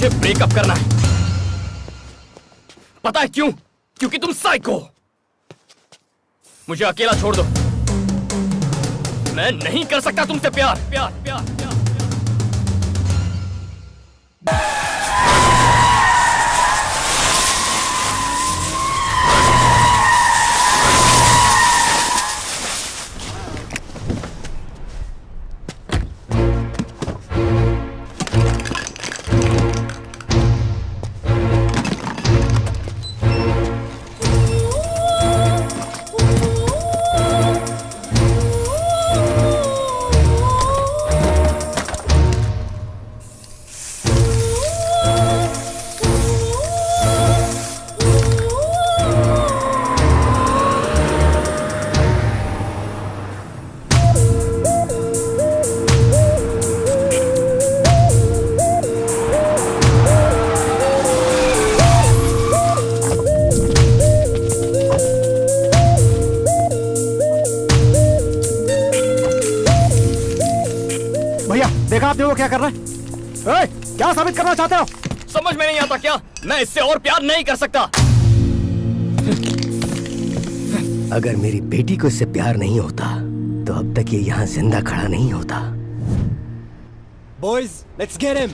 मुझे ब्रेकअप करना है। पता है क्यों? क्योंकि तुम साइको हो। मुझे अकेला छोड़ दो। मैं नहीं कर सकता तुमसे प्यार। प्यार प्यार प्यार, देखा आपने वो क्या कर रहा है? क्या साबित करना चाहते हो? समझ में नहीं आता क्या? मैं इससे और प्यार नहीं कर सकता। अगर मेरी बेटी को इससे प्यार नहीं होता तो अब तक ये यहाँ जिंदा खड़ा नहीं होता। Boys, let's get him.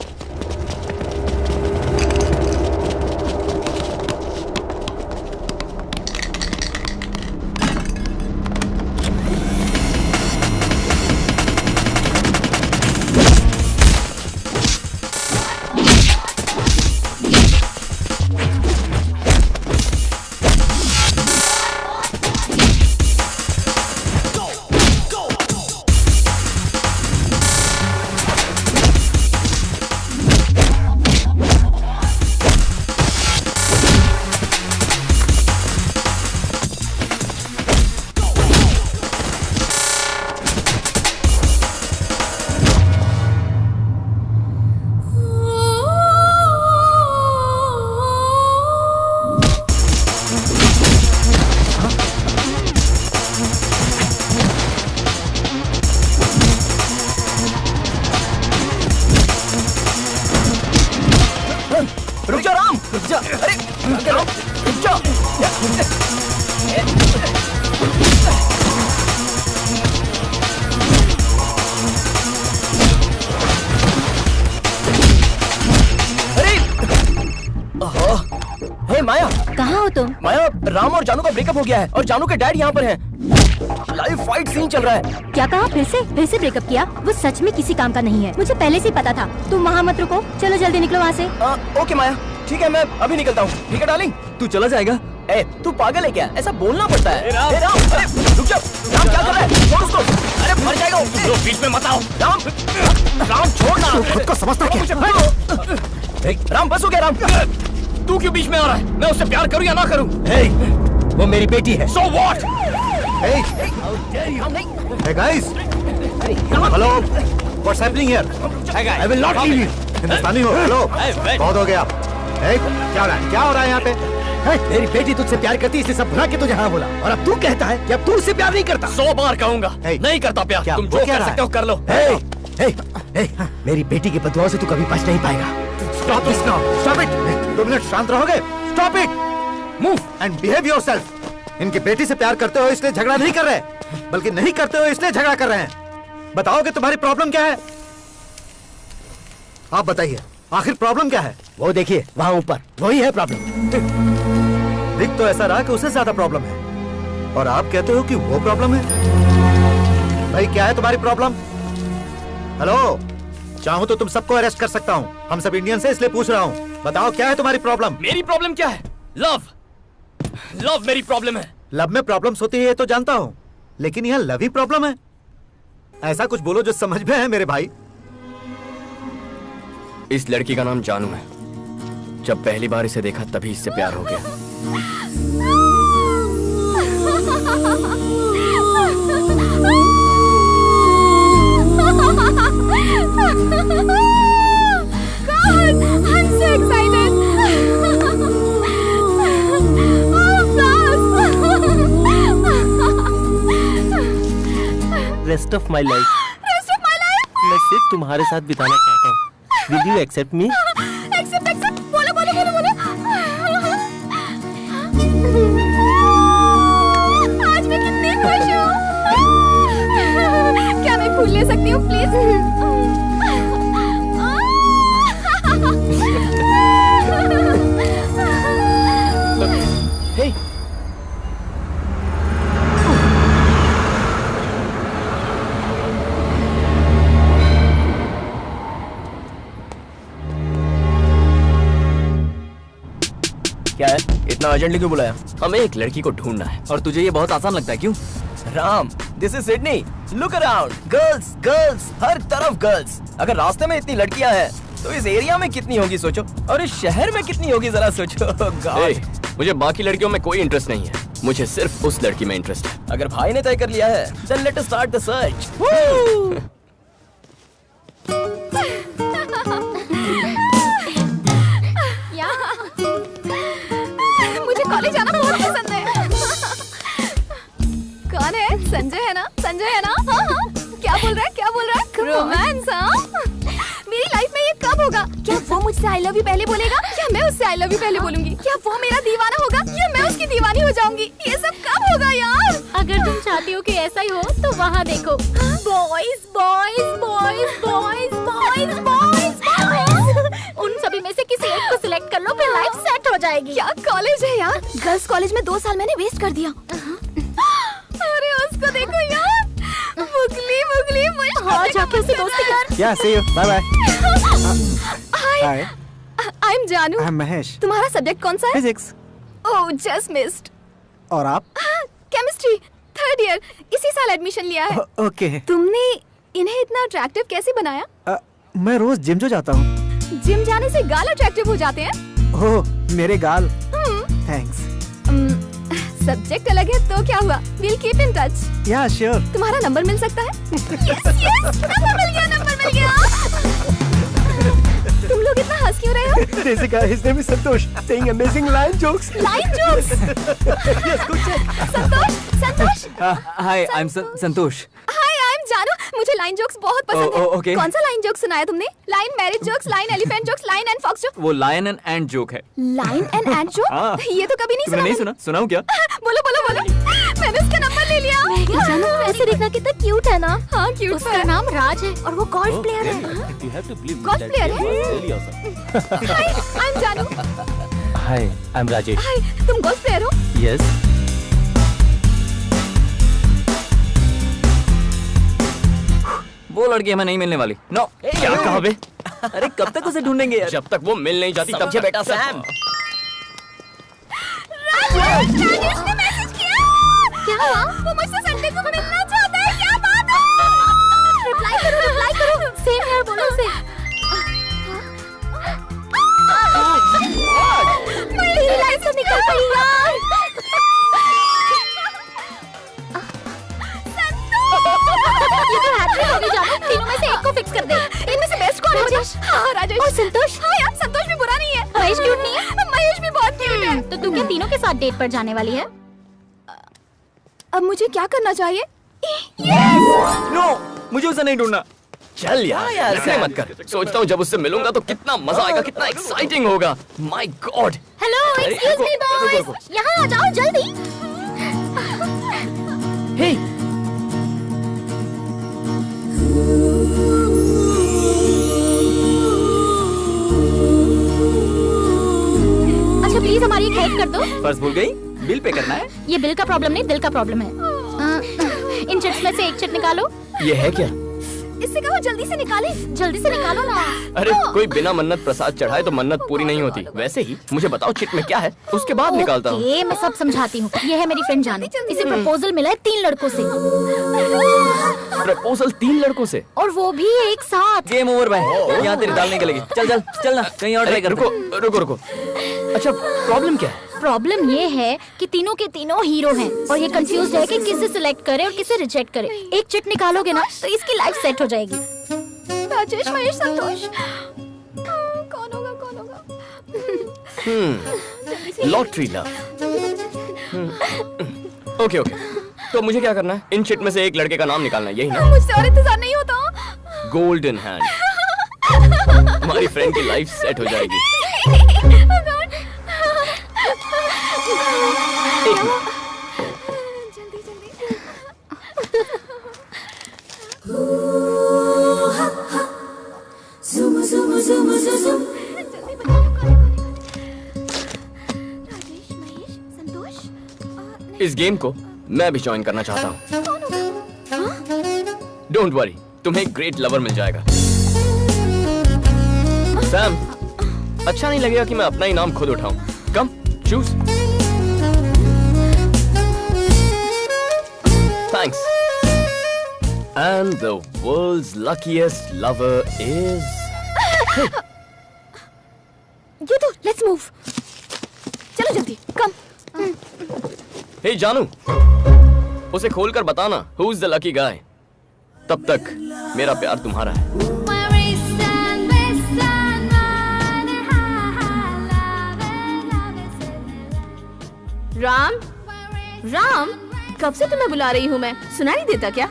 Ram और जानू का ब्रेकअप हो गया है और जानू के डैड यहाँ पर हैं। लाइव फाइट सीन चल रहा है। क्या कहा? फिर से ब्रेकअप किया? वो सच में किसी काम का नहीं है। मुझे पहले से ही पता था। तुम वहाँ मत रुको, चलो जल्दी निकलो वहाँ से। ओके माया, ठीक है मैं अभी निकलता हूँ। ठीक है डार्लिंग, तू चला जाएगा? ए, तू पागल है क्या? ऐसा बोलना पड़ता है। राम, रुक जा। राम क्या कर रहा है? छोड़ उसको। अरे मर जाएगा वो। बीच में मत आओ। राम छोड़ना। तू खुद को समझता क्या? राम बस हो गया। राम तू क्यों बीच में आ रहा है? मैं उससे प्यार करूं या ना करूं? वो मेरी बेटी है। So what? Hey guys, hello, what's happening here? I will not leave you. हिंदुस्तानी हो? हेलो, बहुत हो गया। क्या हो रहा है यहाँ पे? मेरी बेटी तुझसे प्यार करती है, इसलिए सब भुला के तुझे हाँ बोला। और अब तू कहता है कि अब तू उससे प्यार नहीं करता। 100 बार कहूंगा, नहीं करता प्यार। तुम जो कर सकते हो कर लो। मेरी बेटी की बदुआओं से तू कभी बच नहीं पाएगा। Stop this now. Stop it. 2 minute शांत रहोगे? Stop it. Move and behave yourself. इनकी बेटी से प्यार करते हो इसलिए झगड़ा नहीं कर रहे, बल्कि नहीं करते हो इसलिए झगड़ा कर रहे हैं। बताओगे तुम्हारी प्रॉब्लम क्या है? आप बताइए, आखिर प्रॉब्लम क्या है? वो देखिए वहाँ ऊपर, वही है प्रॉब्लम। दिख तो ऐसा रहा कि उसे ज्यादा प्रॉब्लम है, और आप कहते हो कि वो प्रॉब्लम है। भाई क्या है तुम्हारी प्रॉब्लम? हेलो, चाहूं तो तुम सबको अरेस्ट कर सकता हूं। हम सब इंडियन से इसलिए पूछ रहा हूं। बताओ क्या है तुम्हारी प्रॉब्लम? मेरी प्रॉब्लम क्या है? लव मेरी प्रॉब्लम है। लव में प्रॉब्लम्स होती है ये तो जानता हूं, लेकिन यहाँ लव ही प्रॉब्लम है? ऐसा कुछ बोलो जो समझ में है मेरे भाई। इस लड़की का नाम जानू है। जब पहली बार इसे देखा तभी इससे प्यार हो गया। God, I'm so excited. Rest of my life मैं सिर्फ तुम्हारे साथ बिताना चाहता हूँ। Will you accept me? Accept आज मैं कितनी खुश हूँ। क्या मैं फूल ले सकती हूँ प्लीज? हे क्या है? इतना अर्जेंटली क्यों बुलाया? हमें एक लड़की को ढूंढना है। और तुझे ये बहुत आसान लगता है क्यों? Ram, this is Sydney. Look around, girls girls, हर तरफ गर्ल्स। अगर रास्ते में इतनी लड़कियां हैं तो इस एरिया में कितनी होगी सोचो, और इस शहर में कितनी होगी जरा सोचो। God. मुझे बाकी लड़कियों में कोई इंटरेस्ट नहीं है, मुझे सिर्फ उस लड़की में इंटरेस्ट है। अगर भाई ने तय कर लिया है, then let us start the search. मुझे कॉलेज जाना बहुत पसंद है। कौन है? संजय है ना? संजय है ना? हाँ हाँ। क्या बोल रहा है? क्या बोल रहा है? रोमांस? हाँ। मेरी लाइफ में ये कब होगा? क्या वो मुझसे आई लव यू पहले बोलेगा या मैं उससे आई लव यू पहले बोलूंगी? क्या वो मेरा दीवाना होगा या मैं उसकी दीवानी हो जाऊंगी? ये सब कब होगा यार? अगर तुम चाहती हो कि ऐसा ही हो तो वहाँ देखो। Boys boys boys boys boys boys. उन सभी में से किसी एक को सिलेक्ट कर लो, फिर लाइफ सेट हो जाएगी। क्या कॉलेज है यार? गर्ल्स कॉलेज में 2 साल मैंने वेस्ट कर दिया। अरे उसको देखो यार, मुगली मुगली मुश्किल। हाँ, जाके उससे दोस्ती कर। Yeah, see you. Bye bye. Hi. Hi. I'm जानू। I'm महेश। तुम्हारा सब्जेक्ट कौन सा है? फिजिक्स। ओह, जस्ट मिस्ड। और आप? केमिस्ट्री, 3rd ईयर, इसी साल एडमिशन लिया है। ओके। तुमने इन्हें इतना अट्रैक्टिव कैसे बनाया? मैं रोज जिम जो जाता हूँ। जिम जाने से गाल अट्रैक्टिव हो जाते हैं? ओह, मेरे गाल। थैंक्स। सब्जेक्ट अलग है तो क्या हुआ? We'll keep in touch. या श्योर। तुम्हारा नंबर मिल सकता है? Yes, yes, नंबर मिल गया, नंबर मिल गया। तुम लोग इतना हंस क्यों रहे हो? There's a guy, his name is Santosh, saying amazing line jokes. Line jokes. Yes, good check. Santosh, Santosh. Hi, I'm Santosh. Hi, I'm जानू। मुझे लाइन जोक्स बहुत पसंद है। okay. कौन सा लाइन जोक सुनाया तुमने? Lion marriage jokes, lion elephant jokes, lion and fox joke. वो लायन एंड एंट जोक है। Lion and and joke? हाँ। ये तो कभी नहीं सुना। नहीं सुना? सुनाऊं क्या? बोलो बोलो बोलो। मैंने उसका नंबर ले लिया। जानू ऐसे देखना कितना क्यूट है ना। हाँ, क्यूट उसका नाम राज है और वो गोल्फ प्लेयर है। गोल्फ प्लेयर है? हाय, I'm जानू। Hi, I'm Rajesh. हाय, तुम गोल्फ प्लेयर हो? Yes. वो लड़की हमें नहीं मिलने वाली। नो। क्या कहा बे? अरे कब तक उसे ढूंढेंगे यार? जब तक वो मिल नहीं जाती तब तक। बेटा सैम। राजेश ने मैसेज किया। क्या हुआ? वो मुझसे संडे को मिलना चाहता है। क्या बात है? रिप्लाई करो। सेम यार बोलो उसे। मेरी लाइफ से निकल गई यार। ये तो हैट्रिक होगी जानू। तीनों में से एक को फिक्स कर दे। इनमें से बेस्ट कौन है? राजेश। हाँ, राजेश। और संतोष? हाँ यार, संतोष भी बुरा नहीं है। महेश क्यूट नहीं है? महेश भी बहुत क्यूट है। तो तू क्या तीनों के साथ डेट पर जाने वाली है? अब मुझे क्या करना चाहिए? नो, मुझे उसे नहीं ढूंढना। चल यार, ऐसे मत कर। सोचता हूँ जब उससे मिलूंगा तो कितना मजा आएगा, कितना एक्साइटिंग होगा। My God. Hello, excuse me boys, यहाँ आ जाओ जल्दी। हे, अच्छा प्लीज हमारी एक हेल्प कर दो। पर्स भूल गई? बिल पे करना है। ये बिल का प्रॉब्लम नहीं, दिल का प्रॉब्लम है। इन चिट्स में से एक चिट निकालो। ये है क्या? इससे कहो जल्दी से निकाले। जल्दी से निकालो ना। अरे कोई बिना मन्नत प्रसाद चढ़ाए तो मन्नत पूरी नहीं होती। वैसे ही मुझे बताओ चिट में क्या है, उसके बाद निकालता हूँ। ओके, मैं सब समझाती हूँ। ये है मेरी फ्रेंड जानू। इसे प्रपोजल मिला है 3 लड़कों से। प्रपोजल 3 लड़कों से? और वो भी एक साथ। गेम ओवर भाई, यहाँ तेरी दाल निकलेगी। चल ना, कहीं और ट्राई कर। रुको। अच्छा प्रॉब्लम क्या है? प्रॉब्लम ये है कि तीनों के तीनों हीरो हैं और ये कंफ्यूज है कि किसे सिलेक्ट करे और किसे रिजेक्ट करे। एक चिट निकालोगे ना तो इसकी लाइफ सेट हो जाएगी। राजेश, महेश, संतोष, कौन होगा? Lottery love. ओके। तो मुझे क्या करना है? इन चिट में से एक लड़के का नाम निकालना है, यही ना? मुझसे और इंतजार नहीं होता। Golden hand. हमारी फ्रेंड की लाइफ सेट हो जाएगी। एक मिनट। जल्दी जल्दी। जल्दी बताओ कौन है? राजेश, महेश, संतोष और इस गेम को मैं भी ज्वाइन करना चाहता हूँ। कौन होगा? डोंट वरी, तुम्हें एक ग्रेट लवर मिल जाएगा। सैम, अच्छा नहीं लगेगा कि मैं अपना ही नाम खुद उठाऊं। Come, choose. Thanks. And the world's luckiest lover is... ये तो लेट्स मूव। चलो जल्दी, कम। हे जानू, उसे खोलकर बताना who's the lucky guy। तब तक मेरा प्यार तुम्हारा है। राम, राम, कब से तुम्हें बुला रही हूँ मैं, सुना नहीं देता क्या?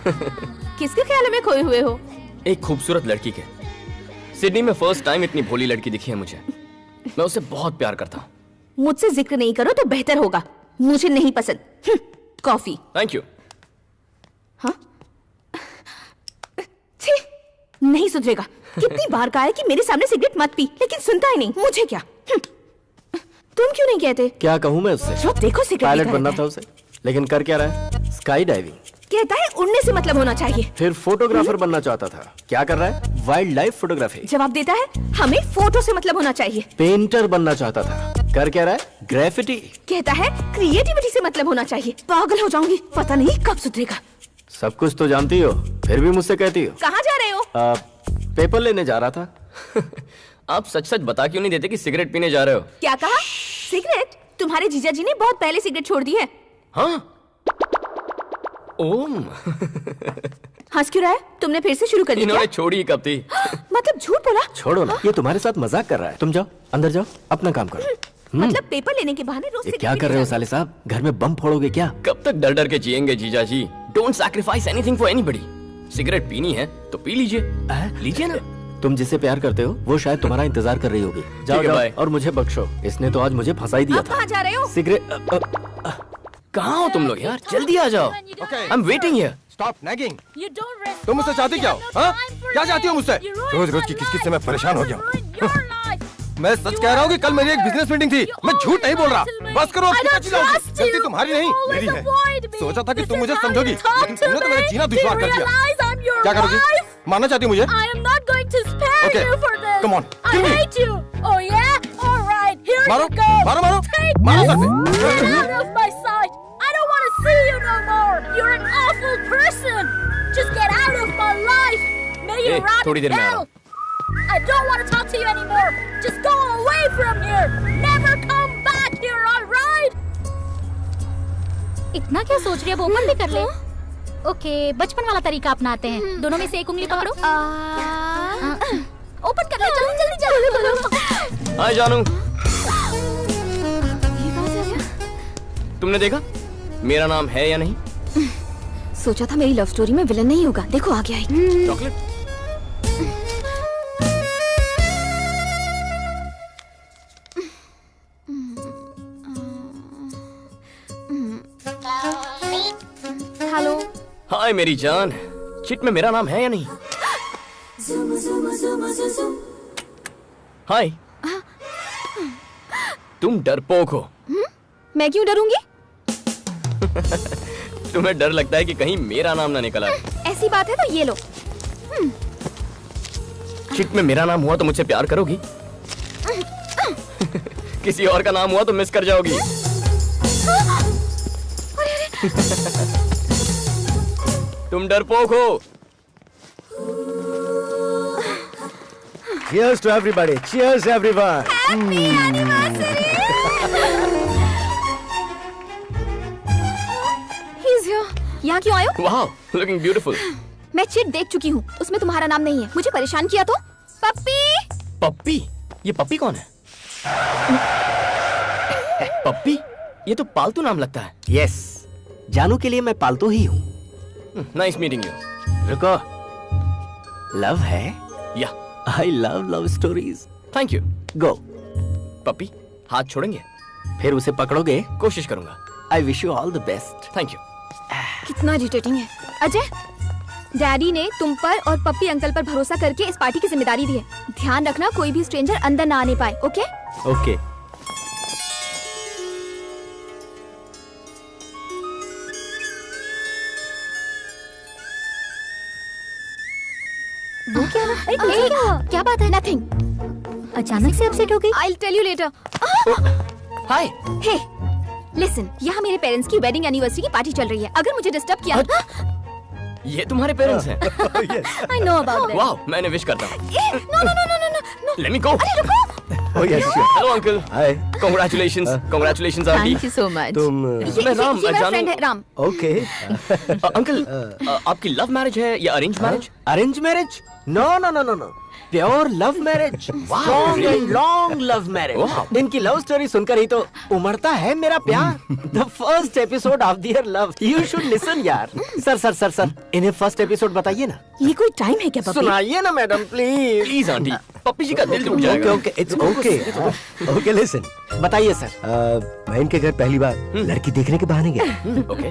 किसके ख्याल में खोए हुए हो? एक खूबसूरत लड़की के। सिडनी में फर्स्ट टाइम इतनी भोली लड़की दिखी है मुझे। मैं उसे बहुत प्यार करता हूँ। मुझसे जिक्र नहीं करो तो बेहतर होगा, मुझे नहीं पसंद। कॉफी। Thank you. हाँ? छी, नहीं सुधरेगा। कितनी बार कहा है कि मेरे सामने सिगरेट मत पी, लेकिन सुनता ही नहीं। मुझे क्या? तुम क्यों नहीं कहते? क्या कहूँ मैं उससे? जो देखो सिगरेट पायलट पीता बनना रहता था उसे, लेकिन कर क्या रहा है? Sky diving. कहता है उड़ने से मतलब होना चाहिए। फिर फोटोग्राफर बनना चाहता था, क्या कर रहा है? Wild life photography. जवाब देता है हमें फोटो से मतलब होना चाहिए। पेंटर बनना चाहता था, कर क्या रहा है? ग्रेफिटी। कहता है क्रिएटिविटी से मतलब होना चाहिए। पागल हो जाऊंगी, पता नहीं कब सुधरेगा। सब कुछ तो जानती हो, फिर भी मुझसे कहती हो। कहाँ जा रहे हो? पेपर लेने जा रहा था। आप सच सच बता क्यों नहीं देते कि सिगरेट पीने जा रहे हो? क्या कहा? सिगरेट? तुम्हारे जीजा जी ने बहुत पहले सिगरेट छोड़ दी है। हाँ? ओम। हंस क्यों रहा है? तुमने फिर से शुरू कर दी इन्होंने क्या? छोड़ी ही कब थी? मतलब झूठ बोला? छोड़ो ना, ये तुम्हारे साथ मजाक कर रहा है। तुम जाओ, अंदर जाओ, अपना काम करो। मतलब पेपर लेने के बहाने रोज ये सिगरेट क्या कर रहे हो साले साहब? घर में बम फोड़ोगे क्या? कब तक डर डर के जिएंगे जीजा जी? Don't sacrifice anything for anybody. Cigarette पीनी है तो पी लीजिए। लीजिए ना। तुम जिसे प्यार करते हो वो शायद तुम्हारा इंतजार कर रही होगी। जाओ ठीक है, जाओ बाय। और मुझे बख्शो, इसने तो आज मुझे फंसा ही दिया अब था। कहाँ जा रहे हो? सिगरेट। कहाँ हो तुम लोग यार? जल्दी आ जाओ। I am waiting here. Stop nagging. You don't respond. तुम मुझसे चाहती क्या हो? You have हाँ? no time for क्या चाहती हो love. मुझसे? You ruined रोज-रोज my की किस-किस life. से मैं परेशान हो गया हूँ। You ruined your life. मैं सच कह रहा हूँ कि कल मेरी एक बिजनेस मीटिंग थी। मैं झूठ नहीं बोल रहा। बस करो, I don't trust गलती you. तुम्हारी नहीं, Always मेरी है। avoid me. सोचा था कि This तुम is मुझे how समझोगी, you talk लेकिन to तुमने तो मेरा me. जीना Do दुश्वार you कर दिया। realize I'm your क्या करोगी? wife? मानना चाहती हो मुझे? I am not going to spare Okay, you for this. come on, I kill me. hate you. Oh yeah? All right. Here मारो, you go. मारो, मारो, Take मारो this. सर पे। Get out of my sight. I don't want to see you no more. You're an awful person. Just get out of my life. May you A, rot थोड़ी in देर में आ रहा hell. I don't want to talk to you anymore. Just go away from here. Never come back here, all right? इतना क्या सोच रही है? वो open भी कर ले। ओके, बचपन वाला तरीका अपनाते हैं। दोनों में से एक उंगली पकड़ो। ओपन कर ले, जल्दी जल्दी जल्दी। हाय जानू, ये कहाँ से आ गया? तुमने देखा मेरा नाम है या नहीं? सोचा था मेरी लव स्टोरी में विलन नहीं होगा, देखो आ गया है। चॉकलेट। हेलो। हाय मेरी जान, चिट में मेरा नाम है या नहीं? हाय। तुम डरपोक हो। मैं क्यों डरूंगी? तुम्हें डर लगता है कि कहीं मेरा नाम ना निकल आए। ऐसी बात है तो ये लो। चिट में मेरा नाम हुआ तो मुझसे प्यार करोगी? किसी और का नाम हुआ तो मिस कर जाओगी। तुम डरपोक हो। Cheers to everybody. Cheers everyone. He's here. यहाँ क्यों आए हो? वाह, लुकिंग ब्यूटीफुल। मैं चिट देख चुकी हूँ, उसमें तुम्हारा नाम नहीं है। मुझे परेशान किया तो? पप्पी। पप्पी? ये पप्पी कौन है? पप्पी? ये तो पालतू नाम लगता है। यस, जानू के लिए मैं पालतू ही हूँ। Nice meeting you. रुको, लव है? Yeah, I love love stories. Thank you. Go. Pappi, हाथ छोड़ेंगे? फिर उसे पकड़ोगे? कोशिश करूंगा। I wish you all the best. Thank you. कितना इरिटेटिंग है। अजय, डैडी ने तुम पर और पप्पी अंकल पर भरोसा करके इस पार्टी की जिम्मेदारी दी है। ध्यान रखना कोई भी स्ट्रेंजर अंदर ना आने पाए, ओके? ओके। वो क्या ना? क्या बात है? नथिंग। अचानक से अपसेट हो गई। I'll tell you later. Hi. Hey, listen, यहाँ मेरे पेरेंट्स की वेडिंग एनिवर्सरी की पार्टी चल रही है। अगर मुझे डिस्टर्ब किया, ये तुम्हारे पेरेंट्स हैं? I know about that. वाह, मैं विश करता हूँ। no. Let me go. अरे रुको। Oh yes, sure. Hello uncle. Hi. Congratulations aunty. Thank you so much. तुम मैं राम ये मेरा जानू। फ्रेंड है राम। ओके। अंकल, आपकी लव मैरिज है या arrange marriage? Arrange marriage? No no no no no, pure love marriage. Strong and long love marriage. इनकी लव स्टोरी सुनकर ही तो उमड़ता है मेरा प्यार। The first episode of their love, you should listen यार। सर इन्हें फर्स्ट एपिसोड बताइए ना। ये कोई टाइम है क्या पप्पी? सुनाइए ना मैडम प्लीज। प्लीज आंटी, पप्पी जी का दिल टूट ओके जाएगा। Okay, it's okay. Okay listen, बताइए सर। मैं इनके घर पहली बार लड़की देखने के बहाने गया, ओके।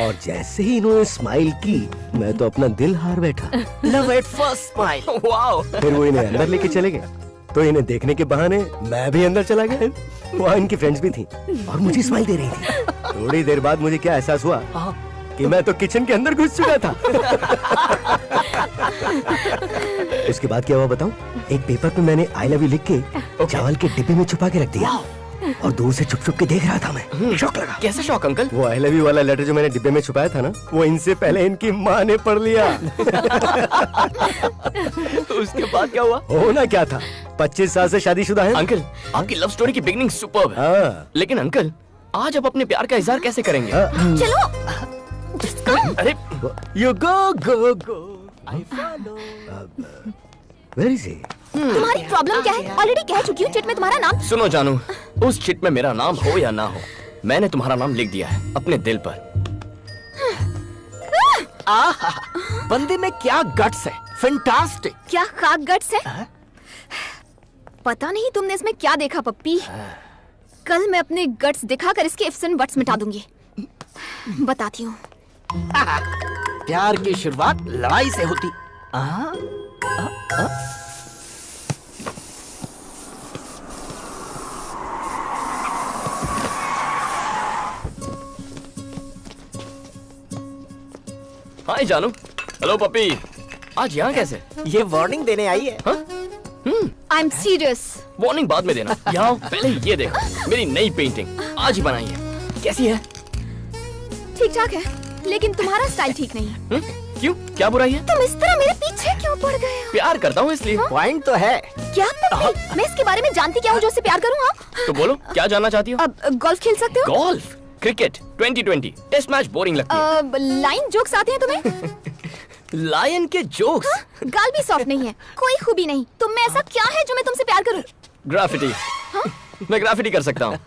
और जैसे ही इन्होंने स्माइल की, मैं तो अपना दिल हार बैठा। Love at first smile. Wow. फिर वो इन्हें अंदर लेके चले गए, तो इन्हें देखने के बहाने मैं भी अंदर चला गया। वहाँ इनकी फ्रेंड्स भी थी और मुझे स्माइल दे रही थी। थोड़ी देर बाद मुझे क्या एहसास हुआ कि मैं तो किचन के अंदर घुस चुका था। उसके बाद क्या हुआ बताऊं? एक पेपर पे मैंने आई लव यू लिख के चावल के डिब्बे में छुपा के रख दिया, और दूर से छुप छुप के देख रहा था मैं। शौक लगा। कैसे शौक अंकल? वो आई लव यू वाला लेटर जो मैंने डिब्बे में छुपाया था ना, वो इनसे पहले इनकी माँ ने पढ़ लिया। उसके बाद क्या हुआ? होना क्या था, 25 साल से शादीशुदा है। अंकल, आपकी लव स्टोरी की बिगनिंग सुपर्ब है। हाँ। लेकिन अंकल, आज आप अपने प्यार का इजहार कैसे करेंगे? चलो। अरे You go. I follow. Where is he? तुम्हारी प्रॉब्लम क्या है? ऑलरेडी कह चुकी हूँ चिट में तुम्हारा नाम। सुनो जानू, उस चिट में मेरा नाम हो या ना हो, मैंने तुम्हारा नाम लिख दिया है अपने दिल पर। आहा, बंदे में क्या गट्स है, फैंटास्टिक। क्या खाक गट्स है? पता नहीं तुमने इसमें क्या देखा पप्पी। कल मैं अपने गट्स दिखाकर इसके इफ्स एंड बट्स मिटा दूंगी। बताती हूँ। प्यार की शुरुआत लड़ाई से होती। हाय जानू। हेलो पप्पी। आज यहाँ कैसे? ये वार्निंग देने आई है। I am serious. वार्निंग बाद में देना। यहाँ आओ, पहले ये देखो, मेरी नई पेंटिंग आज ही बनाई है। कैसी है? ठीक ठाक है, लेकिन तुम्हारा स्टाइल ठीक नहीं है। क्यों? क्या बुराई है? तुम इस तरह मेरे पीछे क्यों पड़ गए हो? प्यार करता हूँ इसलिए। पॉइंट तो है। क्या पप्पी? मैं इसके बारे में जानती क्या हूँ जो उससे प्यार करूँ? हाँ? तो बोलो, क्या जानना चाहती हो? अब गोल्फ खेल सकते हो? Golf, cricket, 2020, test match boring लगती है। लाइन जोक्स आते हैं तुम्हें? लायन के जोक्स? गाल भी सॉफ्ट नहीं है, कोई खूबी नहीं। तुम में ऐसा क्या है जो मैं तुमसे प्यार करूं? ग्राफिटी। मैं ग्राफिटी कर सकता हूँ।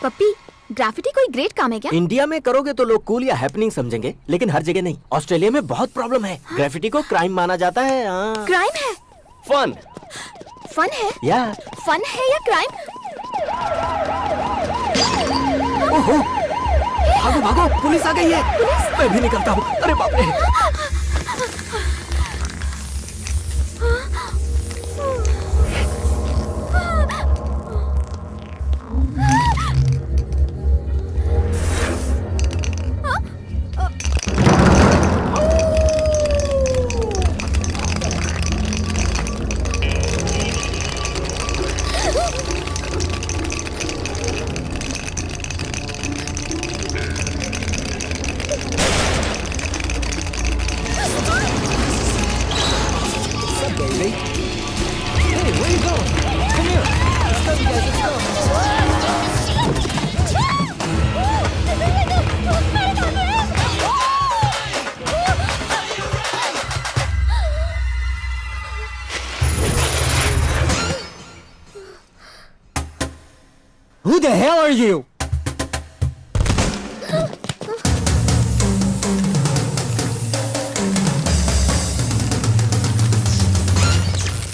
पप्पी, ग्राफिटी कोई ग्रेट काम है क्या? इंडिया में करोगे तो लोग कूल या हैपनिंग समझेंगे, लेकिन हर जगह नहीं। ऑस्ट्रेलिया में बहुत प्रॉब्लम है, ग्राफिटी को क्राइम माना जाता है। क्राइम है? फन। फन है? या फन है या क्राइम? भागो भागो, पुलिस आ गई है। मैं भी निकलता हूँ। अरे बाप रे। Who the hell are you?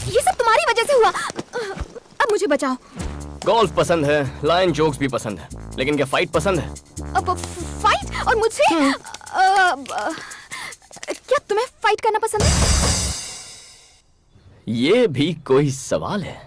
ये सब तुम्हारी वजह से हुआ। अब मुझे बचाओ। गोल्फ पसंद है, लाइन जोक्स भी पसंद है, लेकिन क्या फाइट पसंद है? अब फाइट और मुझसे क्या तुम्हें फाइट करना पसंद है? ये भी कोई सवाल है?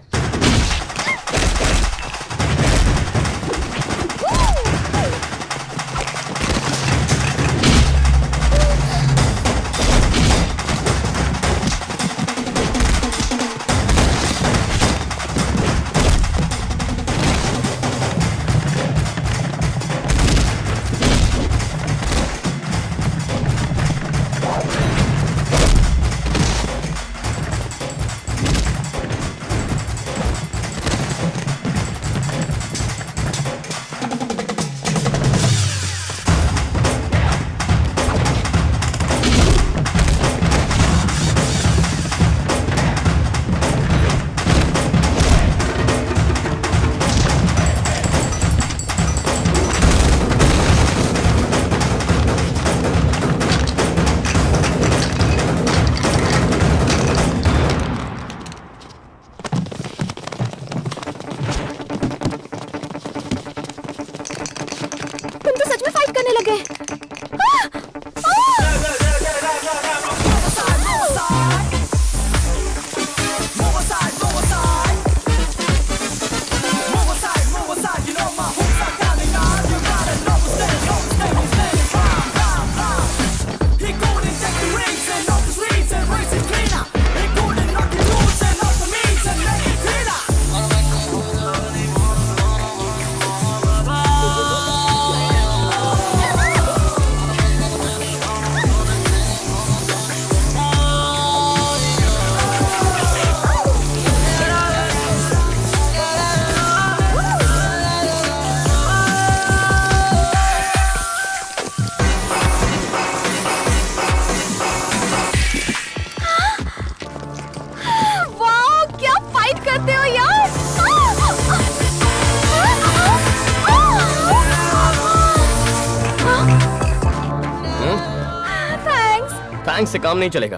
थैंक्स से काम नहीं चलेगा,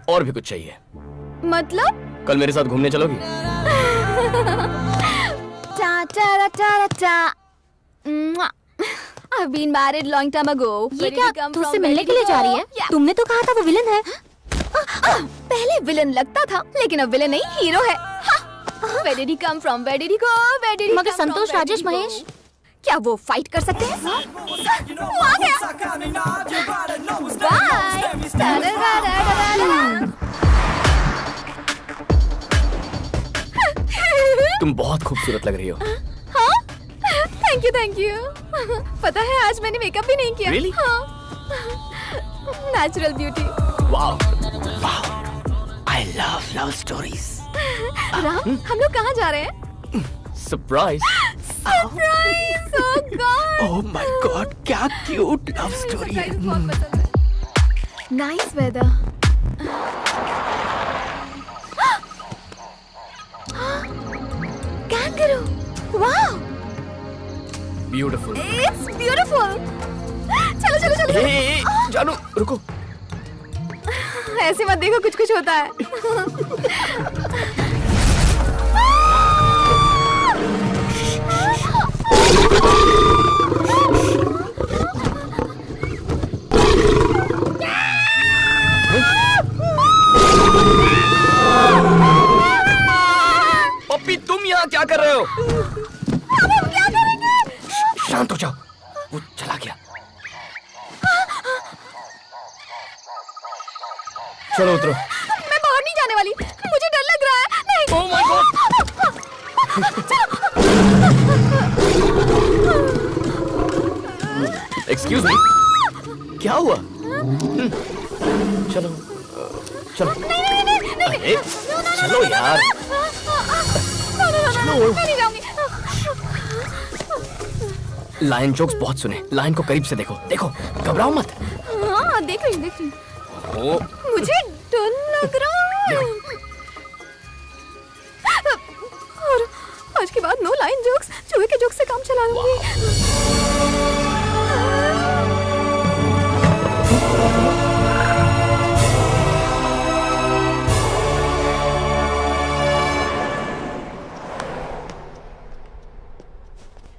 और भी कुछ चाहिए। मतलब? कल मेरे साथ घूमने चलोगी? टा टा टा टा। I've been married long time ago. ये क्या तुझसे मिलने के लिए जा रही है? तुमने तो कहा था वो विलन है। पहले विलन लगता था, लेकिन अब विलन नहीं हीरो है। Where did he come from? Where did he go? Where did he मगर come from? संतोष राजेश महेश क्या वो फाइट कर सकते हैं? वो आ गया। तुम बहुत खूबसूरत लग रही हो। हाँ? Thank you. पता है आज मैंने मेकअप भी नहीं किया। Really? हाँ। Natural beauty. Wow, I love stories. Ram, हम लोग कहाँ जा रहे हैं? Surprise. Surprise! Oh God! Oh my God, क्या क्यूट लव स्टोरी है। Nice weather. Kangaroo! Wow! Beautiful. It's beautiful. चलो चलो चलो। ए, जानू रुको। ऐसे मत देखो, कुछ कुछ होता है। पप्पी तुम यहाँ क्या कर रहे हो? अब हम क्या करेंगे? शांत हो जाओ, वो चला गया। चलो उतरो। मैं बाहर नहीं जाने वाली, मुझे डर लग रहा है। नहीं। Oh my God! Excuse me, क्या हुआ? चलो चलो। नहीं, चलो यार। मैं नहीं जाऊंगी। लाइन जोक्स बहुत सुने, लाइन को करीब से देखो, देखो, घबराओ मत। हाँ, देख रही हूँ। ओ, मुझे डर लग रहा है। और आज के बाद नो लाइन जोक्स, चूहे के जोक्स से काम चला लूंगी।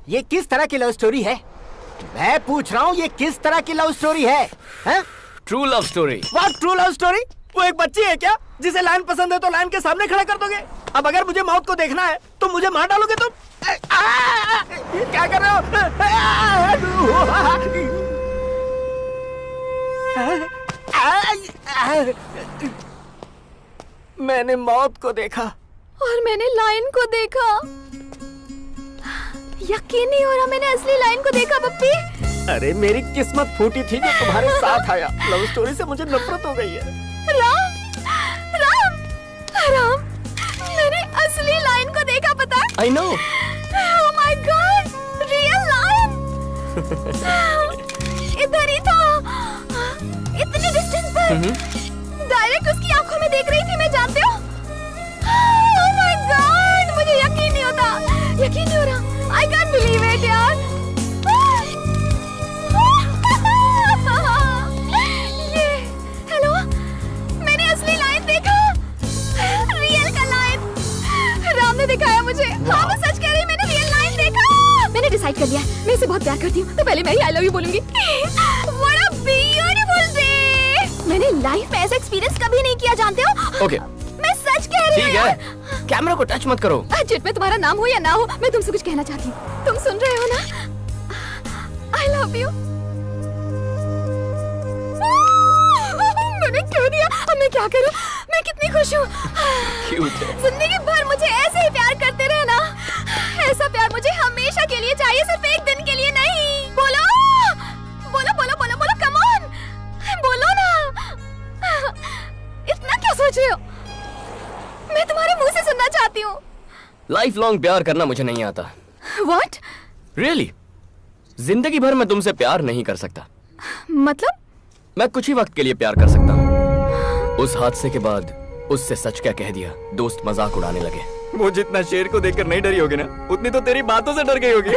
ये किस तरह की लव स्टोरी है? मैं पूछ रहा हूँ ये किस तरह की लव स्टोरी है? True love story. What true love story? वो एक बच्ची है क्या जिसे लाइन पसंद है तो लाइन के सामने खड़ा कर दोगे? अब अगर मुझे मौत को देखना है तो मुझे मार डालोगे तुम? क्या कर रहे हो? मैंने मौत को देखा और मैंने लाइन को देखा। यकीन नहीं हो रहा मैंने असली लाइन को देखा पप्पी। अरे मेरी किस्मत फूटी थी जो तुम्हारे साथ आया। लव स्टोरी से मुझे नफरत हो गई है। राम राम राम, मैंने असली लाइन को देखा, पता है? I know. Oh my God, real line. इधर ही था, इतनी डिस्टेंस पर। डायरेक्ट उसकी आंखों में देख रही थी मैं, जानते हो? Oh my God, मुझे यकीन नहीं होता, यकीन नहीं हो रहा। I can't believe it यार। ये, हेलो, मैंने असली लाइन देखा, रियल का लाइन। राम ने दिखाया मुझे। हाँ मैं सच कह रही, मैंने रियल लाइन देखा। मैंने डिसाइड कर लिया, मैं इसे बहुत प्यार करती हूँ, तो पहले मैं ही आई लव यू बोलूंगी। What a beautiful day! मैंने लाइफ में ऐसा एक्सपीरियंस कभी नहीं किया, जानते हो? Okay. मैं सच कह रही हूँ। ठीक है, कैमरा को टच मत करो। चिट में तुम्हारा नाम हो या ना हो, मैं तुमसे कुछ कहना चाहती हूँ। तुम सुन रहे हो ना? I love you। मैंने क्यों दिया? अब मैं क्या करूँ? मैं कितनी खुश हूँ। Cute है। जिंदगी भर मुझे ऐसे ही प्यार करते रहना। ऐसा प्यार मुझे हमेशा के लिए चाहिए, सिर्फ एक दिन के लिए नहीं। बोलो बोलो बोलो बोलो बोलो, कम ऑन, बोलो ना। इतना क्या सोच रहे हो? मैं तुम्हारे मुंह से सुनना चाहती हूँ। लाइफ लॉन्ग प्यार करना मुझे नहीं आता। What? Really? जिंदगी भर मैं तुमसे प्यार नहीं कर सकता। मतलब? मैं कुछ ही वक्त के लिए प्यार कर सकता हूँ। उस हादसे के बाद उससे सच क्या कह दिया, दोस्त मजाक उड़ाने लगे। वो जितना शेर को देखकर नहीं डरी होगी ना, उतनी तो तेरी बातों से डर गई होगी।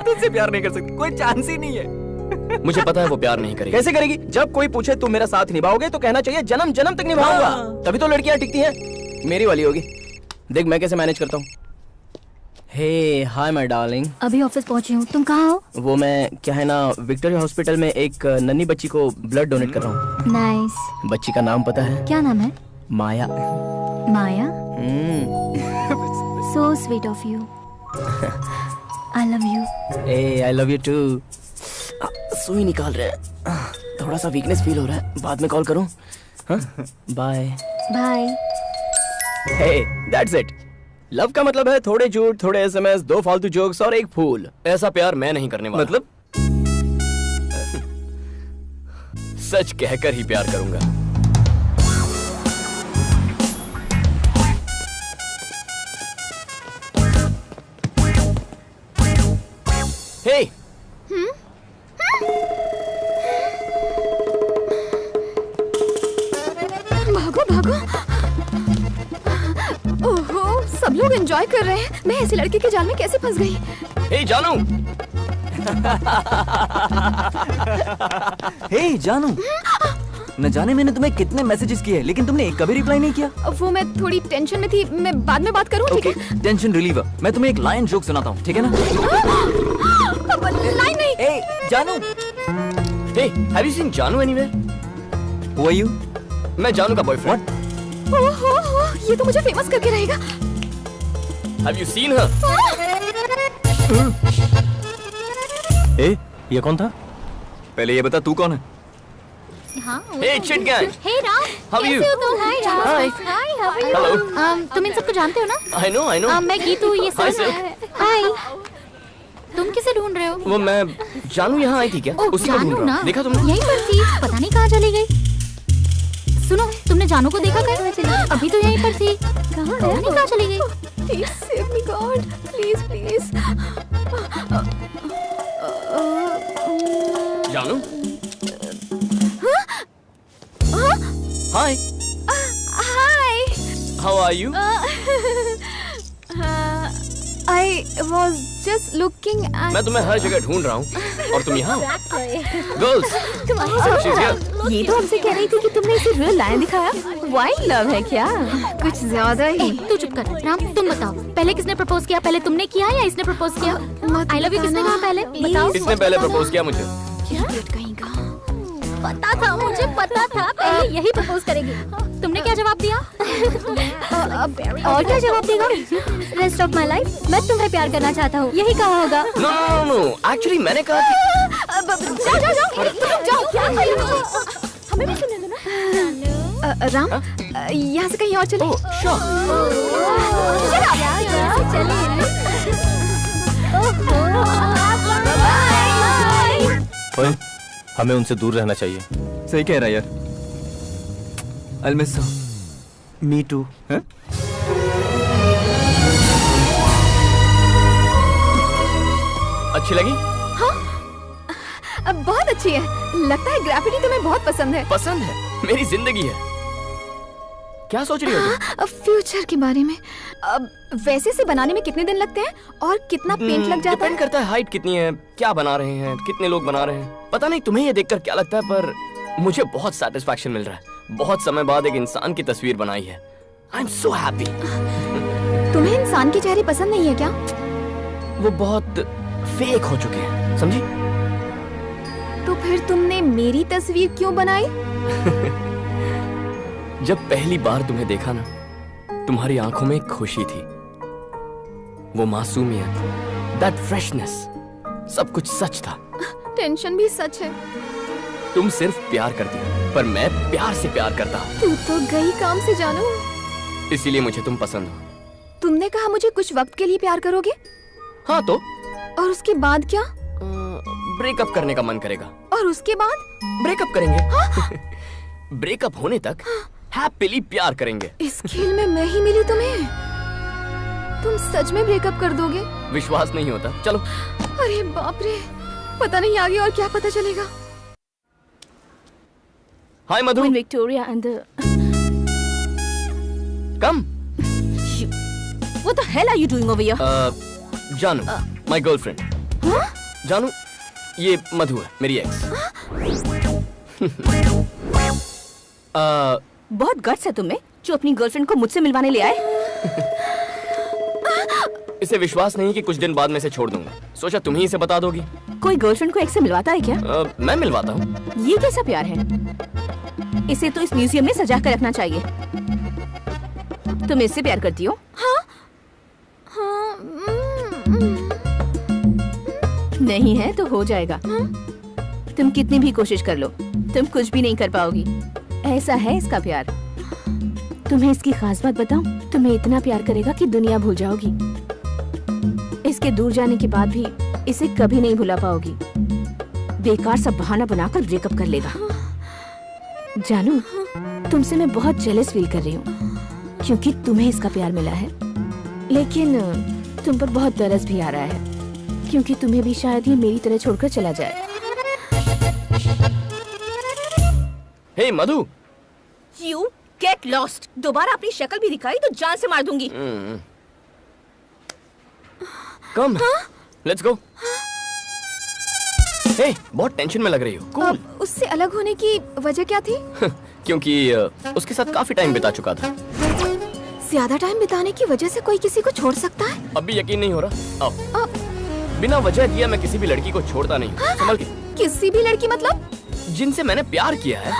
तुझसे प्यार नहीं कर सकती, कोई चांस ही नहीं है। मुझे पता है वो प्यार नहीं करेगी। कैसे करेगी? जब कोई पूछे तुम मेरा साथ निभाओगे तो कहना चाहिए जन्म जन्म तक निभाऊंगा। तभी तो लड़कियां टिकती हैं। मेरी वाली होगी। देख मैं कैसे मैनेज करता हूँ। हे हाय माय डार्लिंग। अभी ऑफिस पहुंची हूँ, तुम कहाँ हो? वो मैं क्या है ना, विक्टोरिया हॉस्पिटल में एक नन्ही बच्ची को ब्लड डोनेट कर रहा हूँ। नाइस। बच्ची का नाम पता है? क्या नाम है? Maya. Maya? So sweet of you. I love you. ए आई लव यू टू। सुई निकाल रहे हैं, थोड़ा सा वीकनेस फील हो रहा है, बाद में कॉल करूं? Bye bye. Hey that's it. Love का मतलब है थोड़े झूठ, थोड़े एसएमएस, 2 फालतू जोक्स और एक फूल। ऐसा प्यार मैं नहीं करने वाला। मतलब? सच कहकर ही प्यार करूंगा। हे भागो भागो। ओहो, सब लोग एंजॉय कर रहे हैं, मैं ऐसे लड़के के जाल में कैसे फंस गई? हे जानू। हे जानू, न जाने मैंने तुम्हें कितने मैसेजेस किए लेकिन तुमने एक कभी रिप्लाई नहीं किया। वो मैं थोड़ी टेंशन में थी, मैं बाद में बात करूं, ठीक है? Okay, tension reliever. मैं तुम्हें एक लाइन जोक सुनाता हूँ, ठीक है ना? लाइन नहीं। ए जानू। हे हैव यू सीन जानू एनीवेयर? Who are you? मैं जानू का बॉयफ्रेंड। ओहो, ये तो मुझे फेमस करके रहेगा। Have you seen her? ए ये कौन था? पहले ये बता तू कौन है? हाँ। Hey chit gang. Hey Ram, How are you? कैसे हो तुम? हाय Ram. Hi. Hi, how are you? Hello. तुम इन सबको जानते हो ना? I know. मैं गीतू, ये Hi, सब। sir. हाय। तुम किसे ढूंढ रहे हो? वो मैं जानू यहाँ आई थी क्या? ओह, उसी को ढूंढ जानू रहा ना? हूँ। देखा तुमने? यहीं पर थी, पता नहीं कहाँ चली गई। सुनो, तुमने जानू को देखा क्या? अभी तो यहीं पर थी, पता नहीं कहाँ चली गई। Please save me, God. Please, please. जानू? हाय। Hi. How are you? I was just looking at... मैं तुम्हें हर जगह ढूंढ रहा हूँ और तुम यहाँ गर्ल्स। ये तो हमसे कह रही थी कि तुमने इसे रियल लायन दिखाया। वाइल्ड लव है क्या? कुछ ज्यादा ही। तू चुप कर। राम तुम बताओ, पहले किसने प्रपोज किया? पहले तुमने किया या इसने प्रपोज किया? आई लव यू किसने कहा पहले? बताओ। इसने पहले प्रपोज किया मुझे। पता था, मुझे पता था पहले यही प्रपोज करेगी। तुमने क्या जवाब दिया? और क्या जवाब देगा? रेस्ट ऑफ माई लाइफ मैं तुम्हें प्यार करना चाहता हूँ, यही कहा होगा। नो एक्चुअली मैंने कहा हमें भी सुनने दो ना। राम यहाँ से कहीं और चले। ओए, हमें उनसे दूर रहना चाहिए। सही कह रहा है यार। I'll miss her. Me too. हैं? अच्छी लगी? अब बहुत अच्छी है। लगता है ग्रेफिटी तुम्हें बहुत पसंद है। पसंद है, मेरी जिंदगी है। क्या सोच रही हो तुम? फ्यूचर के बारे में। अब वैसे से बनाने में कितने दिन लगते हैं और कितना पेंट लग जाता है? डिपेंड करता है हाइट कितनी है, क्या बना रहे हैं, कितने लोग बना रहे हैं। पता नहीं तुम्हें ये देखकर क्या लगता है, पर मुझे बहुत सेटिस्फैक्शन मिल रहा है। बहुत समय बाद एक इंसान की तस्वीर बनाई है। I am so happy. तुम्हें इंसान के चेहरे पसंद नहीं है क्या? वो बहुत फेक हो चुके हैं, समझी? तो फिर तुमने मेरी तस्वीर क्यों बनाई? जब पहली बार तुम्हें देखा ना, तुम्हारी आंखों में एक खुशी थी, वो मासूमियत, दैट फ्रेशनेस, सब कुछ सच था। टेंशन भी सच है। तुम सिर्फ प्यार करती हो, पर मैं प्यार से प्यार करता हूँ। तू तो गई काम से जानू। इसीलिए मुझे तुम पसंद हो। तुमने कहा मुझे कुछ वक्त के लिए प्यार करोगे? हाँ तो? और उसके बाद क्या? ब्रेकअप करने का मन करेगा। और उसके बाद? ब्रेकअप करेंगे। ब्रेकअप होने तक हैप्पीली प्यार करेंगे। इस खेल में मैं ही मिली तुम्हें? तुम सच में ब्रेकअप कर दोगे? विश्वास नहीं होता? चलो। अरे बाप रे, पता नहीं आगे और क्या पता चलेगा। Hi Madhu. Victoria and come. What the hell are you doing over here? जानू, माय गर्लफ्रेंड। जानू, ये मधु है, मेरी एक्स। बहुत गट्स है तुम्हें जो अपनी गर्लफ्रेंड को मुझसे मिलवाने ले आए। इसे विश्वास नहीं कि कुछ दिन बाद मैं इसे छोड़ दूंगा। सोचा तुम ही इसे बता दोगी। कोई गर्लफ्रेंड को एक्स से मिलवाता है क्या? मैं मिलवाता हूँ। ये कैसा प्यार है? इसे तो इस म्यूजियम में सजा कर रखना चाहिए। तुम इससे प्यार करती हो? हाँ? नहीं है तो हो जाएगा। तुम कितनी भी कोशिश कर लो, तुम कुछ भी नहीं कर पाओगी। ऐसा है इसका प्यार। तुम्हें इसकी खास बात बताऊं? तुम्हें इतना प्यार करेगा कि दुनिया भूल जाओगी। इसके दूर जाने के बाद भी इसे कभी नहीं भुला पाओगी। बेकार सा बहाना बनाकर ब्रेकअप कर लेगा। जानू, तुमसे मैं बहुत जेलस फील कर रही हूँ क्योंकि तुम्हें इसका प्यार मिला है, लेकिन तुम पर बहुत तरस भी आ रहा है क्योंकि तुम्हें भी शायद ये मेरी तरह छोड़कर चला जाए। हे मधु। You get lost। दोबारा अपनी शक्ल भी दिखाई तो जान से मार दूंगी। कम, लेट्स गो। हे, बहुत टेंशन में लग रही हो। कूल। उससे अलग होने की वजह क्या थी? क्योंकि उसके साथ काफी टाइम बिता चुका था। ज्यादा टाइम बिताने की वजह से कोई किसी को छोड़ सकता है? अब भी यकीन नहीं हो रहा? अब बिना वजह दिया मैं किसी भी लड़की को छोड़ता नहीं। संभल के। किसी भी लड़की मतलब? जिनसे मैंने प्यार किया है।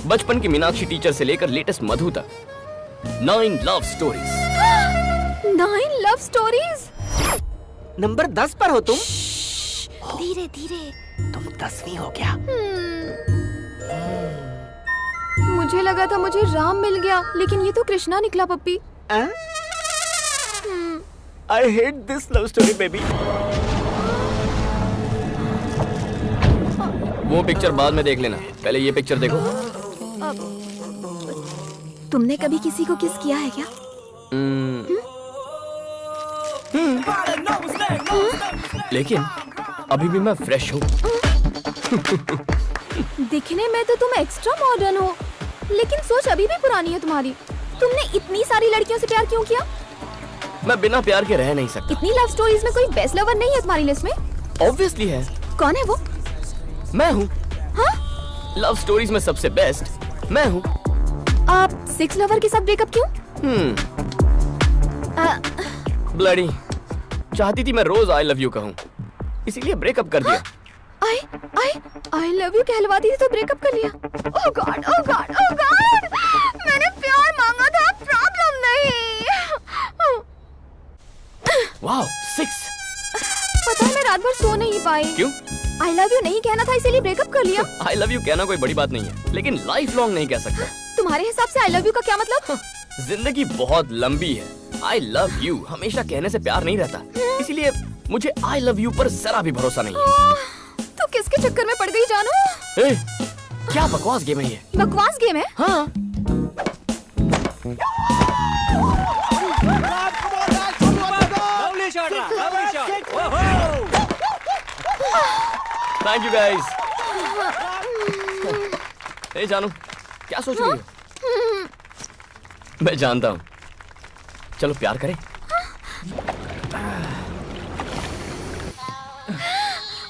बचपन की मीनाक्षी टीचर से लेकर लेटेस्ट मधु तक। 9 love stories. 9 love stories? Number 10 पर हो तुम। धीरे धीरे। तुम 10वीं हो क्या? मुझे लगा था मुझे राम मिल गया, लेकिन ये तो कृष्णा निकला पप्पी। I hate this love story, baby. वो पिक्चर बाद में देख लेना, पहले ये पिक्चर देखो। तुमने कभी किसी को किस किया है क्या? लेकिन अभी भी मैं फ्रेश हूँ। दिखने में तो तुम एक्स्ट्रा मॉडर्न हो, लेकिन सोच अभी भी पुरानी है तुम्हारी। तुमने इतनी सारी लड़कियों से प्यार क्यों किया? मैं बिना प्यार के रह नहीं सकता। इतनी लव स्टोरीज में कोई बेस्ट लवर नहीं है तुम्हारी लिस्ट में? ऑब्वियसली है। कौन है वो? मैं हूँ। हाँ? लव स्टोरीज में सबसे बेस्ट मैं हूँ। आप 6 लवर के साथ ब्रेकअप क्यों? ब्लडी चाहती थी मैं रोज आई लव यू कहूँ, इसीलिए ब्रेकअप कर दिया। आई लव यू कहलवाती थी तो ब्रेकअप कर लिया। ओह गॉड, ओह गॉड, ओह गॉड, मैंने प्यार मांगा था, प्रॉब्लम नहीं। वाओ 6। पता है मैं रात भर सो नहीं पाई। क्यों? आई लव यू नहीं कहना था इसीलिए ब्रेकअप कर लिया। आई लव यू कहना कोई बड़ी बात नहीं है, लेकिन लाइफ लॉन्ग नहीं कह सकता। तुम्हारे हिसाब से आई लव यू का क्या मतलब? जिंदगी बहुत लंबी है। आई लव यू हमेशा कहने से प्यार नहीं रहता, इसीलिए मुझे आई लव यू पर जरा भी भरोसा नहीं है। तो किसके चक्कर में पड़ गई जानू? ए, क्या बकवास गेम है ये? बकवास गेम है? हाँ। Thank you guys. ए जानू, क्या सोच रही हो? मैं जानता हूँ। चलो प्यार करें।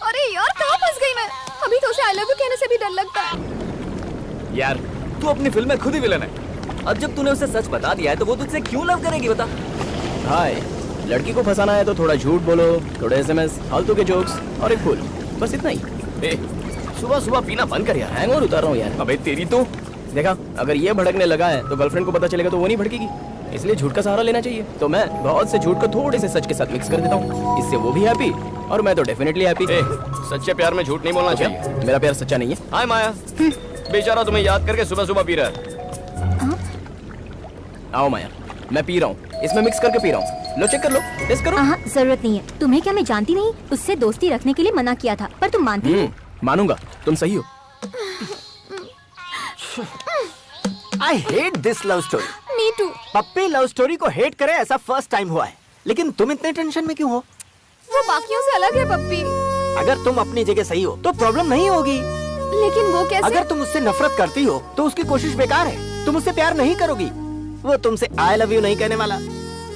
अरे यार कहाँ फंस गई मैं? अभी तो उसे आई लव यू कहने से भी डर लगता है। यार तू अपनी फिल्म में खुद ही विलन है। अब जब तूने उसे सच बता दिया है तो वो तुझसे क्यों लव करेगी बता? हाय, लड़की को फंसाना है तो थोड़ा झूठ बोलो, थोड़े SMS, फालतू के जोक्स और एक फूल, बस इतना ही। सुबह सुबह पीना बंद कर यार, हैंगओवर उतार रहा हूँ यार। अबे तेरी तो देखा, अगर ये भड़कने लगा है तो गर्लफ्रेंड को पता चलेगा तो वो नहीं भड़केगी, इसलिए झूठ का सहारा लेना चाहिए। तो मैं बहुत से झूठ को थोड़े से सच के साथ मिक्स कर देता हूँ, इससे वो भी हैप्पी और मैं तो डेफिनेटली हैप्पी। सच्चे प्यार में झूठ नहीं बोलना चाहिए। मेरा प्यार सच्चा नहीं है। हाय माया, बेचारा तुम्हें याद करके सुबह सुबह पी रहा है। आओ माया, मैं पी रहा हूँ, इसमें मिक्स करके पी रहा हूँ। लो चेक कर लो, टेस्ट करो। जरूरत नहीं है। तुम्हें क्या मैं जानती नहीं? उससे दोस्ती रखने के लिए मना किया था, पर तुम मानती नहीं। मानूंगा, तुम सही हो। I hate this love story. Me too. Puppy love story को हेट करे ऐसा फर्स्ट टाइम हुआ है, लेकिन तुम इतने टेंशन में क्यों हो? वो बाकियों से अलग है पप्पी। अगर तुम अपनी जगह सही हो तो प्रॉब्लम नहीं होगी, लेकिन वो कैसे? अगर तुम उससे नफरत करती हो तो उसकी कोशिश बेकार है। तुम उससे प्यार नहीं करोगी, वो तुमसे आई लव यू नहीं कहने वाला,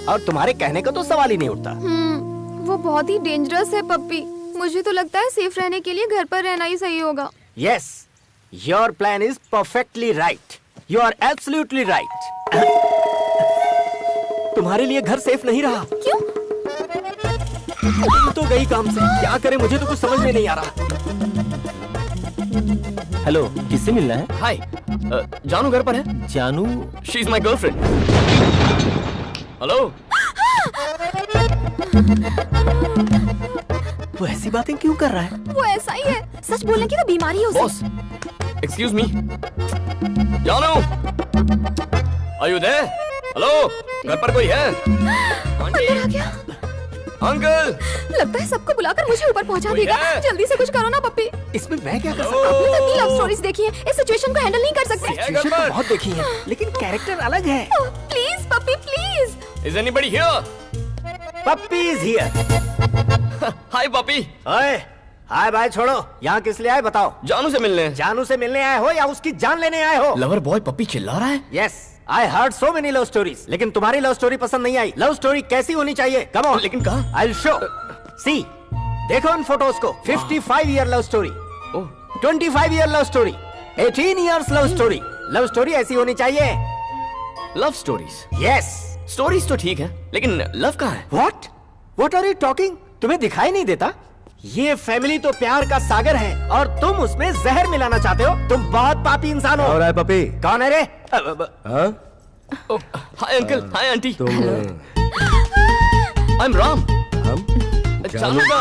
और तुम्हारे कहने का तो सवाल ही नहीं उठता। वो बहुत ही डेंजरस है पप्पी। मुझे तो लगता है सेफ रहने के लिए घर पर रहना ही सही होगा। Yes, your plan is perfectly right. You are absolutely right. तुम्हारे लिए घर सेफ नहीं रहा। क्यों? तुम तो गई काम से, क्या करे मुझे तो कुछ समझ में नहीं आ रहा। हेलो, किससे मिलना है? हाय, जानू घर पर है? जानू? She is my girlfriend. Hello. वो ऐसी बातें क्यों कर रहा है? वो ऐसा ही है, सच बोलने की तो बीमारी है उसे। Boss, excuse me. जानू, आर यू देयर? हेलो, घर पर कोई है? अंदर आ गया। अंकल, लगता है सबको बुलाकर मुझे ऊपर पहुंचा देगा। जल्दी से कुछ करो ना पप्पी। इसमें मैं क्या कर सकता हूँ? आपने तो इतनी लव स्टोरीज देखी है, इस सिचुएशन को हैंडल नहीं कर सकते। सिचुएशन तो बहुत देखी है, लेकिन कैरेक्टर अलग है। Please Pappi please. Is anybody here? Pappi is here. Hi Pappi. ओए, हाय बाय छोड़ो, यहाँ किस लिए आए बताओ? जानू से मिलने। जानू से मिलने आए हो या उसकी जान लेने आए हो? लवर बॉय पप्पी चिल्ला रहा है। Yes, I heard so many love stories, लेकिन तुम्हारी लव स्टोरी पसंद नहीं आई। लव स्टोरी कैसी होनी चाहिए? Come on. लेकिन कहाँ? I will show. सी, देखो इन फोटोज को। 55 year love story, 25 year love story, 18 years love story. Love story ऐसी होनी चाहिए। Love stories? यस। स्टोरीज तो ठीक है, लेकिन लव कहाँ है? What are you talking? तुम्हें दिखाई नहीं देता? ये फैमिली तो प्यार का सागर है और तुम उसमें जहर मिलाना चाहते हो। तुम बहुत पापी इंसान हो। और है पपी? कौन है रे? Hi uncle, hi aunty. I am Ram. जानू का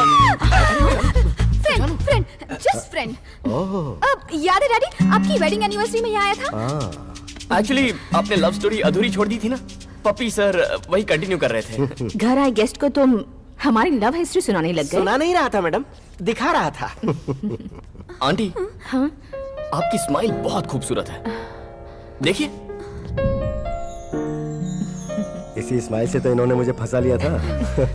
फ्रेंड, जस्ट फ्रेंड। अब याद है डैडी, आपकी वेडिंग एनिवर्सरी में यहाँ आया था। एक्चुअली आपने लव स्टोरी अधूरी छोड़ दी थी ना, पप्पी सर वही कंटिन्यू कर रहे थे। घर आए गेस्ट को तुम हमारी लव हिस्ट्री सुनाने लग गए। सुना नहीं रहा था मैडम, दिखा रहा था। आंटी, हाँ? आपकी स्माइल बहुत खूबसूरत है, देखिए। इसी स्माइल से तो इन्होंने मुझे फंसा लिया था।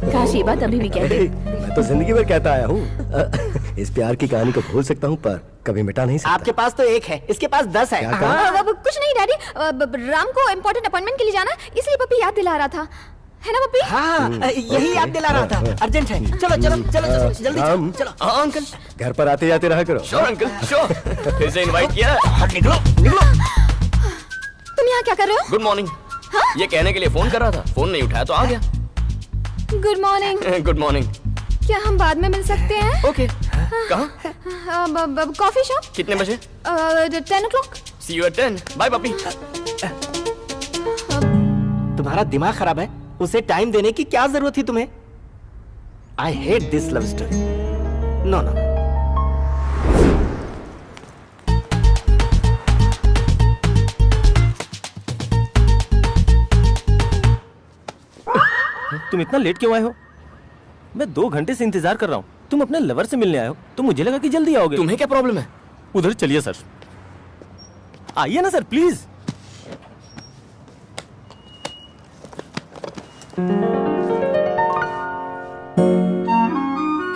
काश ये बात अभी भी कहते। मैं तो जिंदगी भर कहता आया हूँ। इस प्यार की कहानी को भूल सकता हूँ पर कभी मिटा नहीं सकता। आपके पास तो एक है, इसके पास 10 है। कुछ नहीं डैडी, राम को इम्पोर्टेंट अपॉइंटमेंट के लिए जाना, इसलिए पप्पी याद दिला रहा था। है ना पप्पी? हाँ यही याद दिला रहा था, अर्जेंट है। चलो चलो चलो चलो जल्दी चलो चलो। हाँ अंकल, घर पर आते जाते रहा करो। Sure uncle sure. फिर से इनवाइट किया। निकलो निकलो। तुम यहाँ क्या कर रहे हो? Good morning. ये कहने के लिए फोन कर रहा था, फोन नहीं उठाया तो आ गया। Good morning. Good morning. क्या हम बाद में मिल सकते हैं? ओके। कहाँ? Coffee shop. कितने बजे? 10 o'clock। See you at 10। Bye puppy. तुम्हारा दिमाग खराब है, उसे टाइम देने की क्या जरूरत थी तुम्हें? I hate this love story. No no. तुम इतना लेट क्यों आए हो? मैं 2 घंटे से इंतजार कर रहा हूँ। तुम अपने लवर से मिलने आए हो तो मुझे लगा कि जल्दी आओगे। तुम्हें क्या प्रॉब्लम है? उधर चलिए सर। आइए ना सर प्लीज।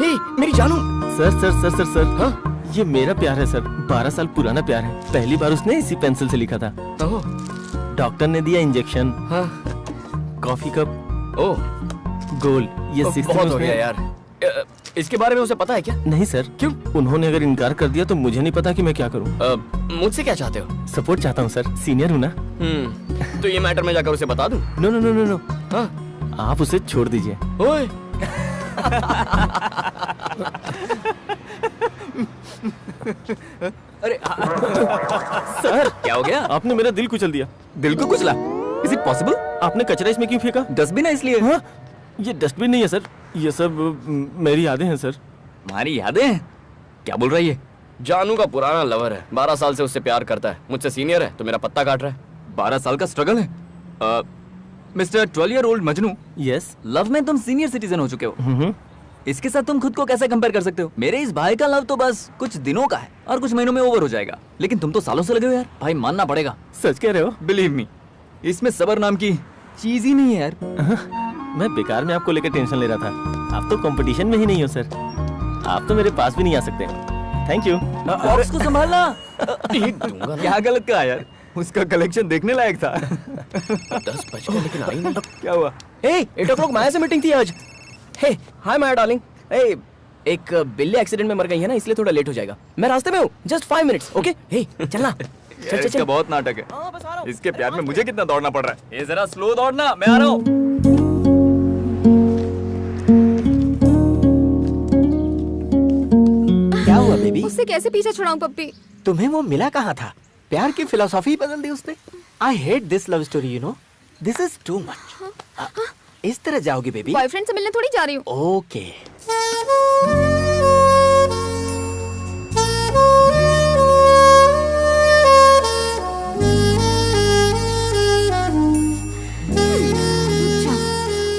हे मेरी जानू। Sir sir sir sir sir हाँ ये मेरा प्यार है सर, 12 साल पुराना प्यार है। पहली बार उसने इसी पेंसिल से लिखा था। ओह डॉक्टर ने दिया इंजेक्शन। हाँ। Coffee cup. Oh goal. ये 6 बहुत हो गया यार। इसके बारे में उसे पता है क्या? नहीं सर। क्यों? उन्होंने अगर इनकार कर दिया तो मुझे नहीं पता कि मैं क्या करूं। मुझसे क्या चाहते हो? सपोर्ट चाहता हूं सर, सीनियर हूं ना। तो ये मैटर में जाकर उसे बता दूं? No no no no no. हाँ आप उसे छोड़ दीजिए। ओए अरे सर क्या हो गया? आपने मेरा दिल कुचल दिया। दिल को कुचला? Is it possible? आपने कचरा इसमें क्यों फेंका? डस्टबिन है इसलिए। हाँ ये डस्टबिन नहीं है सर, ये सब मेरी यादें हैं सर। हमारी यादें हैं? क्या बोल रही है? जानू का पुराना लवर है, 12 साल से उससे प्यार करता है। मुझसे सीनियर है तो मेरा पत्ता काट रहा है। 12 साल का स्ट्रगल है। Mister 12-year-old Majnu, yes. Love में तुम सीनियर सिटीजन हो चुके हो। इसके साथ तुम खुद को कैसे कंपेयर कर सकते हो? मेरे इस भाई का लव तो बस कुछ दिनों का है और कुछ महीनों में ओवर हो जाएगा, लेकिन तुम तो सालों से लगे हो यार। भाई मानना पड़ेगा। सच कह रहे हो? बिलीव मी, इसमें सबर नाम की चीज ही नहीं है यार। मैं बेकार में आपको लेकर टेंशन ले रहा था। आप तो कंपटीशन में ही नहीं हो सर, आप तो मेरे पास भी नहीं आ सकते। Thank you. बॉक्स को संभालना। क्या गलत कहा यार? उसका कलेक्शन देखने लायक था। 10 बज गए लेकिन आई नहीं। क्या हुआ? 8 o'clock माया से मीटिंग थी आज। हे हाय माया डार्लिंग। एक बिल्ली एक्सीडेंट में मर गई है ना, इसलिए थोड़ा लेट हो जाएगा। मैं रास्ते में हूँ, जस्ट 5 minutes। ओके हे चलना। चल चल इसका बहुत नाटक है। इसके प्यार में मुझे कितना दौड़ना पड़ रहा है। ये जरा स्लो दौड़ना, मैं आ रहा हूँ। क्या हुआ बेबी? उससे कैसे पीछे छुड़ाऊं पप्पी? तुम्हें वो मिला कहाँ था? प्यार की फिलोसॉफी बदल दी उसने। आई hate this love story, you know, this is too much. इस तरह जाओगी बेबी? बॉयफ्रेंड से मिलने थोड़ी जा रही हूँ। ओके।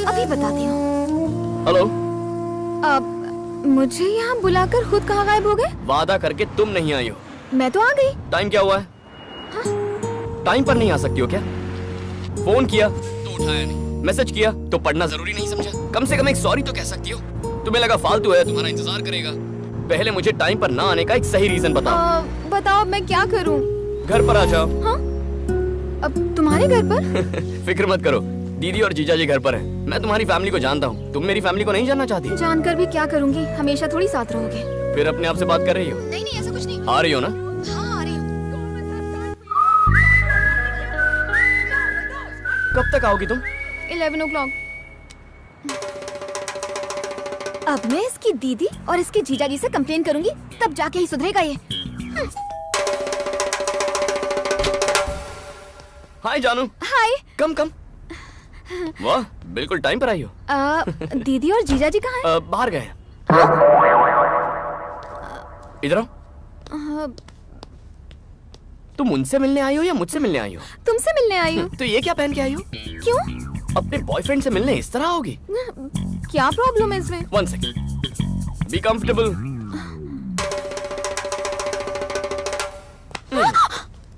अभी बताती हूँ। हेलो। अब मुझे यहाँ बुलाकर खुद कहाँ गायब हो गए? वादा करके तुम नहीं आई हो। मैं तो आ गई। टाइम क्या हुआ है? टाइम पर नहीं आ सकती हो क्या? फोन किया तो उठाया नहीं, मैसेज किया तो पढ़ना जरूरी नहीं समझा? कम से कम एक सॉरी तो कह सकती हो। तुम्हें लगा फालतू है, तुम्हारा इंतजार करेगा। पहले मुझे टाइम पर ना आने का एक सही रीजन बताओ। बताओ मैं क्या करूँ? घर पर आ जाओ। हाँ? अब तुम्हारे घर पर? फिक्र मत करो, दीदी और जीजा जी घर पर हैं। मैं तुम्हारी फैमिली को जानता हूँ, तुम मेरी फैमिली को नहीं जानना चाहती? जानकर भी क्या करूँगी, हमेशा थोड़ी साथ रहोगे। फिर अपने आप से बात कर रही हो? नहीं नहीं ऐसा कुछ नहीं। आ रही हो ना? हाँ आ रही हूँ। कब तक आओगी तुम? 11 o'clock। अब मैं इसकी दीदी और इसके जीजाजी से कंप्लेन करूंगी, तब जाके ही सुधरेगा ये। हाय जानू। हाय। कम कम। वाह बिल्कुल टाइम पर आई हो। दीदी और जीजाजी कहाँ हैं? बाहर गए। इधर आओ। तुम उनसे मिलने आई हो या मुझसे मिलने आई हो? तुमसे मिलने आई हूँ। तो ये क्या पहन के आई हो? क्यों? अपने बॉयफ्रेंड से मिलने इस तरह आओगी? क्या प्रॉब्लम है इसमें? 1 second। Be comfortable.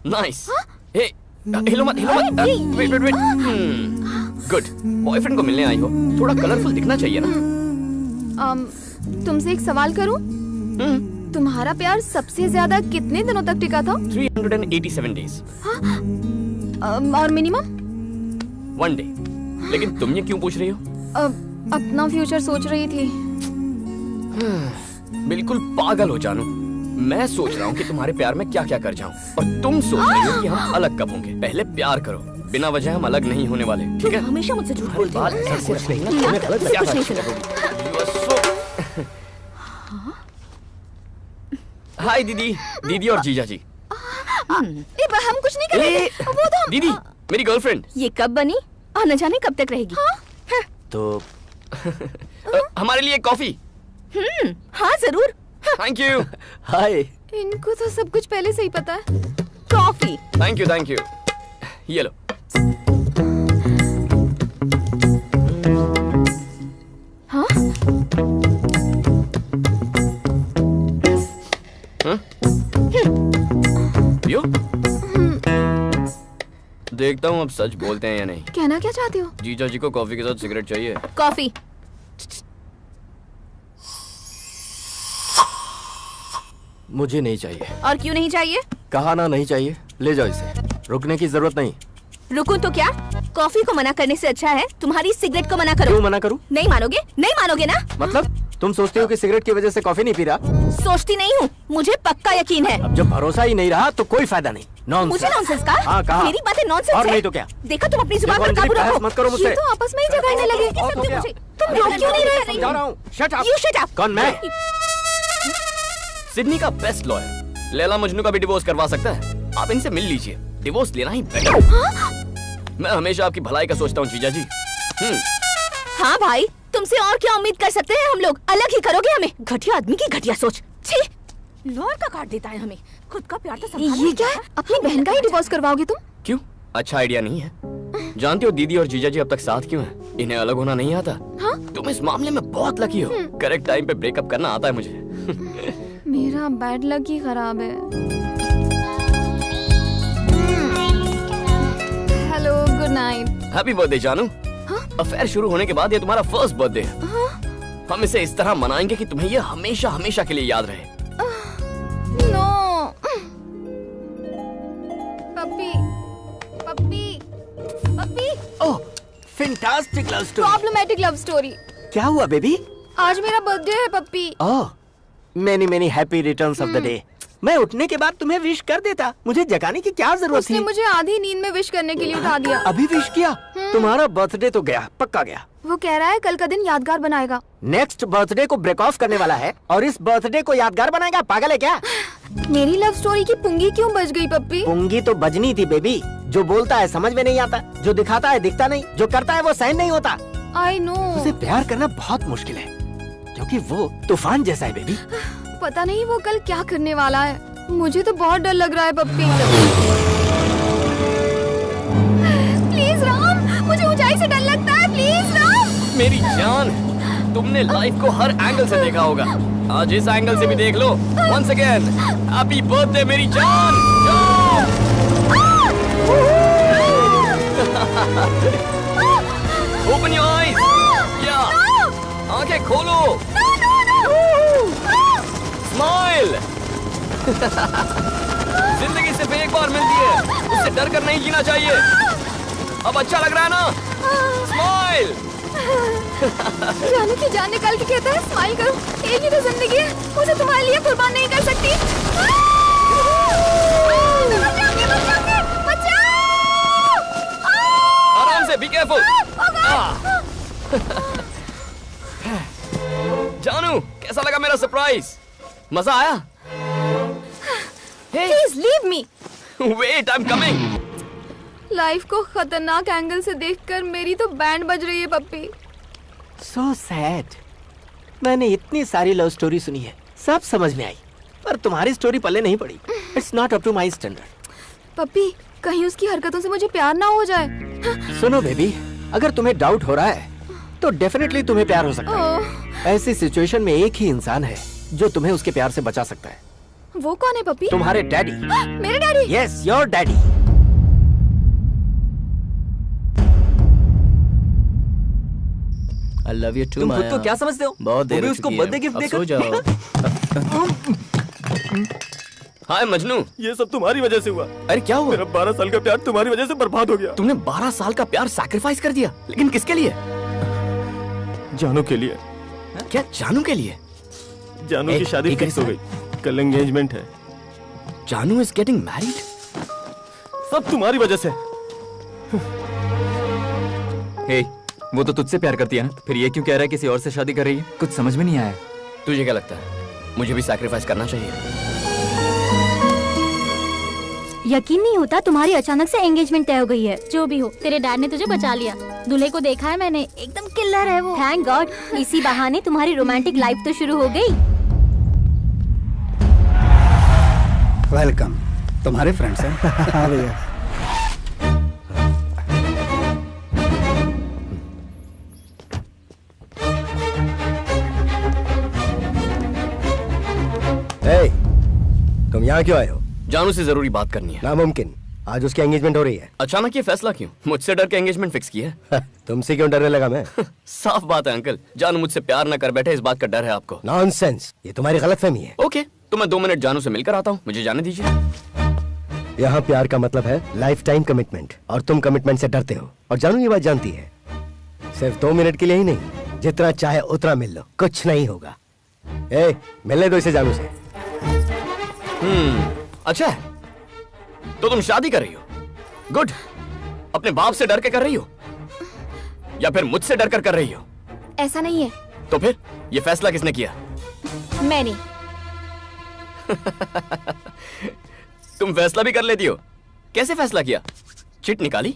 Nice. Hey हिलो मत, हिलो मत। Wait wait wait. Good. Boyfriend को मिलने आई हो, थोड़ा कलरफुल दिखना चाहिए ना। तुमसे एक सवाल करूं? तुम्हारा प्यार सबसे ज्यादा कितने दिनों तक टिका था? 387 days। और मिनिमम? 1 day। लेकिन तुम ये क्यों पूछ रही हो? अपना फ्यूचर सोच रही थी। बिल्कुल पागल हो जानू। मैं सोच रहा हूँ कि तुम्हारे प्यार में क्या क्या कर जाऊँ, और तुम सोच रही हो कि हम अलग कब होंगे। पहले प्यार करो, बिना वजह हम अलग नहीं होने वाले, ठीक है? हमेशा मुझसे झूठ बोलते हो। कुछ नहीं ना, तुम्हें गलत कुछ नहीं सुना। हाय दीदी, दीदी और जीजा जी। हम कुछ नहीं करेंगे। वो तो दीदी मेरी गर्लफ्रेंड। ये कब बनी और न जाने कब तक रहेगी? तो हमारे लिए कॉफी। हाँ जरूर। Thank you. हाय। इनको तो सब कुछ पहले से ही पता है। Coffee. Thank you, thank you. ये लो। हाँ? पियो? देखता हूँ अब सच बोलते हैं या नहीं। कहना क्या चाहते हो? जीजा जी को कॉफी के साथ सिगरेट चाहिए। कॉफी। मुझे नहीं चाहिए। और क्यों नहीं चाहिए? कहा ना नहीं चाहिए, ले जाओ इसे, रुकने की जरूरत नहीं। रुकूं तो क्या? कॉफी को मना करने से अच्छा है तुम्हारी सिगरेट को मना करो। क्यों मना करूं? नहीं मानोगे? नहीं मानोगे ना? मतलब तुम सोचते हो कि सिगरेट की वजह से कॉफी नहीं पी रहा? सोचती नहीं हूँ, मुझे पक्का यकीन है। अब जब भरोसा ही नहीं रहा तो कोई फायदा नहीं। नॉनसेंस। मुझे नॉनसेंस का? हाँ, कहा। मेरी बातें नॉनसेंस और है? नहीं तो क्या? देखा, तुम अपनी जुबान पर अंजलि, काबू बहस रखो। मत करो मुझसे। ये तो आपस में ही झगड़ने लगे। और तो क्या? तुम रोक क्यों नहीं रहे? समझा रहा हूँ। Shut up. You shut up। कौन मैं? सिडनी का बेस्ट लॉयर लैला मजनू का भी डिवोर्स करवा सकता है। आप इनसे मिल लीजिए, डिवोर्स लेना ही बेटर। मैं हमेशा आपकी भलाई का सोचता हूँ जीजा जी। हाँ भाई, तुमसे और क्या उम्मीद कर सकते हैं हम लोग? अलग ही करोगे हमें? घटिया आदमी की घटिया सोच। छी, लॉयर का काट देता है हमें। खुद का प्यार तो संभाल ये क्या है? अपनी बहन का ही डिवोर्स करवाओगे तुम? क्यों? अच्छा आइडिया नहीं है? जानती हो दीदी और जीजा जी अब तक साथ क्यों हैं? इन्हें अलग होना नहीं आता। हाँ? तुम इस मामले में बहुत लकी हो। करेक्ट टाइम पे ब्रेकअप करना आता है मुझे। मेरा बैड लक ही खराब है। Hello, good night. Happy birthday जानू। अफेयर शुरू होने के बाद ये तुम्हारा फर्स्ट बर्थडे है। हम इसे इस तरह मनाएंगे कि तुम्हें ये हमेशा हमेशा के लिए याद रहे। No. Pappi, Pappi, Pappi. Oh, fantastic love story. Problematic love story. क्या हुआ बेबी? आज मेरा बर्थडे है Pappi. Oh, many many happy returns of the day. मैं उठने के बाद तुम्हें विश कर देता, मुझे जगाने की क्या जरूरत उसने थी? मुझे आधी नींद में विश करने के लिए उठा दिया। अभी विश किया? तुम्हारा बर्थडे तो गया, पक्का गया। वो कह रहा है कल का दिन यादगार बनाएगा। नेक्स्ट बर्थडे को ब्रेक ऑफ करने वाला है और इस बर्थडे को यादगार बनाएगा? पागल है क्या? मेरी लव स्टोरी की पुंगी क्यों बज गई पप्पी? पुंगी तो बजनी थी बेबी। जो बोलता है समझ में नहीं आता, जो दिखाता है दिखता नहीं, जो करता है वो सहन नहीं होता। I know. उसे प्यार करना बहुत मुश्किल है क्योंकि वो तूफान जैसा है बेबी। पता नहीं वो कल क्या करने वाला है। मुझे तो बहुत डर लग रहा है पप्पी। प्लीज राम, मुझे ऊंचाई से डर लगता है। प्लीज राम। मेरी जान, तुमने लाइफ को हर एंगल से देखा होगा, आज इस एंगल से भी देख लो। वंस अगेन हैप्पी बर्थडे मेरी जान। Open your eyes. या आंखें खोलो। स्माइल। जिंदगी सिर्फ एक बार मिलती है, उससे डर कर नहीं जीना चाहिए। अब अच्छा लग रहा है ना? स्माइल। जाने की जान निकाल के कहता है स्माइल करो। एक ही तो जिंदगी है, उसे तुम्हारे लिए कुर्बान नहीं कर सकती। आराम से, बी केयरफुल। जानू, कैसा लगा मेरा सरप्राइज? मजा आया? Please leave me. Wait, I am coming. Life को खतरनाक एंगल से देखकर मेरी तो बैंड बज रही है पप्पी। So sad. मैंने इतनी सारी लव स्टोरी सुनी है, सब समझ में आई, पर तुम्हारी स्टोरी पल्ले नहीं पड़ी। It's not up to my standard. पप्पी, कहीं उसकी हरकतों से मुझे प्यार ना हो जाए। सुनो बेबी, अगर तुम्हें डाउट हो रहा है तो डेफिनेटली तुम्हें प्यार हो सकता है। ऐसी सिचुएशन में एक ही इंसान है जो तुम्हें उसके प्यार से बचा सकता है। वो कौन है पप्पी? तुम्हारे डैडी। मेरे daddy? Yes, your daddy. I love you too, तुम खुद माया। को क्या समझते हो? बहुत देर वो भी हो उसको चुकी है। बर्थडे गिफ्ट अब देकर सो जाओ। हाय मजनू। ये सब तुम्हारी वजह से हुआ। अरे क्या हुआ? मेरा 12 साल का प्यार तुम्हारी वजह से बर्बाद हो गया। तुमने 12 साल का प्यार सैक्रिफाइस कर दिया, लेकिन किसके लिए? जानू के लिए। क्या जानू के लिए? जानू की शादी फिक्स हो गई, कल एंगेजमेंट है। जानू इज गेटिंग मैरिड? सब तुम्हारी वजह से। हे, वो तो तुझसे प्यार करती है ना, फिर ये क्यों कह रहा है किसी और से शादी कर रही है? कुछ समझ में नहीं आया। तुझे क्या लगता है मुझे भी सैक्रिफाइस करना चाहिए? यकीन नहीं होता तुम्हारी अचानक से एंगेजमेंट तय हो गई है। जो भी हो, तेरे डैड ने तुझे बचा लिया। दूल्हे को देखा है मैंने, एकदम किल्लर है वो। थैंक गॉड, इसी बहाने तुम्हारी रोमांटिक लाइफ तो शुरू हो गई। वेलकम। तुम्हारे फ्रेंड्स हैं? हाँ भैया। तुम यहाँ क्यों आए हो? जानू से जरूरी बात करनी है। नामुमकिन, आज उसकी एंगेजमेंट हो रही है। अचानक ये फैसला क्यों? मुझसे डर के एंगेजमेंट फिक्स की है? तुमसे क्यों डरने लगा मैं? साफ बात है अंकल, जानू मुझसे प्यार न कर बैठे, इस बात का डर है आपको। नॉनसेंस, ये तुम्हारी गलतफहमी है। ओके, तो मैं 2 मिनट जानू से मिलकर आता हूँ, मुझे जाने दीजिए। यहाँ प्यार का मतलब है लाइफ टाइम कमिटमेंट, और तुम कमिटमेंट से डरते हो, और जानू ये बात जानती है। सिर्फ 2 मिनट के लिए ही नहीं, जितना चाहे उतना मिल लो, कुछ नहीं होगा। ए, मिलने दो इसे जानू से। अच्छा है, तो तुम शादी कर रही हो? गुड। अपने बाप से डर के कर रही हो या फिर मुझसे डर कर रही हो? ऐसा नहीं है। तो फिर ये फैसला किसने किया? मैंने। तुम फैसला भी कर लेती हो? कैसे फैसला किया? चिट निकाली?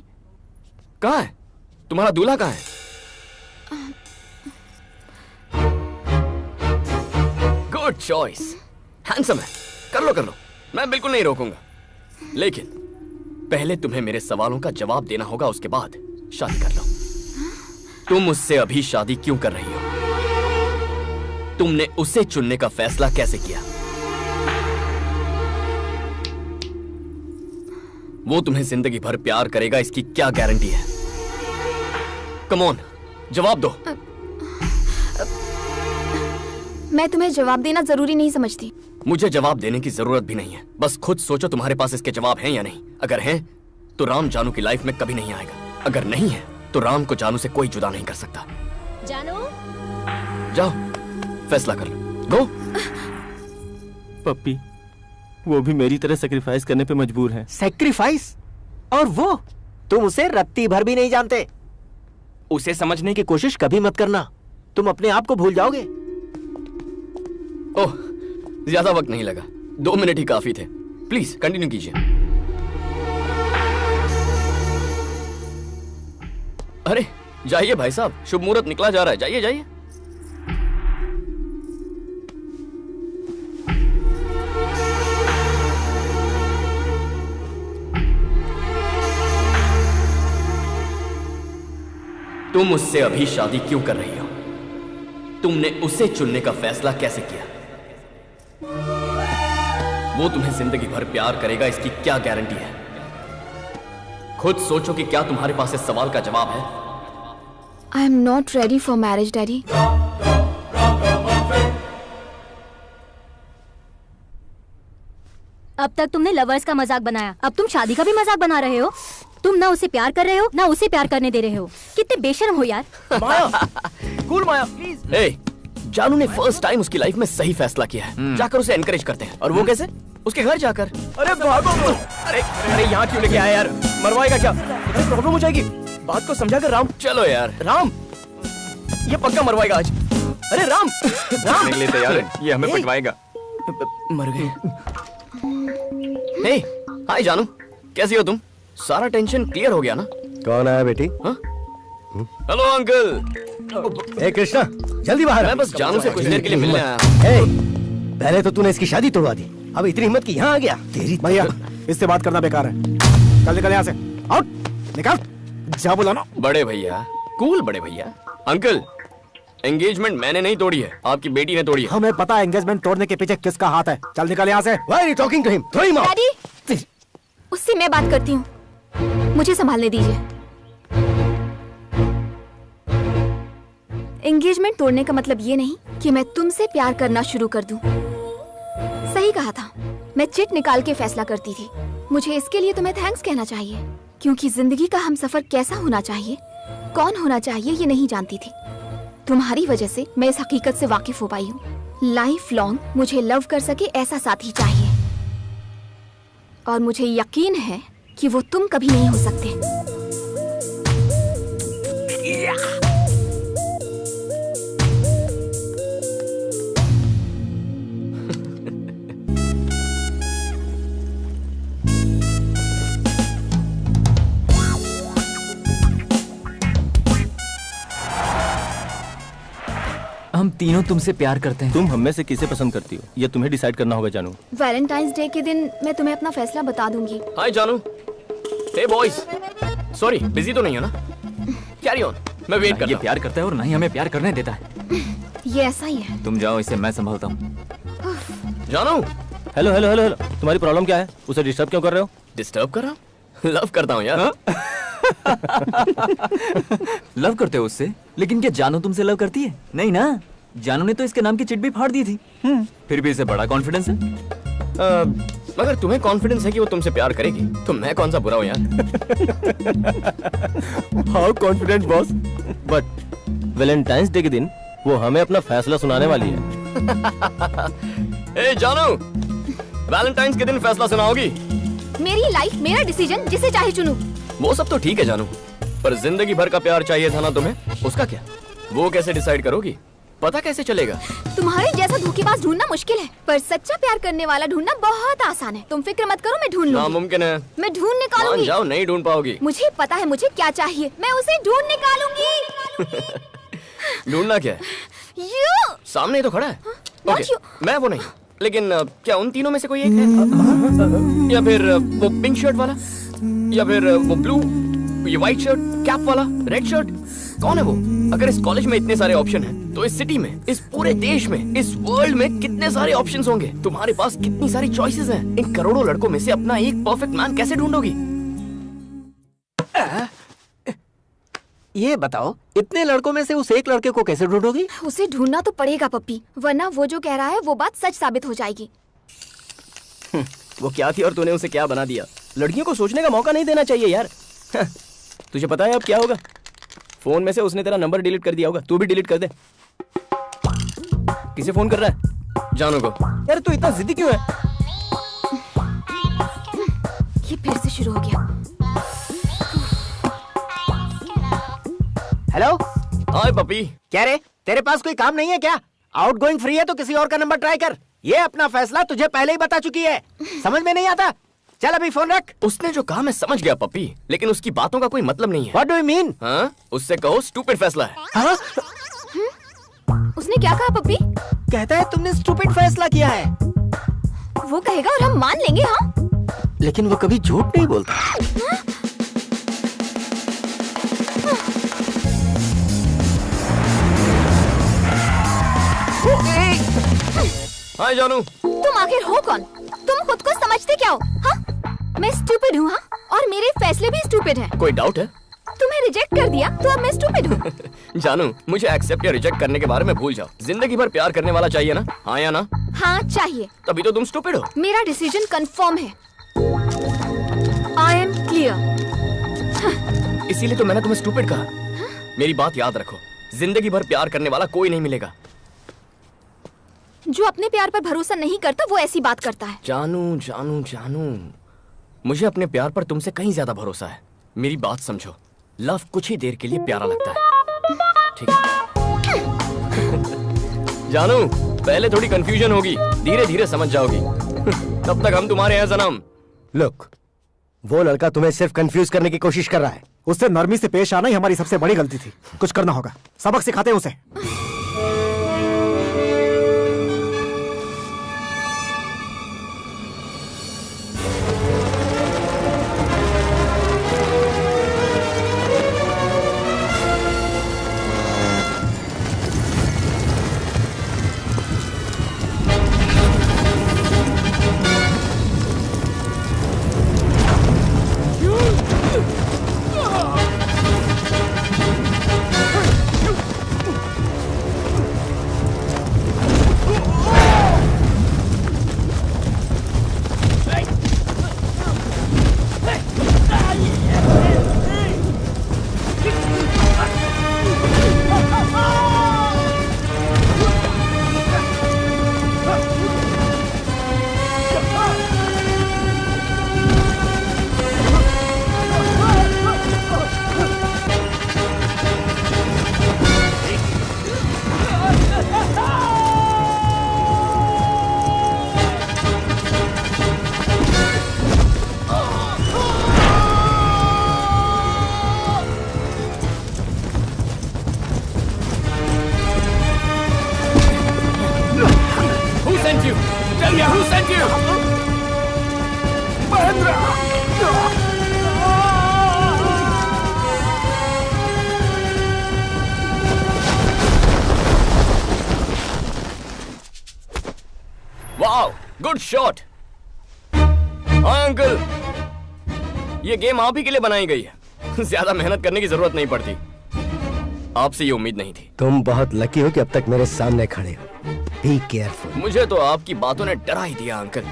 कहाँ है तुम्हारा दूल्हा? कहाँ है? गुड चॉइस, हैंडसम है। कर लो, मैं बिल्कुल नहीं रोकूंगा, लेकिन पहले तुम्हें मेरे सवालों का जवाब देना होगा, उसके बाद शादी कर लो। तुम मुझसे अभी शादी क्यों कर रही हो? तुमने उसे चुनने का फैसला कैसे किया? वो तुम्हें जिंदगी भर प्यार करेगा, इसकी क्या गारंटी है? कम ऑन, जवाब दो। मैं तुम्हें जवाब देना जरूरी नहीं समझती। मुझे जवाब देने की जरूरत भी नहीं है, बस खुद सोचो तुम्हारे पास इसके जवाब हैं या नहीं। अगर हैं तो राम जानू की लाइफ में कभी नहीं आएगा, अगर नहीं है तो राम को जानू से कोई जुदा नहीं कर सकता। जानू, जाओ फैसला कर लो, गो। पप्पी, वो भी मेरी तरह सेक्रीफाइस करने पे मजबूर है। सेक्रीफाइस? और वो तुम उसे रत्ती भर भी नहीं जानते। उसे समझने की कोशिश कभी मत करना, तुम अपने आप को भूल जाओगे। ओह, ज्यादा वक्त नहीं लगा, 2 मिनट ही काफी थे। प्लीज कंटिन्यू कीजिए। अरे जाइए भाई साहब, शुभ मुहूर्त निकला जा रहा है, जाइए जाइए। तुम मुझसे अभी शादी क्यों कर रही हो? तुमने उसे चुनने का फैसला कैसे किया? वो तुम्हें जिंदगी भर प्यार करेगा, इसकी क्या गारंटी है? खुद सोचो कि क्या तुम्हारे पास इस सवाल का जवाब है? I am not ready for marriage daddy. अब तक तुमने लवर्स का मजाक बनाया, अब तुम शादी का भी मजाक बना रहे हो। तुम ना उसे प्यार कर रहे हो, ना उसे प्यार करने दे रहे हो। कितने बेशर्म हो यार। माया, कूल माया, प्लीज। ए, जानू ने फर्स्ट टाइम उसकी लाइफ में सही फैसला किया है, जाकर उसे एनकरेज करते हैं। और वो कैसे? उसके घर जाकर। अरे भागो। अरे यहाँ क्यों लेके आया यार? मरवाएगा क्या? प्रॉब्लम हो जाएगी। बात को समझा कर राम। चलो यार। राम, ये पक्का मरवाएगा आज। अरे राम, राम निकले तैयार है, ये हमें पटवाएगा। मर गए। हे, हाय जानू, कैसी हो तुम? सारा टेंशन क्लियर हो गया ना? कौन आया बेटी? Hello uncle. ए कृष्णा, जल्दी बाहर आ। मैं बस जानू से कुछ देर के लिए मिलने आया। पहले तो तूने इसकी शादी तोड़वा दी, अब इतनी हिम्मत की यहाँ आ गया। तेरी भैया, इससे बात करना बेकार है। चल निकल यहाँ से, आउट, निकल। जा बोला ना। बड़े भैया, कूल बड़े भैया। अंकल, एंगेजमेंट मैंने नहीं तोड़ी है, आपकी बेटी ने तोड़ी है। हमें पता है एंगेजमेंट तोड़ने के पीछे किसका हाथ है। चल निकल यहाँ से। Why are you talking to him? Throw him out. Daddy, उससे मैं बात करती हूँ, मुझे संभालने दीजिए। एंगेजमेंट तोड़ने का मतलब ये नहीं कि मैं तुमसे प्यार करना शुरू कर दूं। सही कहा था, मैं चिट निकाल के फैसला करती थी। मुझे इसके लिए तुम्हें थैंक्स कहना चाहिए, क्योंकि जिंदगी का हमसफर कैसा होना चाहिए, कौन होना चाहिए, ये नहीं जानती थी। तुम्हारी वजह से मैं इस हकीकत से वाकिफ हो पाई हूँ। लाइफ लॉन्ग मुझे लव कर सके ऐसा साथी चाहिए, और मुझे यकीन है कि वो तुम कभी नहीं हो सकते। हम तीनों तुमसे प्यार करते हैं। तुम हम में से किसे पसंद करती हो, ये तुम्हें डिसाइड करना होगा जानू। वैलेंटाइंस डे के दिन मैं तुम्हें अपना फैसला बता दूंगी। हाय जानू। हे बॉयज, सॉरी बिजी तो नहीं हो ना? कैरी ऑन, मैं वेट करता हूं। ये प्यार करता है और ना ही हमें प्यार करने देता है। ये ऐसा ही है। तुम जाओ, इसे मैं संभालता हूँ। जानू। हेलो हेलो हेलो हेलो, तुम्हारी प्रॉब्लम क्या है? उसे डिस्टर्ब क्यों कर रहे हो? डिस्टर्ब कर रहा हूँ? लव करता हूँ यार। लव करते हो उससे? लेकिन क्या जानू तुमसे लव करती है? नहीं ना। जानू ने तो इसके नाम की चिट भी फाड़ दी थी। फिर भी इसे बड़ा कॉन्फिडेंस है। मगर तुम्हें कॉन्फिडेंस है कि वो तुमसे प्यार करेगी, तो मैं कौन सा बुरा हूँ यार? How confident boss. But Valentine's day के दिन वो हमें अपना फैसला सुनाने वाली है। ए जानू, वैलेंटाइंस के दिन फैसला सुनाओगी? मेरी लाइफ, मेरा डिसीजन, जिसे चाहे चुनूं। वो सब तो ठीक है जानू, पर जिंदगी भर का प्यार चाहिए था ना तुम्हें, उसका क्या? वो कैसे डिसाइड करोगी? पता कैसे चलेगा? तुम्हारे जैसा धोखेबाज ढूंढना मुश्किल है, पर सच्चा प्यार करने वाला ढूंढना बहुत आसान है। तुम फिक्र मत करो, मैं ढूंढ लूंगी। नामुमकिन है। मैं ढूंढ निकालूंगी। मान जाओ, नहीं ढूंढ पाओगी। मुझे पता है मुझे क्या चाहिए, मैं उसे ढूंढ निकालूंगी। ढूंढना क्या है? यू सामने ही तो खड़ा है। Not okay, you. मैं वो नहीं, लेकिन क्या उन तीनों में से कोई एक है? या फिर वो पिंक शर्ट वाला, या फिर वो ब्लू, ये व्हाइट शर्ट, कैप वाला, रेड शर्ट? कौन है वो? अगर इस कॉलेज में इतने सारे ऑप्शन हैं, तो इस सिटी में, इस पूरे देश में, इस वर्ल्ड में कितने सारे ऑप्शंस होंगे? तुम्हारे पास कितनी सारी चॉइसेस हैं। इन करोड़ों लड़कों में से अपना एक परफेक्ट मैन कैसे ढूंढोगी? ये बताओ, इतने लड़कों में से उस एक लड़के को कैसे ढूंढोगी? उसे ढूंढना तो पड़ेगा पप्पी, वरना वो जो कह रहा है वो बात सच साबित हो जाएगी। वो क्या थी और तूने उसे क्या बना दिया? लड़कियों को सोचने का मौका नहीं देना चाहिए यार। तुझे पता है अब क्या होगा? फोन में से उसने तेरा नंबर डिलीट कर दिया होगा, तू भी डिलीट कर दे। किसे फोन कर रहा है? जानू को। यार तू इतना जिद्दी क्यों है? ये फिर से शुरू हो गया। हेलो। हाय पपी। क्या रे, तेरे पास कोई काम नहीं है क्या? आउटगोइंग फ्री है तो किसी और का नंबर ट्राई कर। ये अपना फैसला तुझे पहले ही बता चुकी है, समझ में नहीं आता? चल अभी फोन रख। उसने जो कहा मैं समझ गया पपी, लेकिन उसकी बातों का कोई मतलब नहीं है। What do you mean? हाँ? उससे कहो स्टूपिड फैसला है। हाँ? उसने क्या कहा पप्पी? कहता है तुमने स्टूपिड फैसला किया है। वो कहेगा और हम मान लेंगे। हाँ, लेकिन वो कभी झूठ नहीं बोलता। हाय जानू। तुम आखिर हो कौन? तुम खुद को समझते क्या हो? हाँ? मैं स्टूपिड हूँ। हाँ? और मेरे फैसले भी स्टूपिड हैं। कोई डाउट है? तुम्हें रिजेक्ट कर दिया तो अब मैं स्टूपिड हूँ। जानू, मुझे एक्सेप्ट या रिजेक्ट करने के बारे में भूल जाओ। जिंदगी भर प्यार करने वाला चाहिए ना? हाँ या ना? हाँ चाहिए। तभी तो तुम स्टूपिड हो। मेरा डिसीजन कंफर्म है। I am clear. इसीलिए तो मैंने तुम्हें स्टूपिड कहा। मेरी बात याद रखो, जिंदगी भर प्यार करने वाला कोई नहीं मिलेगा। जो अपने प्यार पर भरोसा नहीं करता वो ऐसी बात करता है। जानू जानू जानू, मुझे अपने प्यार पर तुमसे कहीं ज्यादा भरोसा है। मेरी बात समझो, लव कुछ ही देर के लिए प्यारा लगता है, ठीक है? जानू, पहले थोड़ी कंफ्यूजन होगी, धीरे धीरे समझ जाओगी। तब तक हम तुम्हारे हैं सनम। लुक, वो लड़का तुम्हें सिर्फ कंफ्यूज करने की कोशिश कर रहा है। उससे नरमी से पेश आना ही हमारी सबसे बड़ी गलती थी। कुछ करना होगा, सबक सिखाते हैं उसे। sent you? Wow, good shot. हाँ अंकल, ये गेम आप ही के लिए बनाई गई है। ज्यादा मेहनत करने की जरूरत नहीं पड़ती। आपसे ये उम्मीद नहीं थी। तुम बहुत लकी हो कि अब तक मेरे सामने खड़े हो। Be careful. मुझे तो आपकी बातों ने डरा ही दिया अंकल।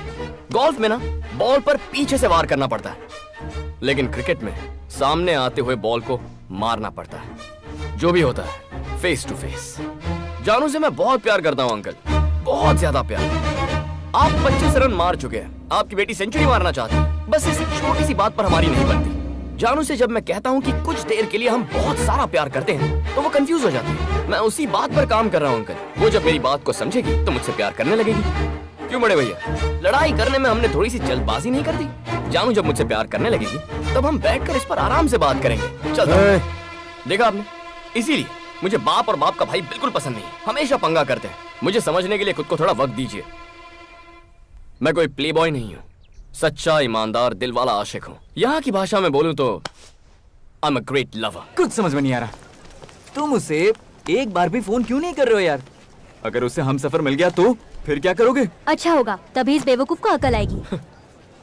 गोल्फ में ना बॉल पर पीछे से वार करना पड़ता है, लेकिन क्रिकेट में सामने आते हुए बॉल को मारना पड़ता है। जो भी होता है फेस टू फेस। जानू से मैं बहुत प्यार करता हूँ अंकल, बहुत ज्यादा प्यार। आप 25 रन मार चुके हैं, आपकी बेटी सेंचुरी मारना चाहती है। बस इस छोटी सी बात पर हमारी नहीं बनती। जानू से जब मैं कहता हूँ कि कुछ देर के लिए हम बहुत सारा प्यार करते हैं, तो वो कंफ्यूज हो जाती है। मैं उसी बात पर काम कर रहा हूँ अंकल। वो जब मेरी बात को समझेगी तो मुझसे प्यार करने लगेगी। क्यों बड़े भैया, लड़ाई करने में हमने थोड़ी सी जल्दबाजी नहीं कर दी? जानू जब मुझसे प्यार करने लगेगी तब हम बैठकर इस पर आराम से बात करेंगे। चल देखा आपने, इसीलिए मुझे बाप और बाप का भाई बिल्कुल पसंद नहीं। हमेशा पंगा करते हैं। मुझे समझने के लिए खुद को थोड़ा वक्त दीजिए। मैं कोई प्ले बॉय नहीं हूँ, सच्चा ईमानदार दिल वाला आशिक हूँ। यहाँ की भाषा में बोलूँ तो I am a great lover. कुछ समझ में नहीं आ रहा, तुम उसे एक बार भी फोन क्यों नहीं कर रहे हो यार? अगर उसे हम सफर मिल गया तो फिर क्या करोगे? अच्छा होगा, तभी इस बेवकूफ को अकल आएगी।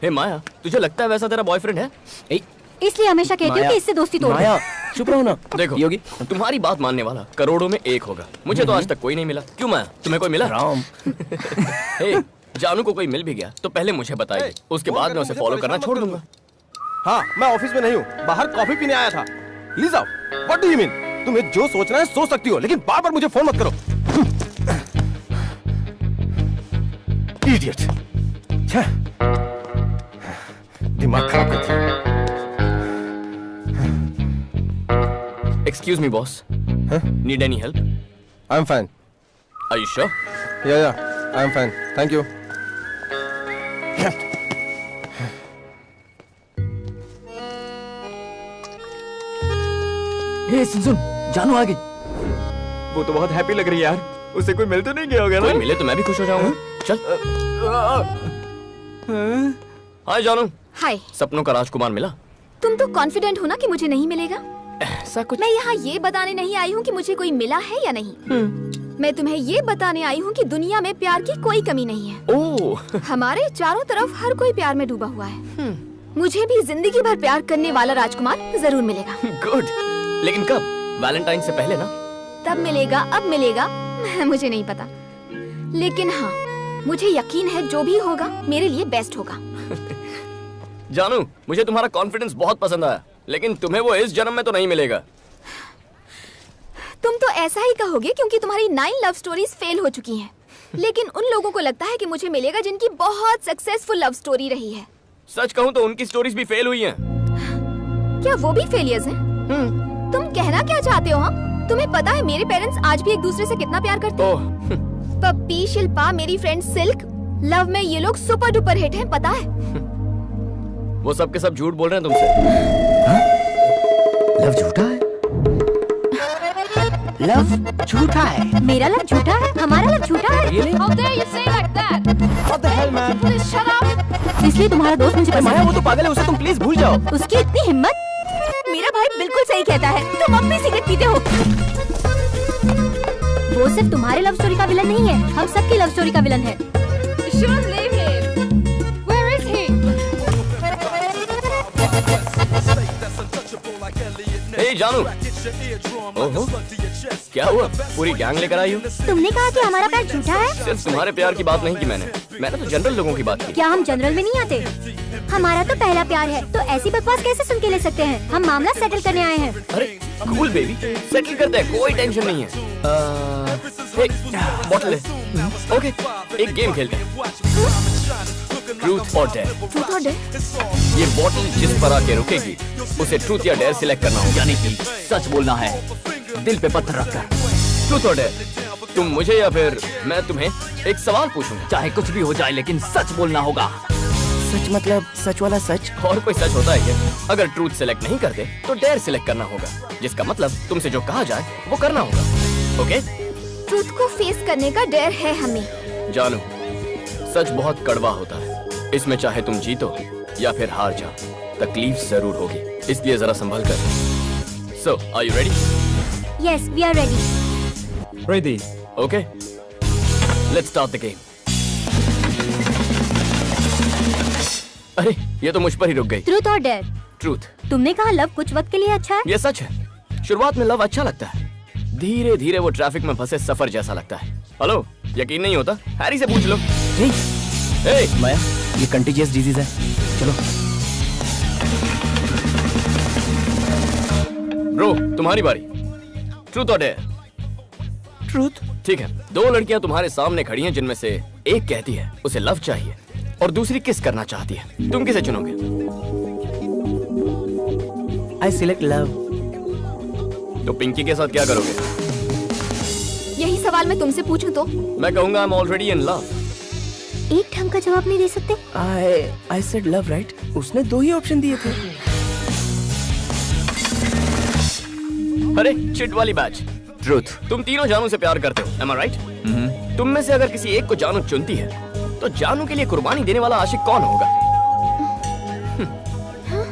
हे माया, तुझे लगता है वैसा तेरा बॉयफ्रेंड है? इसलिए हमेशा कहती हूँ कि इससे दोस्ती तोड़ दो। माया चुप रहो ना। देखो योगी, तुम्हारी बात मानने वाला करोड़ों में एक होगा। मुझे तो आज तक कोई नहीं मिला। क्यों माया, तुम्हें कोई मिला? राम हे, जानू को कोई मिल भी गया तो पहले मुझे बताइए, उसके बाद मैं उसे फॉलो करना छोड़ दूंगा। हाँ, मैं ऑफिस में नहीं हूँ, बाहर कॉफी पीने आया था। Lisa, what do you mean? तुम्हें जो सोचना है सोच सकती हो, लेकिन बार बार मुझे फोन मत करो। इडियट, दिमाग खराब करती है। Excuse me, boss. Need any help? I'm fine. Are you sure? Yeah, I'm fine. Thank you. हे सुन, जानू आ गई। वो तो बहुत हैप्पी लग रही है यार। उसे कोई मिल तो नहीं गया होगा ना? कोई मिले तो मैं भी खुश हो जाऊंगा। चल। हाय जानू। हाय। सपनों का राजकुमार मिला? तुम तो कॉन्फिडेंट हो ना कि मुझे नहीं मिलेगा। ऐसा कुछ? मैं यहाँ ये बताने नहीं आई हूँ कि मुझे कोई मिला है या नहीं। मैं तुम्हें ये बताने आई हूँ कि दुनिया में प्यार की कोई कमी नहीं है। ओह। हमारे चारों तरफ हर कोई प्यार में डूबा हुआ है। मुझे भी जिंदगी भर प्यार करने वाला राजकुमार जरूर मिलेगा। गुड, लेकिन कब? वैलेंटाइन से पहले ना? तब मिलेगा, अब मिलेगा, मुझे नहीं पता, लेकिन हाँ मुझे यकीन है जो भी होगा मेरे लिए बेस्ट होगा। जानू, मुझे तुम्हारा कॉन्फिडेंस बहुत पसंद आया, लेकिन तुम्हें वो इस जन्म में तो नहीं मिलेगा। तुम तो ऐसा ही कहोगे क्योंकि तुम्हारी 9 लव स्टोरीज फेल हो चुकी हैं। लेकिन उन लोगों को लगता है कि मुझे मिलेगा जिनकी बहुत सक्सेसफुल लव स्टोरी रही है। सच कहूँ तो उनकी स्टोरीज भी फेल हुई हैं। क्या वो भी फेलियर्स हैं? तुम कहना क्या चाहते हो? हाँ, तुम्हें पता है मेरे पेरेंट्स आज भी एक दूसरे से कितना प्यार करते हैं। पप्पी, शिल्पा, मेरी फ्रेंड सिल्क, लव में ये लोग सुपर डुपर हिट हैं, पता है? वो सब के सब झूठ बोल रहे हैं तुमसे। लव झूठा है? लव झूठा है? मेरा लव झूठा है? हमारा लव झूठा है? How dare you say like that? What the hell, man? Please shut up. इसलिए तुम्हारा दोस्त मुझे पसंद माया, है। वो तो पागल है, उसे तुम प्लीज भूल जाओ। उसकी इतनी हिम्मत। मेरा भाई बिल्कुल सही कहता है, तुम अब भी सिगरेट पीते हो। वो सिर्फ तुम्हारे लव स्टोरी का विलन नहीं है, हम सबकी लव स्टोरी का विलन है। You shouldn't leave him. Where is he? हे जानू। ओहो, क्या हुआ? पूरी गैंग लेकर आई हो? तुमने कहा कि हमारा प्यार झूठा है। सिर्फ तुम्हारे प्यार की बात नहीं की मैंने तो जनरल लोगों की बात की। क्या हम जनरल में नहीं आते? हमारा तो पहला प्यार है, तो ऐसी बकवास कैसे सुन के ले सकते हैं? हम मामला सेटल करने आए हैं। अरे कूल बेबी, सेटल करते हैं, कोई टेंशन नहीं है। बॉटल है। ओके, एक गेम खेलते हैं। ट्रूथ और डेयर। ट्रूथ और डेयर? ये बॉटल जिस पर आके रुकेगी उसे ट्रूथ या डेयर सिलेक्ट करना होगा। यानी कि सच बोलना है, दिल पे पत्थर रखकर। ट्रूथ और डेयर, तुम मुझे या फिर मैं तुम्हें एक सवाल पूछूंगा। चाहे कुछ भी हो जाए लेकिन सच बोलना होगा। सच मतलब सच वाला सच? और कोई सच होता है क्या? अगर ट्रूथ सिलेक्ट नहीं करते तो डेयर सिलेक्ट करना होगा, जिसका मतलब तुमसे जो कहा जाए वो करना होगा। ओके? ट्रूथ को फेस करने का डेयर है हमें। जानू, सच बहुत कड़वा होता है। इसमें चाहे तुम जीतो या फिर हार जाओ, तकलीफ जरूर होगी, इसलिए जरा संभल कर। So are you ready? Yes, we are ready. Ready. Okay, let's start the game. अरे ये तो मुझ पर ही रुक गई। ट्रूथ और डेयर? ट्रूथ। तुमने कहा लव कुछ वक्त के लिए अच्छा है। ये सच है, शुरुआत में लव अच्छा लगता है, धीरे धीरे वो ट्रैफिक में फंसे सफर जैसा लगता है। हेलो, यकीन नहीं होता? हैरी से पूछ लो। माया, ये कंटेजियस डिजीज है, चलो। ब्रो, तुम्हारी बारी। ट्रूथ और डेयर? ट्रूथ। ठीक है, दो लड़कियां तुम्हारे सामने खड़ी हैं जिनमें से एक कहती है उसे लव चाहिए और दूसरी किस करना चाहती है। तुम किसे चुनोगे? आई सिलेक्ट लव। तो पिंकी के साथ क्या करोगे? यही सवाल मैं तुमसे पूछूं तो? मैं कहूंगा I am already in love. एक ढंग का जवाब नहीं दे सकते? I said love, right? उसने दो ही ऑप्शन दिए थे। अरे चिट वाली बैच। ट्रूथ। तुम तीनों जानू से प्यार करते हो, am I right? तुम में से अगर किसी एक को जानू चुनती है तो जानू के लिए कुर्बानी देने वाला आशिक कौन होगा?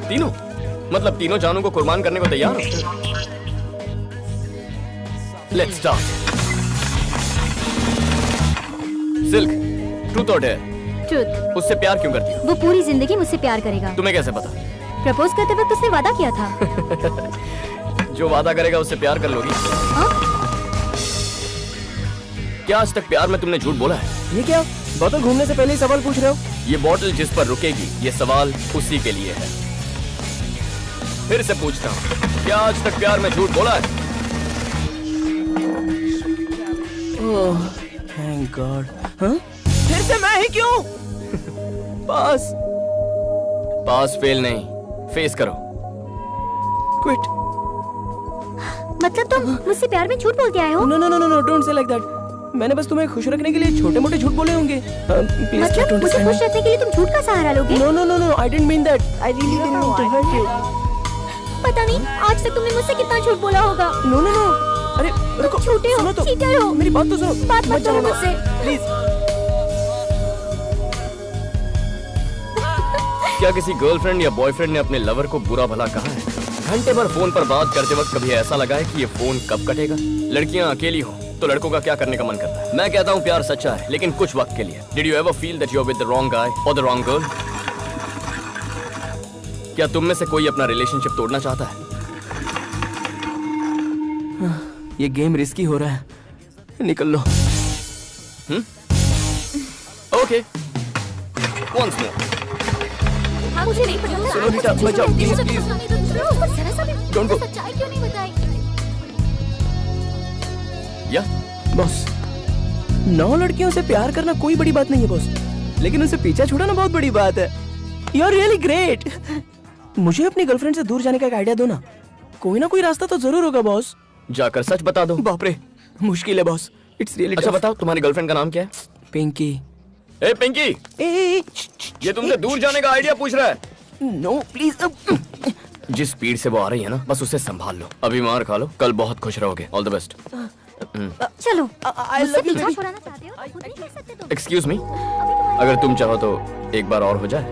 तीनों? मतलब तीनों जानू को कुर्बान करने को तैयार हो? Let's start. सिल्क, ट्रूथ और डेयर? ट्रूथ। उससे प्यार क्यों करती हो? वो पूरी जिंदगी मुझसे प्यार करेगा। तुम्हें कैसे पता? प्रपोज करते वक्त उसने वादा किया था। जो वादा करेगा उससे प्यार कर लोगी? क्या आज तक प्यार में तुमने झूठ बोला है? ये क्या, बोतल घूमने से पहले ही सवाल पूछ रहे हो? ये बोतल जिस पर रुकेगी, ये सवाल उसी के लिए है। फिर से पूछता हूँ, क्या आज तक प्यार में झूठ बोला है? Oh, thank God. हाँ? फिर से मैं ही क्यों? पास। पास फेल नहीं, फेस करो। क्विट। मतलब तुम मुझसे प्यार में झूठ बोलते आए हो? No no no no, don't say like that. मैंने बस तुम्हें खुश रखने के लिए छोटे मोटे झूठ बोले होंगे। मतलब मुझे खुश रखने के लिए तुम झूठ का सहारा लोगे? No no no no, I didn't mean that. I really didn't mean to hurt you. पता नहीं आज तक तुमने मुझसे कितना झूठ बोला होगा। नो नो नो, अरे रुको, झूठे हो, तो, चीटर हो। मेरी बात तो सुनो। बात मत करो मुझसे, प्लीज। क्या किसी गर्लफ्रेंड या बॉयफ्रेंड ने अपने लवर को बुरा भला कहा है? घंटे भर फोन पर बात करते वक्त कभी ऐसा लगा है कि ये फोन कब कटेगा? लड़कियां अकेली हो तो लड़कों का क्या करने का मन करता है? मैं कहता हूँ प्यार सच्चा है, लेकिन कुछ वक्त के लिए। Did you ever feel that you're with the wrong guy or the wrong girl? क्या तुम में से कोई अपना रिलेशनशिप तोड़ना चाहता है? ये गेम रिस्की हो रहा है, निकल लो। Okay, once more. मुझे नहीं पता। सुनो रीटा, मत जाओ, प्लीज प्लीज। Don't go. सच्चाई क्यों नहीं बताई? या बॉस, 9 लड़कियों से प्यार करना कोई बड़ी बात नहीं है बॉस, लेकिन उनसे पीछा छुड़ाना बहुत बड़ी बात है। You are really great. मुझे अपनी गर्लफ्रेंड से दूर जाने का एक आइडिया दो ना, कोई ना कोई रास्ता तो जरूर होगा बॉस। जाकर सच बता दो। बाप रे, मुश्किल है बॉस, इट्स रियली। अच्छा बताओ, तुम्हारी गर्लफ्रेंड का नाम क्या है? पिंकी। ए पिंकी, ये तुमसे दूर जाने का आइडिया पूछ रहा है। No please. जिस स्पीड से वो आ रही है ना, बस उसे संभाल लो। अभी मार खा लो, कल बहुत खुश रहोगे। All the best. चलो, मुझसे पीछा छुड़ाना चाहते हो तो खुद नहीं कर सकते तुम। एक्सक्यूज मी, अगर तुम चाहो तो एक बार और हो जाए।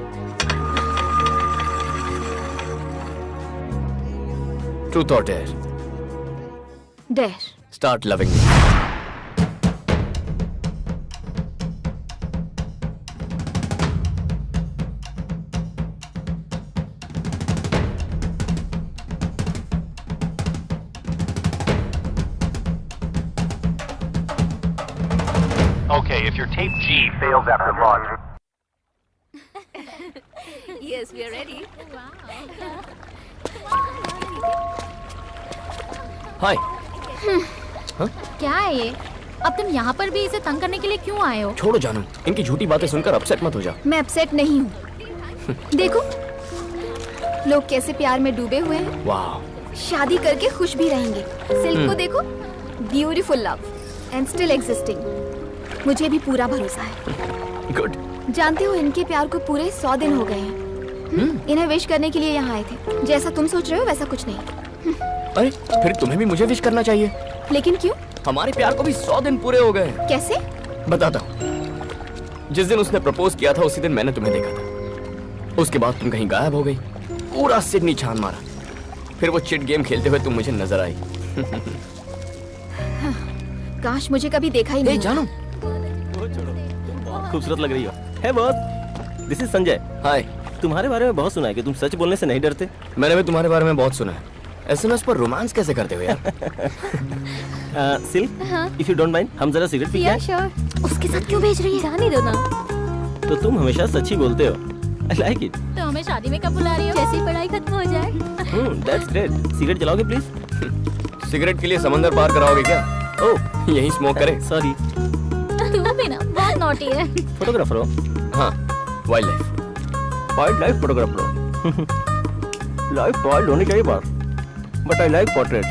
ट्रूथ और dare? Dare. Start loving me. Okay, if your tape G fails after launch. Yes, we are ready. हाय। क्या है ये? अब तुम यहाँ पर भी इसे तंग करने के लिए क्यों आए हो? छोड़ो जानू, इनकी झूठी बातें सुनकर अपसेट मत हो जा। मैं अपसेट नहीं हूँ। देखो, लोग कैसे प्यार में डूबे हुए हैं। वाह। शादी करके खुश भी रहेंगे। सिल्क को देखो, beautiful love and still existing. मुझे भी पूरा भरोसा है। गुड। जानते हो, इनके प्यार को पूरे 100 दिन हो गए हैं। इन्हें विश करने के लिए यहाँ आए थे। जैसा तुम सोच रहे हो वैसा कुछ नहीं। अरे फिर तुम्हें भी मुझे विश करना चाहिए। लेकिन क्यों? हमारे प्यार को भी 100 दिन पूरे हो गए। कैसे? बताता हूँ। जिस दिन उसने प्रपोज किया था उसी दिन मैंने तुम्हें देखा था। उसके बाद तुम कहीं गायब हो गई, पूरा सिडनी छान मारा। फिर वो चिट गेम खेलते हुए तुम मुझे नजर आई। काश मुझे कभी देखा ही नहीं। जानू खूबसूरत लग रही हो। है बॉस, दिस इज संजय। हाय। तुम्हारे बारे में बहुत सुना है कि तुम सच बोलने से नहीं डरते। मैंने भी तुम्हारे बारे में बहुत सुना है। एसएमएस पर रोमांस कैसे करते हो यार? Silk, if you don't mind, हम जरा सिगरेट पी या श्योर। उसके साथ क्यों भेज रही है? जाने दो ना। तो तुम हमेशा सच ही बोलते हो। I like it. तो हमें शादी में कब बुला रही हो? जैसे ही पढ़ाई खत्म हो जाए। That's great. सिगरेट जलाओगे प्लीज? सिगरेट के लिए समंदर पार कराओगे क्या? ओह, यही स्मोक करे। सॉरी। तू भी ना बहुत नॉटी है। फोटोग्राफर हो? हाँ, वाइल्ड लाइफ फोटोग्राफर हो। लाइफ वाइल्ड होनी चाहिए बात, but I like portrait.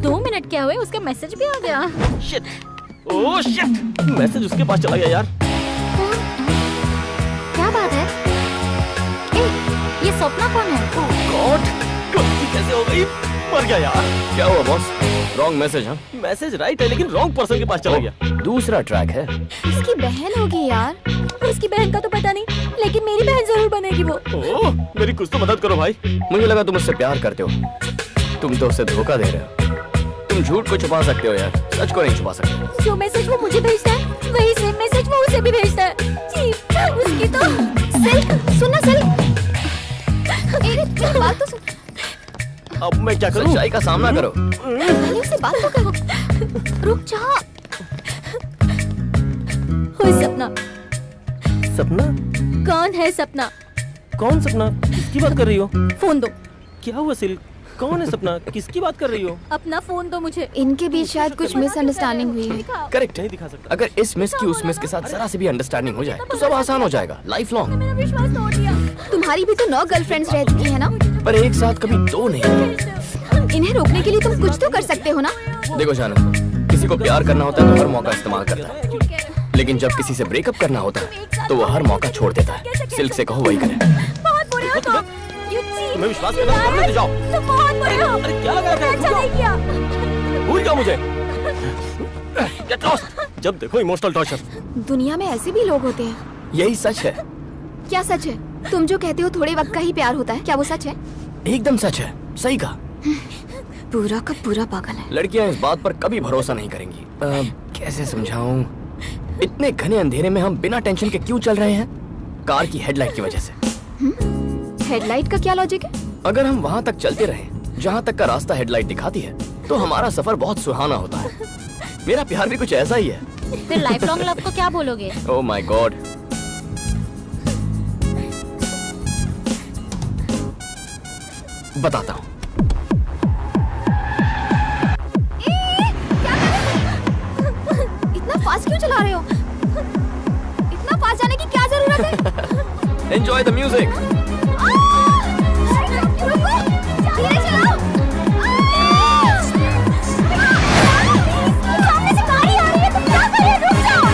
2 minute क्या हुए, उसका मैसेज भी आ गया। शिट, ओह शिट, मैसेज उसके पास चला गया यार। क्या बात है? ए, ये सपना कौन है? गॉड, गलती कैसे हो गई? मर गया यार। क्या हुआ बॉस? Wrong message? हाँ, मैसेज राइट है लेकिन रॉन्ग पर्सन के पास चला गया। दूसरा ट्रैक है। उसकी बहन होगी यार। उसकी बहन का तो पता नहीं, लेकिन मेरी बहन जरूर बनेगी वो। ओह, मेरी कुछ तो मदद करो भाई। मुझे लगा तुम उससे प्यार करते हो। तुम तो उसे धोखा दे रहे हो। तुम झूठ को छुपा सकते हो यार, सच को नहीं छुपा सकते। जो मैसेज वो मुझे भेजता है, वही सेम मैसेज वो उसे भी भेजता है। जी, उसकी तो सिल्क, सुनना सिल्क। मेरी बात तो सुन। अब मैं क्या करूं? सच्चाई का सामना करो। पहले उससे बात तो करो। रुक जा। कोई सपना? सपना? कौन है सपना? कौन सपना? किसकी बात कर रही हो? फोन दो। क्या हुआ सिल्क? कौन है सपना? किसकी बात कर रही हो? अपना फोन दो मुझे। इनके बीच शायद कुछ मिसअंडरस्टैंडिंग हुई है। करेक्ट। नहीं दिखा सकता। अगर इस मिस की उस मिस के साथ जरा से भी अंडरस्टैंडिंग हो जाए तो सब आसान हो जाएगा, लाइफ लॉन्ग। मेरा विश्वास तोड़ दिया। तुम्हारी भी तो 9 गर्लफ्रेंड्स रह चुकी है ना? पर एक साथ कभी 2 नहीं। इन्हें रोकने के लिए तुम कुछ तो कर सकते हो ना? देखो जानू, किसी को प्यार करना होता है तो हर मौका इस्तेमाल करता है, लेकिन जब किसी से ब्रेकअप करना होता है तो वो हर मौका छोड़ देता है। सिल्क से कहो वही करे। बहुत बुरे हो तुम। तुम्हें विश्वास करना तो करने जाओ। तुम बहुत बुरे हो। अरे क्या लगा रखा है? अच्छा नहीं किया। भूल जाओ मुझे। Get lost। जब देखो इमोशनल टॉर्चर। दुनिया में ऐसे भी लोग होते हैं। यही सच है। क्या सच है? तुम जो कहते हो थोड़े वक्त का ही प्यार होता है, क्या वो सच है? एकदम सच है, सही कहा। पूरा का पूरा पागल है। लड़कियां इस बात पर कभी भरोसा नहीं करेंगी। कैसे समझाऊं? इतने घने अंधेरे में हम बिना टेंशन के क्यों चल रहे हैं? कार की हेडलाइट की वजह से। हेडलाइट का क्या लॉजिक है? अगर हम वहाँ तक चलते रहे जहाँ तक का रास्ता हेडलाइट दिखाती है तो हमारा सफर बहुत सुहाना होता है। मेरा प्यार भी कुछ ऐसा ही है। फिर लाइफ लॉन्ग लव को क्या बोलोगे? Oh my God. बताता हूँ। इतना फास्ट क्यों चला रहे हो? इतना फास्ट जाने की क्या जरूरत है? Enjoy the music. रुको, धीरे चलाओ। सामने से गाड़ी आ रही है, तुम क्या कर रहे हो? रुक जाओ।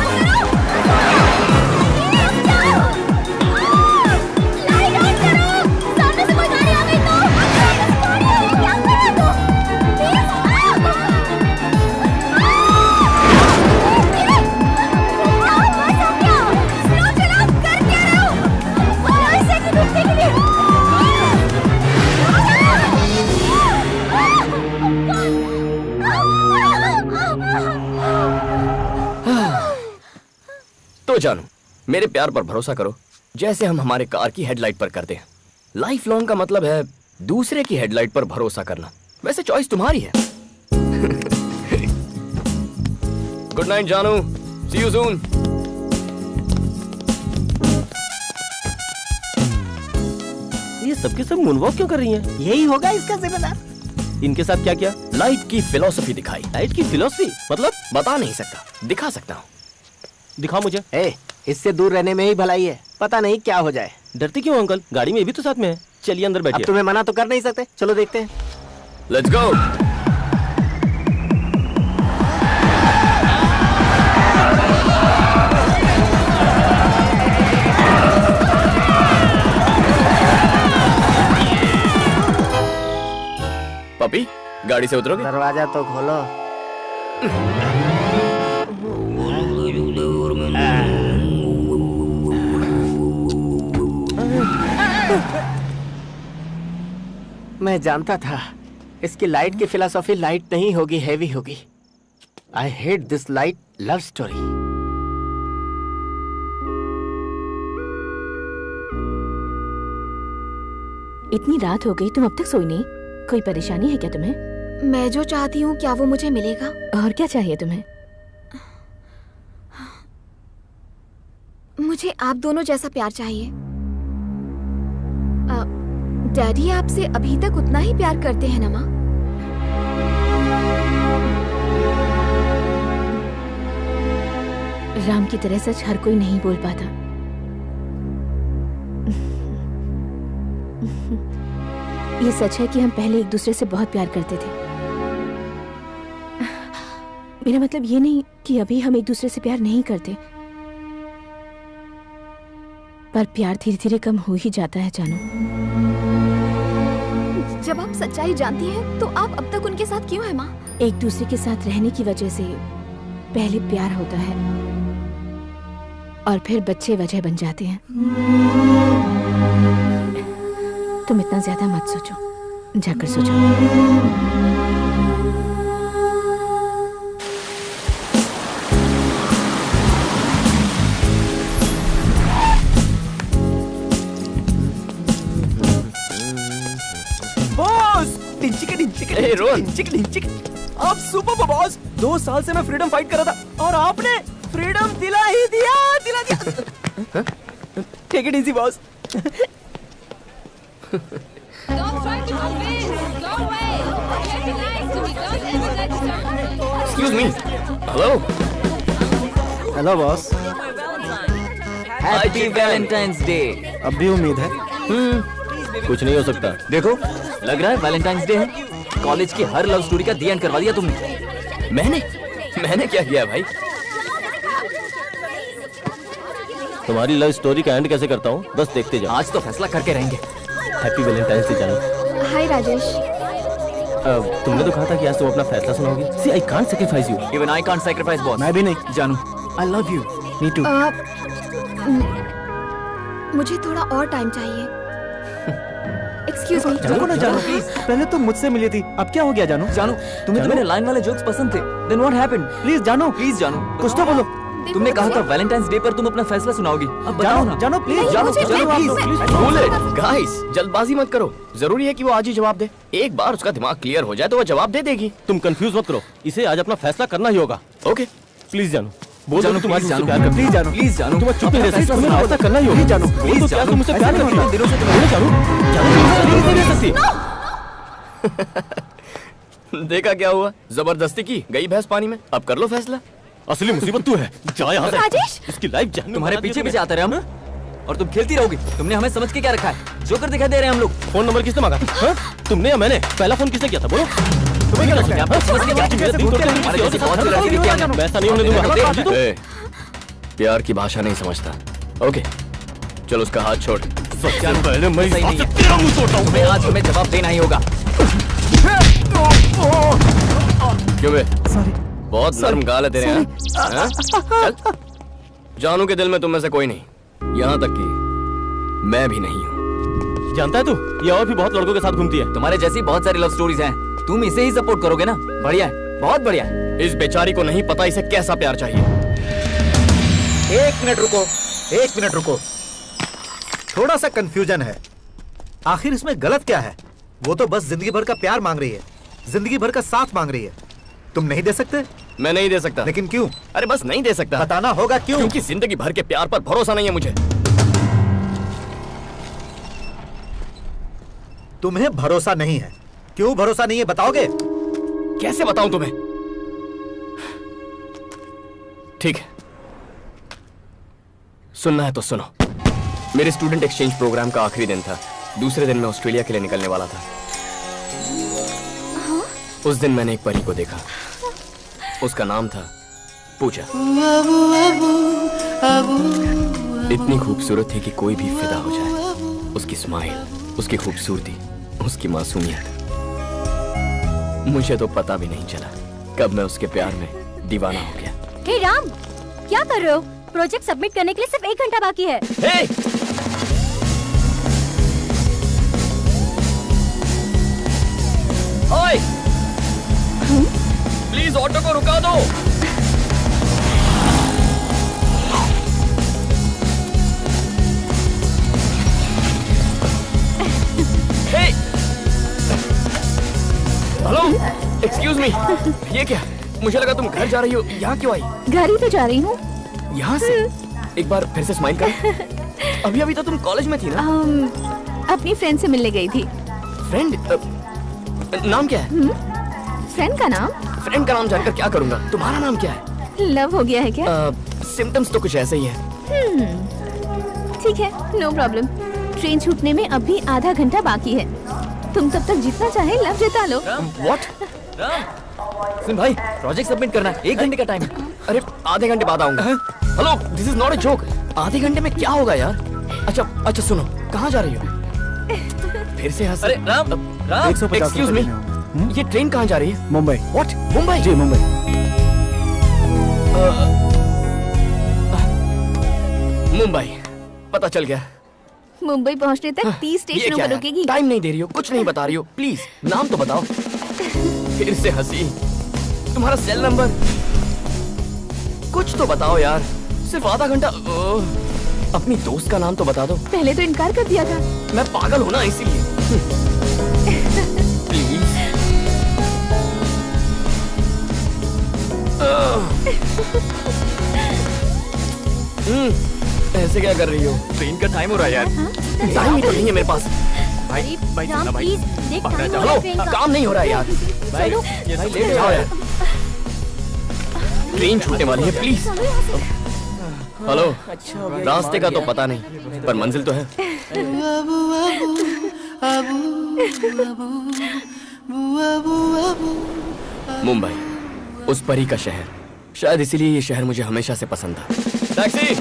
लाइट ऑन करो। सामने से कोई गाड़ी आ गई तो? क्या कर रहे हो? तो जानू, मेरे प्यार पर भरोसा करो जैसे हम हमारे कार की हेडलाइट पर करते हैं। लाइफ लॉन्ग का मतलब है दूसरे की हेडलाइट पर भरोसा करना। वैसे चॉइस तुम्हारी है। गुड नाइट जानू, सी यू सून। ये सबके सब मूनवॉक क्यों कर रही हैं? यही होगा इसका जिम्मेदार। इनके साथ क्या किया? लाइफ की फिलॉसफी दिखाई। लाइट की फिलॉसफी मतलब? बता नहीं सकता, दिखा सकता हूँ। दिखाओ मुझे। इससे दूर रहने में ही भलाई है, पता नहीं क्या हो जाए। डरती क्यों अंकल? गाड़ी में भी तो साथ में है। चलिए अंदर बैठिए। अब तुम्हें मना तो कर नहीं सकते, चलो देखते हैं। Let's go. पपी, गाड़ी से उतरोगे? दरवाजा तो खोलो। मैं जानता था इसकी लाइट की फिलॉसफी लाइट नहीं होगी, हेवी होगी। आई hate this light love story. इतनी रात हो गई, तुम अब तक सोई नहीं? कोई परेशानी है क्या तुम्हें? मैं जो चाहती हूँ क्या वो मुझे मिलेगा? और क्या चाहिए तुम्हें? मुझे आप दोनों जैसा प्यार चाहिए। डैडी आपसे अभी तक उतना ही प्यार करते हैं ना माँ? राम की तरह सच हर कोई नहीं बोल पाता। ये सच है कि हम पहले एक दूसरे से बहुत प्यार करते थे। मेरा मतलब ये नहीं कि अभी हम एक दूसरे से प्यार नहीं करते, पर प्यार धीरे धीरे कम हो ही जाता है जानू। जब आप सच्चाई जानती हैं, तो आप अब तक उनके साथ क्यों हैं माँ? एक दूसरे के साथ रहने की वजह से पहले प्यार होता है और फिर बच्चे वजह बन जाते हैं। तुम इतना ज्यादा मत सोचो, जाकर सोचो। बॉस! ए, रोहन! आप सुपर हो बॉस। 2 साल से मैं फ्रीडम फाइट कर रहा था और आपने फ्रीडम दिला ही दिया। Take it easy boss. Excuse me. Hello. Hello boss. Happy valentine's day. अब भी उम्मीद है? कुछ नहीं हो सकता। देखो, लग रहा है वैलेंटाइंस डे है। कॉलेज की हर लव स्टोरी का दी एंड करवा दिया तुमने। मैंने क्या किया भाई? तुम्हारी लव स्टोरी का एंड कैसे करता हूँ, बस देखते जाओ। आज तो फैसला करके रहेंगे। हैप्पी वैलेंटाइंस डे जानू। हाय राजेश। तुमने तो कहा था कि आज तुम अपना फैसला सुनाओगी। See, I can't sacrifice you. Even I can't sacrifice boss. मैं भी नहीं। जानू, I love you. Me too. मुझे थोड़ा और टाइम चाहिए। Excuse me. रुको ना जानू, प्लीज। पहले तो मुझसे मिली थी, अब क्या हो गया जानू? जानू, तुम्हें तो मेरे लाइन वाले जोक्स पसंद थे। Then what happened? प्लीज जानू, प्लीज जानू, कुछ तो बोलो। तुमने कहा था वैलेंटाइंस डे पर तुम अपना फैसला सुनाओगी। अब बताओ ना। जानू प्लीज। जानू, बोले गाइस, जल्दबाजी मत करो। जरूरी है कि वो आज ही जवाब दे। एक बार उसका दिमाग क्लियर हो जाए तो वो जवाब दे देगी। तुम कंफ्यूज मत करो, इसे आज अपना फैसला करना ही होगा। ओके प्लीज जानू, बोल दो तुम्हारी मुझसे प्यार करती है। जानू प्लीज जानू, तुम चुप नहीं रह सकती, तुम्हें फैसला करना ही होगा। जानू बोल दो, क्या तुम मुझसे प्यार करती हो? दिनों से तुम्हें जानू प्लीज नहीं रह सकती। देखा क्या हुआ, जबरदस्ती की गई भैंस पानी में। अब कर लो फैसला। असली मुसीबत तू है, जा यहाँ से। राजेश! इसकी लाइफ जानू तुम्हारे पीछे पीछे आते रहे हम, और तुम खेलती रहोगी। तुमने हमें समझ के क्या रखा है? जोकर दिखाई दे रहे हैं हम लोग। फोन नंबर किसने मांगा? तुमने या मैंने? पहला फोन किसने किया था बोलो? तुम्हें क्या लगता है? वैसा नहीं होने दूंगा। प्यार की भाषा नहीं समझता। ओके चलो उसका हाथ छोड़। पहले मैं तेरा मुंह तोड़ता हूँ। आज हमें जवाब देना ही होगा। क्यों बे? बहुत नरम गाल है तेरे। हाँ? चल। जानू के दिल में तुम में से कोई नहीं, यहाँ तक कि मैं भी नहीं हूँ। जानता है तू, ये और भी बहुत लड़कों के साथ घूमती है। तुम्हारे जैसी बहुत सारी लव स्टोरीज हैं। तुम इसे ही सपोर्ट करोगे ना? बढ़िया है, बहुत बढ़िया है। इस बेचारी को नहीं पता इसे कैसा प्यार चाहिए। 1 मिनट रुको, 1 मिनट रुको। थोड़ा सा कंफ्यूजन है। आखिर इसमें गलत क्या है? वो तो बस जिंदगी भर का प्यार मांग रही है, जिंदगी भर का साथ मांग रही है। तुम नहीं दे सकते? मैं नहीं दे सकता। लेकिन क्यों? अरे बस नहीं दे सकता। बताना होगा क्यों? क्योंकि जिंदगी भर के प्यार पर भरोसा नहीं है मुझे। तुम्हें भरोसा नहीं है? क्यों भरोसा नहीं है बताओगे? कैसे बताऊं तुम्हें? ठीक है, सुनना है तो सुनो। मेरे स्टूडेंट एक्सचेंज प्रोग्राम का आखिरी दिन था। दूसरे दिन मैं ऑस्ट्रेलिया के लिए निकलने वाला था। उस दिन मैंने एक परी को देखा। उसका नाम था पूजा। इतनी खूबसूरत थी कि कोई भी फिदा हो जाए। उसकी स्माइल, उसकी खूबसूरती, उसकी मासूमियत। मुझे तो पता भी नहीं चला कब मैं उसके प्यार में दीवाना हो गया। हे राम, क्या कर रहे हो? प्रोजेक्ट सबमिट करने के लिए सिर्फ 1 घंटा बाकी है। हे! ऑटो को रुका दो। हेलो, एक्सक्यूज मी, ये क्या? मुझे लगा तुम घर जा रही हो, यहाँ क्यों आई? घर ही तो जा रही हूँ। यहाँ से? एक बार फिर से स्माइल कर। अभी अभी तो तुम कॉलेज में थी ना? अपनी फ्रेंड से मिलने गई थी। फ्रेंड? नाम क्या है? फ्रेंड का नाम? फ्रेंड का नाम जानकर क्या करूँगा? तुम्हारा नाम क्या है? लव हो गया है क्या? सिम्टम्स तो कुछ ऐसे ही है। ठीक है, नो प्रॉब्लम। ट्रेन छूटने में अभी आधा घंटा बाकी है। तुम तब तक जितना चाहे लव जता लो। व्हाट? सुन भाई, प्रोजेक्ट सबमिट करना है, 1 घंटे का टाइम है। अरे आधे घंटे बाद आऊंगा। Hello, this is not a joke. आधे घंटे में क्या होगा यार? अच्छा सुनो, कहाँ जा रही हो? फिर से हंस। अरे राम, 150 एक्सक्यूज मी, ये ट्रेन कहाँ जा रही है? मुंबई। व्हाट? मुंबई? जी मुंबई। मुंबई, पता चल गया। मुंबई पहुंचने तक 30 स्टेशनों पर रुकेगी। टाइम नहीं दे रही हो, कुछ नहीं बता रही हो, प्लीज नाम तो बताओ। फिर से हंसी। तुम्हारा सेल नंबर कुछ तो बताओ यार। सिर्फ आधा घंटा। अपनी दोस्त का नाम तो बता दो। पहले तो इनकार कर दिया था। मैं पागल हूं ना, इसीलिए। प्लीज। ऐसे क्या कर रही हो? ट्रेन का टाइम हो रहा है यार। टाइम ही तो नहीं है मेरे पास। भाई राम प्लीज देख टाइम हो रहा है ट्रेन का। काम नहीं हो रहा है यार। भाई ये सब लेट जाओ यार। ट्रेन छूटने वाली है, प्लीज। हेलो, रास्ते का तो पता नहीं, पर मंजिल तो है। मुंबई, उस परी का शहर। शायद इसीलिए ये शहर मुझे हमेशा से पसंद था। टैक्सी!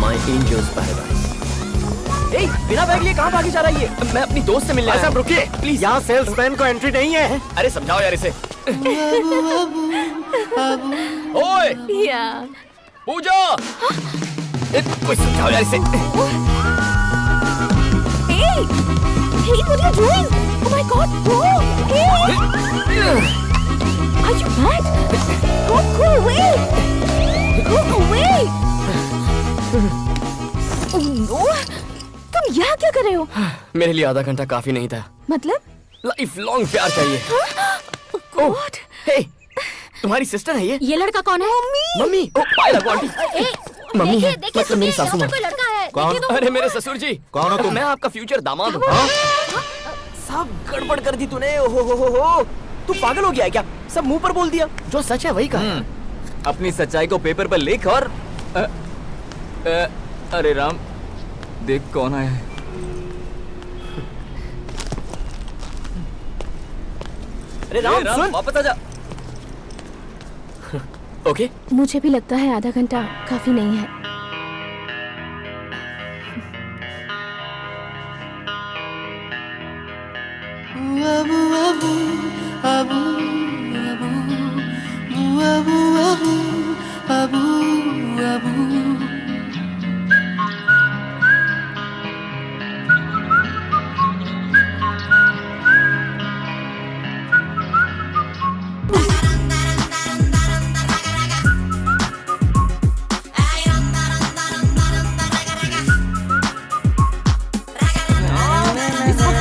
My angel's paradise। ए, बिना बैग लिए कहाँ भागी जा रही है? मैं अपनी दोस्त से मिलने आया। रुकिए, प्लीज। यहाँ सेल्समैन को एंट्री नहीं है। अरे समझाओ यार इसे। ओए, पूजा! कोई समझाओ यार इसे। Hey, what are you doing? Oh my God! Oh, hey! Are you mad? Go away! Go away! Oh no! तुम यहाँ क्या कर रहे हो? मेरे लिए आधा घंटा काफी नहीं था। मतलब? लाइफ लॉन्ग प्यार चाहिए। God! हे, तुम्हारी सिस्टर है ये? ये लड़का कौन है? मम्मी! ओ, पाए लगो आंटी। मम्मी है, देखिए, मतलब मेरी सासू माँ। कोई लड़का है। कौन? अरे मेरे ससुर जी। कौन हो तुम? मैं आपका फ्यूचर दामाद हूँ। सब गड़बड़ कर दी तूने। हो। तू पागल हो गया है क्या? सब मुंह पर बोल दिया। जो सच है वही कहा। अपनी सच्चाई को पेपर पर लिख और अरे राम, देख कौन आया है। अरे राम, सुन, वापस आजा। ओके? मुझे भी लगता है आधा घंटा काफी नहीं है।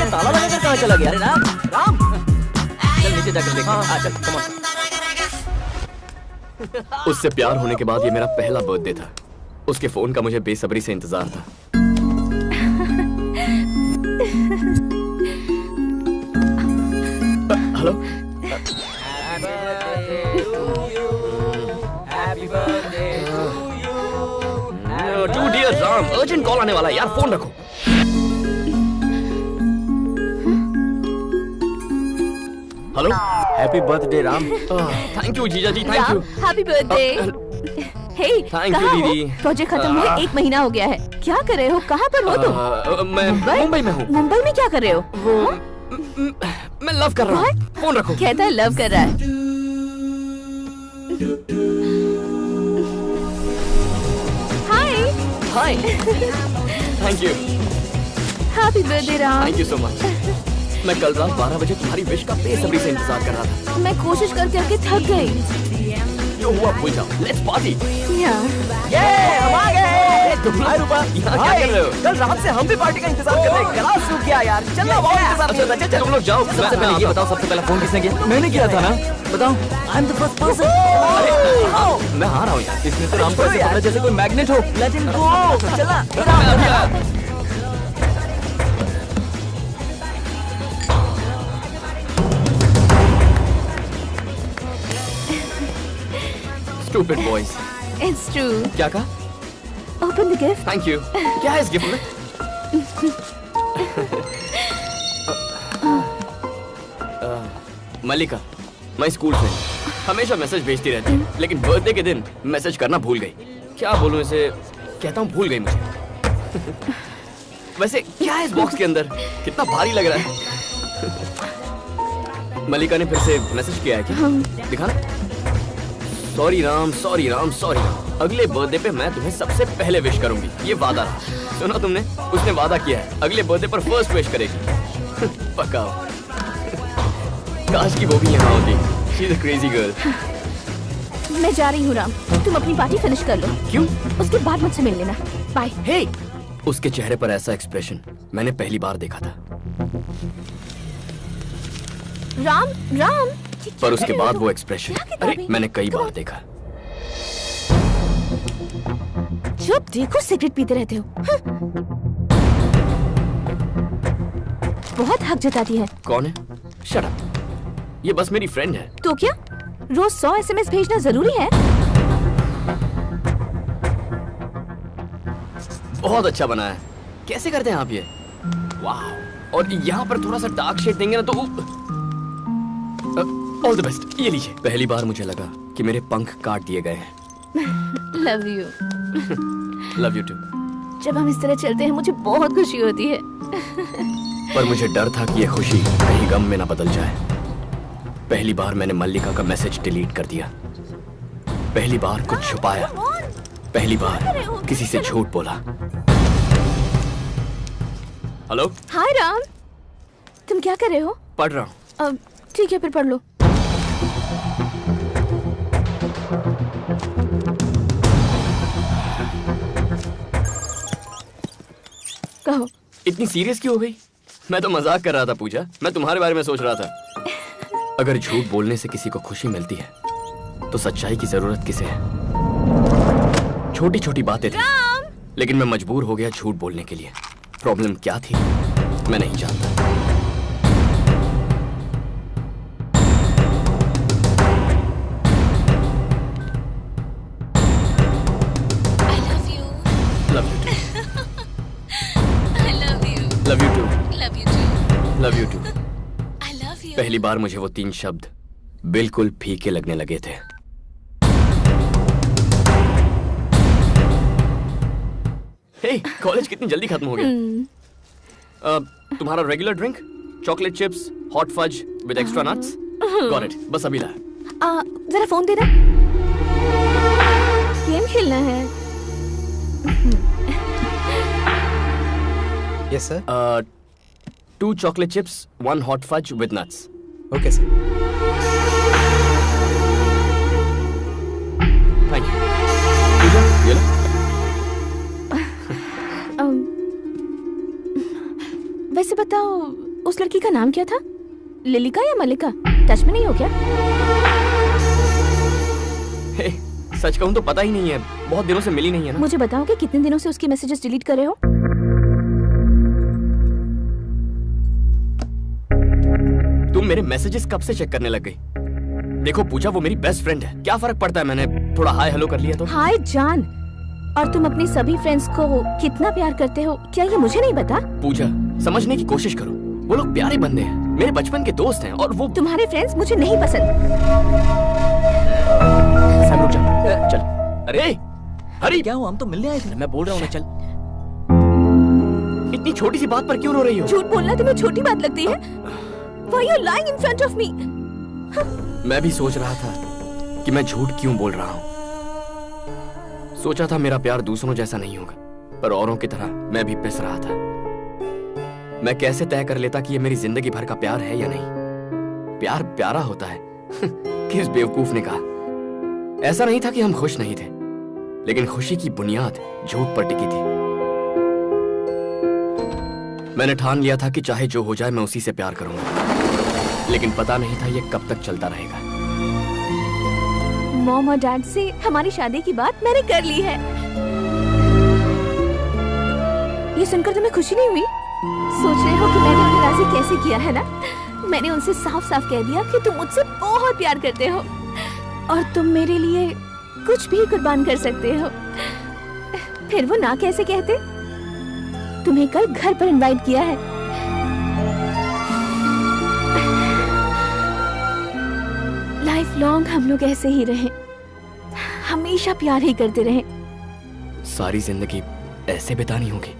ताला लगाकर कहाँ चला गया? अरे राम, चल नीचे जाकर देख। चल, कम ऑन। उससे प्यार होने के बाद ये मेरा पहला बर्थडे था। उसके फोन का मुझे बेसब्री से इंतजार था। Hello? To dear Ram, urgent call आने वाला है यार, फोन रखो। Hello, happy birthday Ram. Thank you जीजा जी, thank you. Happy birthday. Hey, Thank you, कहाँ हो? दीदी। प्रोजेक्ट खत्म हुए 1 महीना हो गया है। क्या कर रहे हो? कहाँ पर हो तुम? मैं मुंबई में हूँ। मुंबई में क्या कर रहे हो? मैं लव कर रहा हूँ। फोन रखो। कहता है लव कर रहा है। Hi. Thank you. Happy birthday Ram. Thank you so much. मैं कल रात 12 बजे तुम्हारी विश का बेसब्री से इंतजार कर रहा था। मैं कोशिश कर करके थक गई। जो हुआ भूल जाओ, लेट्स पार्टी। ये हम आ गए। तुम हाय रूपा, यहाँ क्या कर रहे हो? कल रात से हम भी पार्टी का इंतजार कर रहे हैं। गला सूख गया यार। चल ना, बहुत इंतजार नहीं होता। चल तुम लोग जाओ। सबसे पहले ये बताओ, सबसे पहला फोन किसने किया? मैंने किया था ना, बताओ। I am the first person. मैं हार रहा हूँ यार। इसने तो राम को ऐसे पकड़ा जैसे कोई मैग्नेट हो। Let him go. चला। Stupid boys. It's true. क्या कहा? Open the gift. Thank you. क्या है इस गिफ्ट में? मल्लिका, मैं स्कूल से हमेशा मैसेज भेजती रहती है, लेकिन बर्थडे के दिन मैसेज करना भूल गई। क्या बोलूं इसे? कहता हूँ भूल गई मुझे। वैसे क्या है इस बॉक्स के अंदर? कितना भारी लग रहा है। मल्लिका ने फिर से मैसेज किया है क्या? दिखा। Sorry Ram, sorry Ram, sorry Ram. अगले बर्थडे पे मैं तुम्हें सबसे पहले विश करूंगी, ये वादा रहा। सुना तुमने? उसने वादा किया है अगले बर्थडे पर फर्स्ट विश करेगी। पक्का। काश की वो भी यहाँ होती। She is a crazy girl. मैं जा रही हूँ राम, तुम अपनी पार्टी फिनिश कर लो। क्यों? उसके बाद मुझसे मिल लेना। बाय। हे, उसके चेहरे पर ऐसा एक्सप्रेशन मैंने पहली बार देखा था। राम, राम। पर उसके बाद वो एक्सप्रेशन, अरे मैंने कई बार देखा। जब देखो सिगरेट पीते रहते हो। बहुत हक जताती है। कौन है? Shut up. ये बस मेरी फ्रेंड है। तो क्या रोज 100 SMS भेजना जरूरी है? बहुत अच्छा बना है। कैसे करते हैं आप ये? वाह। और यहाँ पर थोड़ा सा डार्क शेड देंगे ना तो ऑल द बेस्ट। ये लीजिए। पहली बार मुझे लगा कि मेरे पंख काट दिए गए हैं। Love you. Love you too. जब हम इस तरह चलते हैं मुझे बहुत खुशी होती है। पर मुझे डर था कि ये खुशी कहीं गम में ना बदल जाए। पहली बार मैंने मल्लिका का मैसेज डिलीट कर दिया। पहली बार कुछ छुपाया। पहली बार किसी से झूठ बोला। हेलो। हाय राम, तुम क्या कर रहे हो? पढ़ रहा हूँ। ठीक है, फिर पढ़ लो। कहो। इतनी सीरियस क्यों हो गई? मैं तो मजाक कर रहा था पूजा। मैं तुम्हारे बारे में सोच रहा था। अगर झूठ बोलने से किसी को खुशी मिलती है तो सच्चाई की जरूरत किसे है? छोटी छोटी बातें थी, लेकिन मैं मजबूर हो गया झूठ बोलने के लिए। प्रॉब्लम क्या थी मैं नहीं जानता। Love you too. Love you too. पहली बार मुझे वो 3 शब्द बिल्कुल फीके लगने लगे थे। हे, कॉलेज कितनी जल्दी खत्म हो गया। तुम्हारा regular drink? Chocolate chips, hot fudge with extra nuts? Got it. बस अभी लाया। जरा फोन दे दे। गेम खेलना है। Yes, sir. 2 chocolate chips, 1 hot fudge with nuts. Okay, sir. Thank you. पूजा, ये लो। वैसे बताओ, उस लड़की का नाम क्या था? लिलिका या मल्लिका? टच में नहीं हो क्या? Hey, सच कहूँ तो पता ही नहीं है। बहुत दिनों से मिली नहीं है ना। मुझे बताओ कि कितने दिनों से उसकी मैसेजेस डिलीट कर रहे हो? तुम मेरे मैसेजेस कब से चेक करने लग गई? देखो पूजा, वो मेरी बेस्ट फ्रेंड है। क्या फर्क पड़ता है मैंने थोड़ा हाय हेलो कर लिया तो? हाय जान। और तुम अपनी सभी फ्रेंड्स को कितना प्यार करते हो, क्या ये मुझे नहीं पता? पूजा, समझने की कोशिश करो। वो लोग प्यारे बंदे हैं, मेरे बचपन के दोस्त हैं। और वो तुम्हारे फ्रेंड्स मुझे नहीं पसंद। रुक जा। चल। अरे हरी, क्या हुआ? हम तो मिलने आए थे। मैं बोल रहा हूँ ना, चल। इतनी छोटी सी बात पर क्यों रो रही हो? झूठ बोलना तुम्हें छोटी बात लगती है? Why are you lying in front of me? मैं भी सोच रहा था कि मैं झूठ क्यों बोल रहा हूँ। सोचा था मेरा प्यार दूसरों जैसा नहीं होगा, पर औरों की तरह मैं भी पिस रहा था। मैं कैसे तय कर लेता कि ये मेरी जिंदगी भर का प्यार है या नहीं? प्यार प्यारा होता है किस बेवकूफ ने कहा? ऐसा नहीं था कि हम खुश नहीं थे, लेकिन खुशी की बुनियाद झूठ पर टिकी थी। मैंने ठान लिया था कि चाहे जो हो जाए मैं उसी से प्यार करूंगा, लेकिन पता नहीं था ये कब तक चलता रहेगा। मॉम और डैड से हमारी शादी की बात मैंने कर ली है। ये सुनकर तुम्हें खुशी नहीं हुई? सोच रहे हो कि मैंने उन्हें राजी कैसे किया है ना? मैंने उनसे साफ साफ कह दिया कि तुम मुझसे बहुत प्यार करते हो और तुम मेरे लिए कुछ भी कुर्बान कर सकते हो। फिर वो ना कैसे कहते? तुम्हें कल घर पर इनवाइट किया है। लाइफ लॉन्ग हम लोग ऐसे ही रहें, हमेशा प्यार ही करते रहें। सारी जिंदगी ऐसे बितानी होगी।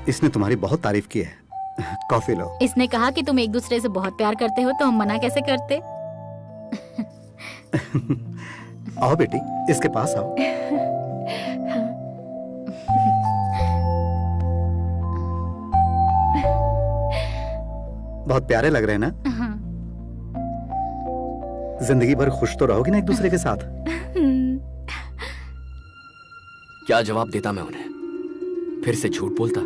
इसने तुम्हारी बहुत तारीफ की है। कॉफी लो। इसने कहा कि तुम एक दूसरे से बहुत प्यार करते हो, तो हम मना कैसे करते? आओ बेटी, इसके पास आओ। बहुत प्यारे लग रहे हैं ना? हाँ। जिंदगी भर खुश तो रहोगी ना एक दूसरे के साथ? क्या जवाब देता मैं उन्हें? फिर से झूठ बोलता?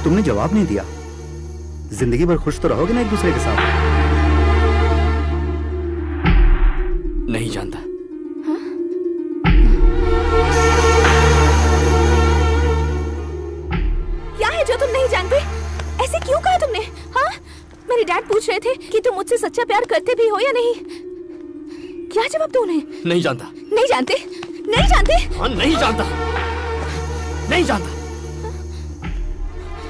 तुमने जवाब नहीं दिया। जिंदगी भर खुश तो रहोगे ना एक दूसरे के साथ? नहीं जानता। क्या है जो तुम नहीं जानते? ऐसे क्यों कहा तुमने? हाँ, मेरे डैड पूछ रहे थे कि तुम मुझसे सच्चा प्यार करते भी हो या नहीं। क्या जवाब दो उन्हें? नहीं जानता। नहीं जानते? नहीं जानते? हाँ, नहीं जानता। नहीं जानता।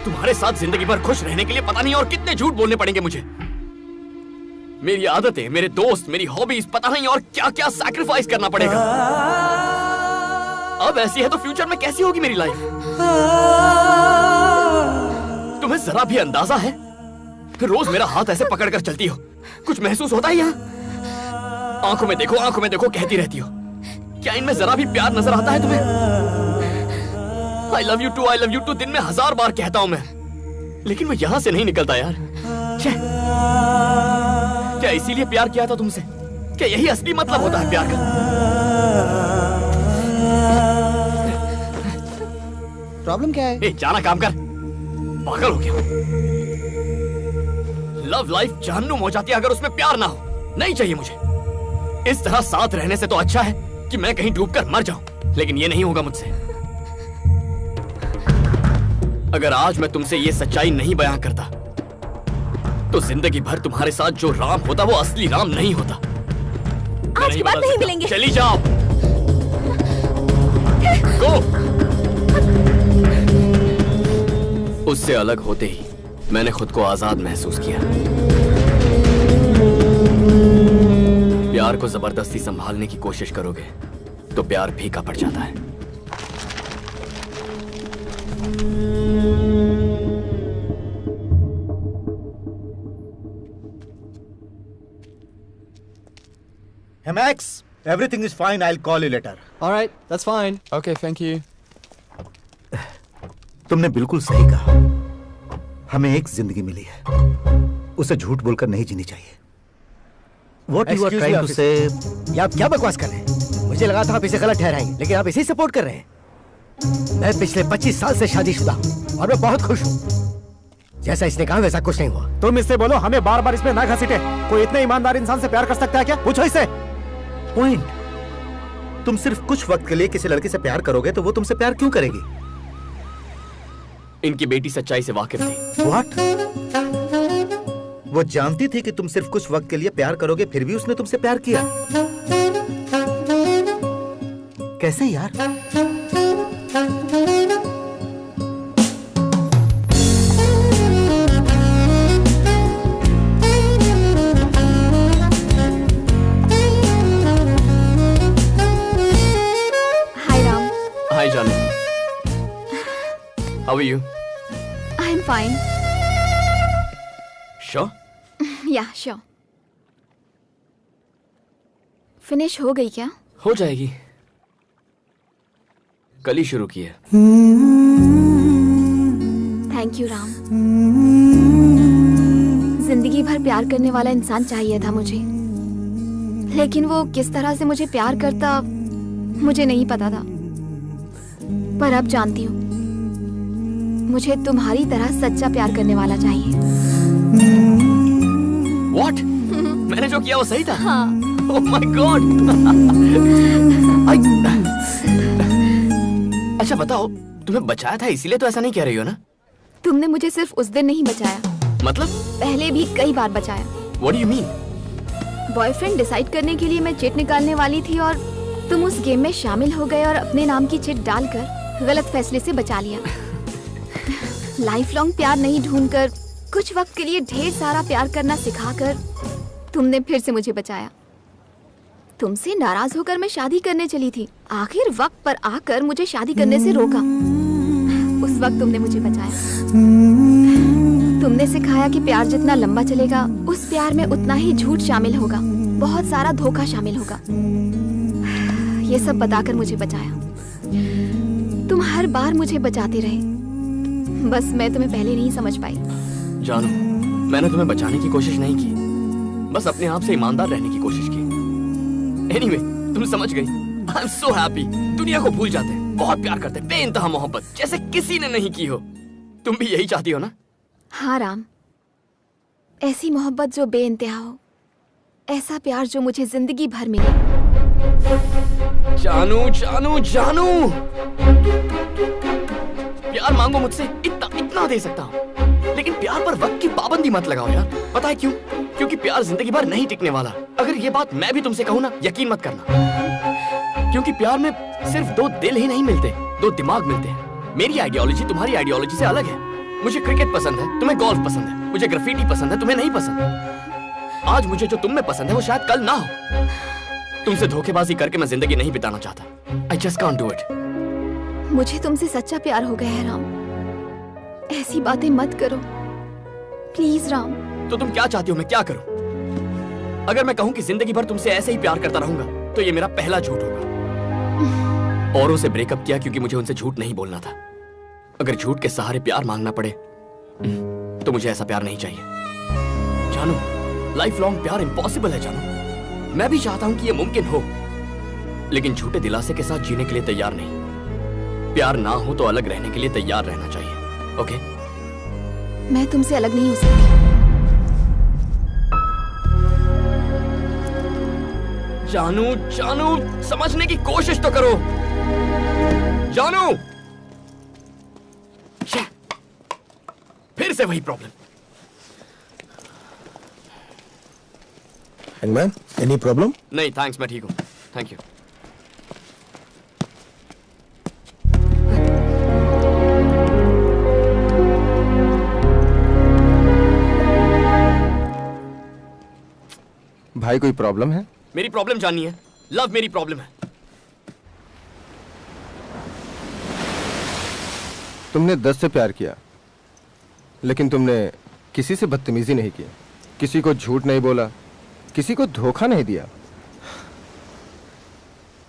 तुम्हारे साथ जिंदगी भर खुश रहने के लिए पता नहीं और कितने झूठ बोलने पड़ेंगे मुझे। मेरी आदतें, मेरे दोस्त, मेरी हॉबीज, पता नहीं और क्या क्या सैक्रिफाइस करना पड़ेगा। अब ऐसी है तो फ्यूचर में कैसी होगी मेरी लाइफ? तुम्हें जरा भी अंदाजा है? रोज मेरा हाथ ऐसे पकड़कर चलती हो, कुछ महसूस होता है यहाँ? आंखों में देखो कहती रहती हो। क्या इनमें जरा भी प्यार नजर आता है तुम्हें? I love you too दिन में 1000 बार कहता हूं मैं, लेकिन मैं यहां से नहीं निकलता यार। क्या इसीलिए प्यार किया था तुमसे? क्या यही असली मतलब होता है प्यार का? प्रॉब्लम क्या है? जाना काम कर, पागल हो गया। लव लाइफ जहन्नुम हो जाती है अगर उसमें प्यार ना हो। नहीं चाहिए मुझे। इस तरह साथ रहने से तो अच्छा है कि मैं कहीं डूबकर मर जाऊं, लेकिन ये नहीं होगा मुझसे। अगर आज मैं तुमसे ये सच्चाई नहीं बयां करता, तो जिंदगी भर तुम्हारे साथ जो राम होता वो असली राम नहीं होता। आज की बात नहीं मिलेंगे। चली जाओ। गो। उससे अलग होते ही मैंने खुद को आजाद महसूस किया। प्यार को जबरदस्ती संभालने की कोशिश करोगे तो प्यार फीका पड़ जाता है। Hey Max, everything is fine. I'll call you later. All right, that's fine. Okay, thank you. तुमने बिल्कुल सही कहा। हमें एक जिंदगी मिली है, उसे झूठ बोलकर नहीं जीनी चाहिए। What you are trying to say? ये आप क्या बकवास कर रहे हैं? मुझे लगा था आप इसे गलत ठहराएंगे, लेकिन आप इसे सपोर्ट कर रहे हैं। मैं पिछले 25 साल से शादीशुदा हूँ और मैं बहुत खुश हूँ। जैसा इसने कहा वैसा कुछ नहीं हुआ। तुम इससे बोलो हमें बार बार इसमें ना घसीटे। कोई इतने ईमानदार इंसान से प्यार कर सकता है क्या? पूछो इससे। पॉइंट, तुम सिर्फ कुछ वक्त के लिए किसी लड़की से प्यार करोगे तो वो तुमसे प्यार क्यों करेगी? इनकी बेटी सच्चाई से वाकिफ थी। What? वो जानती थी कि तुम सिर्फ कुछ वक्त के लिए प्यार करोगे, फिर भी उसने तुमसे प्यार किया। कैसे यार? Hi Janu. How are you? I am fine. Sure? Yeah, sure. Finish हो गई क्या? हो जाएगी। कल ही शुरू की है। Thank you Ram. जिंदगी भर प्यार करने वाला इंसान चाहिए था मुझे, लेकिन वो किस तरह से मुझे प्यार करता मुझे नहीं पता था। पर अब जानती हूँ, मुझे तुम्हारी तरह सच्चा प्यार करने वाला चाहिए। What? मैंने जो किया वो सही था? हाँ। Oh my God! अच्छा बताओ, तुम्हें बचाया था इसीलिए तो ऐसा नहीं कह रही हो ना? तुमने मुझे सिर्फ उस दिन नहीं बचाया, मतलब? पहले भी कई बार बचाया। What do you mean? Boyfriend decide करने के लिए मैं चिट निकालने वाली थी और तुम उस गेम में शामिल हो गए और अपने नाम की चिट डालकर गलत फैसले से बचा लिया। लाइफ लॉन्ग प्यार नहीं ढूंढकर कुछ वक्त के लिए ढेर सारा प्यार करना सिखाकर तुमने फिर से मुझे बचाया। तुमसे नाराज होकर मैं शादी करने चली थी, आखिर वक्त पर आकर मुझे शादी करने से रोका। उस वक्त तुमने मुझे बचाया। तुमने सिखाया कि प्यार जितना लंबा चलेगा उस प्यार में उतना ही झूठ शामिल होगा, बहुत सारा धोखा शामिल होगा। ये सब बताकर मुझे बचाया। तुम हर बार मुझे बचाते रहे, बस मैं तुम्हें पहले नहीं समझ पाई। जानू, मैंने तुम्हें बचाने की कोशिश नहीं की, बस अपने आप से ईमानदार रहने की कोशिश की। Anyway, तुम समझ गई। I'm so happy। दुनिया को भूल जाते हैं, बहुत प्यार करते हैं, बेइंतहा मोहब्बत जैसे किसी ने नहीं की हो। तुम भी यही चाहती हो ना? हाँ राम, ऐसी मोहब्बत जो बेइंतहा हो, ऐसा प्यार जो मुझे जिंदगी भर मिले। जानू जानू जानू, प्यार मांगो मुझसे, इतना दे सकता हूँ, लेकिन प्यार पर वक्त की पाबंदी मत लगाओ यार। पता है क्यों? क्योंकि प्यार जिंदगी भर नहीं टिकने वाला। अगर ये बात मैं भी तुमसे कहूँ ना, यकीन मत करना, क्योंकि प्यार में सिर्फ दो दिल ही नहीं मिलते, दो दिमाग मिलते हैं। मेरी आइडियोलॉजी तुम्हारी आइडियोलॉजी से अलग है। मुझे क्रिकेट पसंद है, तुम्हें गोल्फ पसंद है, मुझे ग्राफिटी पसंद है, तुम्हें नहीं पसंद। आज मुझे जो तुम में पसंद है वो शायद कल ना हो। तुमसे धोखेबाजी करके मैं जिंदगी नहीं बिताना चाहता। I just can't do it। मुझे तुमसे सच्चा प्यार हो गया है राम, ऐसी बातें मत करो प्लीज राम। तो तुम क्या चाहती हो मैं क्या करूं? अगर मैं कहूं कि जिंदगी भर तुमसे ऐसे ही प्यार करता रहूंगा तो ये मेरा पहला झूठ होगा। औरों से ब्रेकअप किया क्योंकि मुझे उनसे झूठ नहीं बोलना था। अगर झूठ के सहारे प्यार मांगना पड़े तो मुझे ऐसा प्यार नहीं चाहिए। जानू, लाइफ लॉन्ग प्यार इम्पॉसिबल है जानू। मैं भी चाहता हूं कि ये मुमकिन हो, लेकिन झूठे दिलासे के साथ जीने के लिए तैयार नहीं। प्यार ना हो तो अलग रहने के लिए तैयार रहना चाहिए। ओके? मैं तुमसे अलग नहीं हो सकती। जानू जानू, समझने की कोशिश तो करो। जानू, फिर से वही प्रॉब्लम। Hangman, any problem? नहीं थैंक्स, मैं ठीक हूँ। Thank you. भाई कोई प्रॉब्लम है? मेरी प्रॉब्लम जाननी है? लव मेरी प्रॉब्लम है। तुमने 10 से प्यार किया, लेकिन तुमने किसी से बदतमीजी नहीं की, किसी को झूठ नहीं बोला, किसी को धोखा नहीं दिया।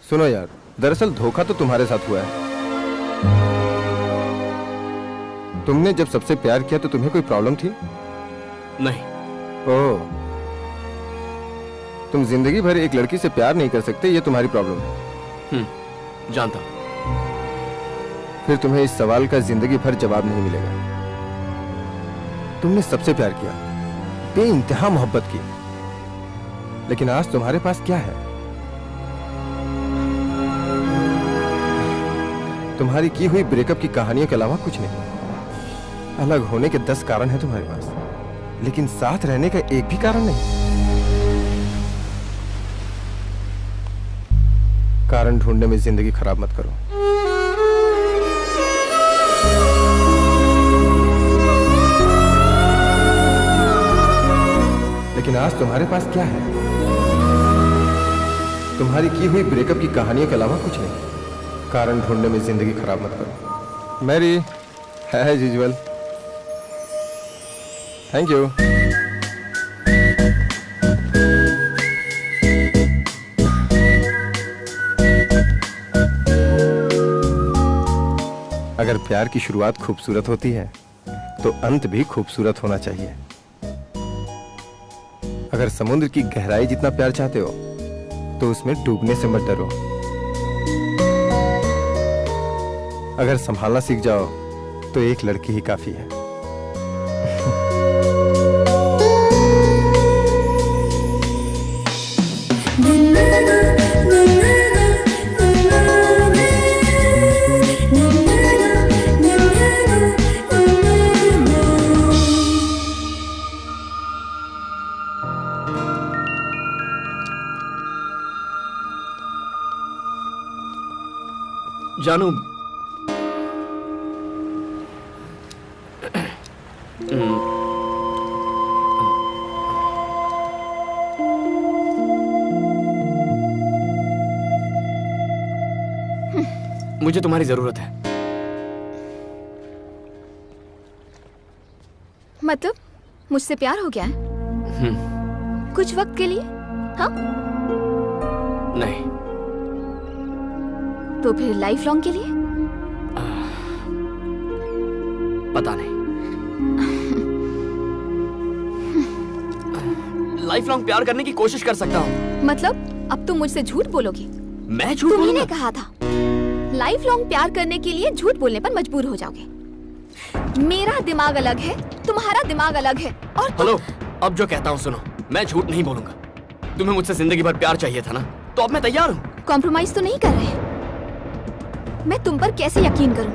सुनो यार, दरअसल धोखा तो तुम्हारे साथ हुआ है। तुमने जब सबसे प्यार किया तो तुम्हें कोई प्रॉब्लम थी? नहीं। ओह, तुम जिंदगी भर एक लड़की से प्यार नहीं कर सकते, ये तुम्हारी प्रॉब्लम है। जानता। फिर तुम्हें इस सवाल का जिंदगी भर जवाब नहीं मिलेगा। तुमने सबसे प्यार किया, बेइंतहा मोहब्बत की, लेकिन आज तुम्हारे पास क्या है? तुम्हारी की हुई ब्रेकअप की कहानियों के अलावा कुछ नहीं। अलग होने के 10 कारण हैं तुम्हारे पास, लेकिन साथ रहने का एक भी कारण नहीं। कारण ढूंढने में जिंदगी खराब मत करो। लेकिन आज तुम्हारे पास क्या है? तुम्हारी की हुई ब्रेकअप की कहानियों के अलावा कुछ नहीं। कारण ढूंढने में जिंदगी खराब मत करो। मैरी है एज यूजुअल। Thank you. अगर प्यार की शुरुआत खूबसूरत होती है तो अंत भी खूबसूरत होना चाहिए। अगर समुद्र की गहराई जितना प्यार चाहते हो तो उसमें डूबने से मत डरो। अगर संभालना सीख जाओ तो एक लड़की ही काफी है। जानू, मुझे तुम्हारी जरूरत है। मतलब मुझसे प्यार हो गया है? कुछ वक्त के लिए? हाँ? नहीं। तो फिर लाइफ लॉन्ग के लिए? पता नहीं। लाइफ लॉन्ग प्यार करने की कोशिश कर सकता हूँ। मतलब अब तुम मुझसे झूठ बोलोगी? मैं झूठ बोलूंगा? तुमने कहा था लाइफ लॉन्ग प्यार करने के लिए झूठ बोलने पर मजबूर हो जाओगे। मेरा दिमाग अलग है, तुम्हारा दिमाग अलग है। और हेलो, अब जो कहता हूँ सुनो, मैं झूठ नहीं बोलूंगा। तुम्हें मुझसे जिंदगी भर प्यार चाहिए था ना, तो अब मैं तैयार हूँ। कॉम्प्रोमाइज तो नहीं कर रहे? मैं तुम पर कैसे यकीन करूं?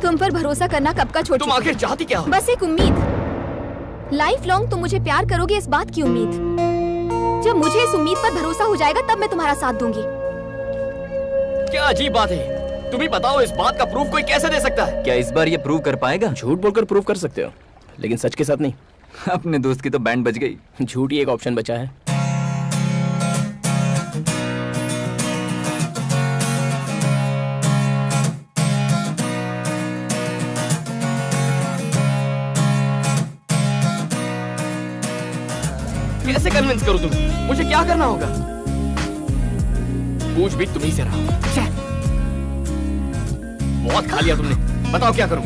तुम पर भरोसा करना कब का छोड़ तुम आखिर चाहती क्या हो? बस एक उम्मीद। लाइफ लॉन्ग तुम मुझे प्यार करोगे इस बात की उम्मीद। जब मुझे इस उम्मीद पर भरोसा हो जाएगा तब मैं तुम्हारा साथ दूंगी। क्या अजीब बात है। तुम ही बताओ, इस बात का प्रूफ कोई कैसे दे सकता है? क्या इस बार ये प्रूव कर पाएगा? झूठ बोलकर प्रूव कर सकते हो, लेकिन सच के साथ नहीं। अपने दोस्त की तो बैंड बज गई। झूठ ही एक ऑप्शन बचा है। कैसे कन्विंस करूं तुम्हें? मुझे क्या करना होगा? पूछ भी तुम्ही से रहा। बहुत खा लिया तुमने, बताओ क्या करूं?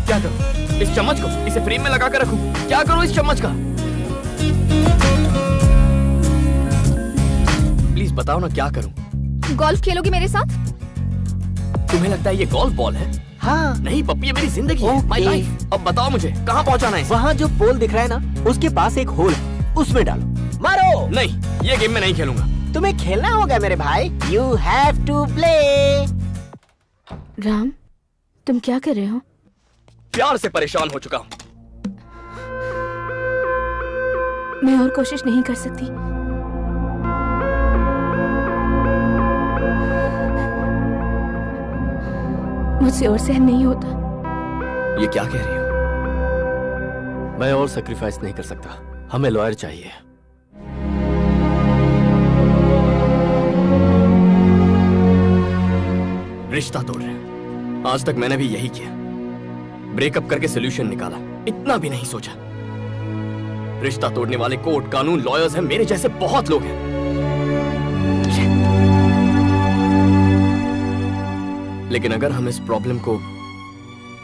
क्या करूं? इस चम्मच को इसे फ्रेम में लगा कर रखूं? क्या करूं इस चम्मच का? प्लीज बताओ ना, क्या करूं? गोल्फ खेलोगी मेरे साथ? तुम्हें लगता है ये गोल्फ बॉल है? हाँ। नहीं पप्पी, ये मेरी जिंदगी है, माय लाइफ। अब बताओ मुझे कहाँ पहुँचाना है? वहाँ जो पोल दिख रहा है ना, उसके पास एक होल है, उसमें डालो। मारो। नहीं, ये गेम में नहीं खेलूंगा। तुम्हें खेलना होगा मेरे भाई। You have to play। Ram, तुम क्या कर रहे हो? प्यार से परेशान हो चुका हूँ। मैं और कोशिश नहीं कर सकती। मुझसे और सहन नहीं होता। ये क्या कह रही हो? मैं और सैक्रिफाइस नहीं कर सकता, हमें लॉयर चाहिए। रिश्ता तोड़ रहे हैं। आज तक मैंने भी यही किया, ब्रेकअप करके सोल्यूशन निकाला, इतना भी नहीं सोचा। रिश्ता तोड़ने वाले कोर्ट, कानून, लॉयर्स हैं, मेरे जैसे बहुत लोग हैं। लेकिन अगर हम इस प्रॉब्लम को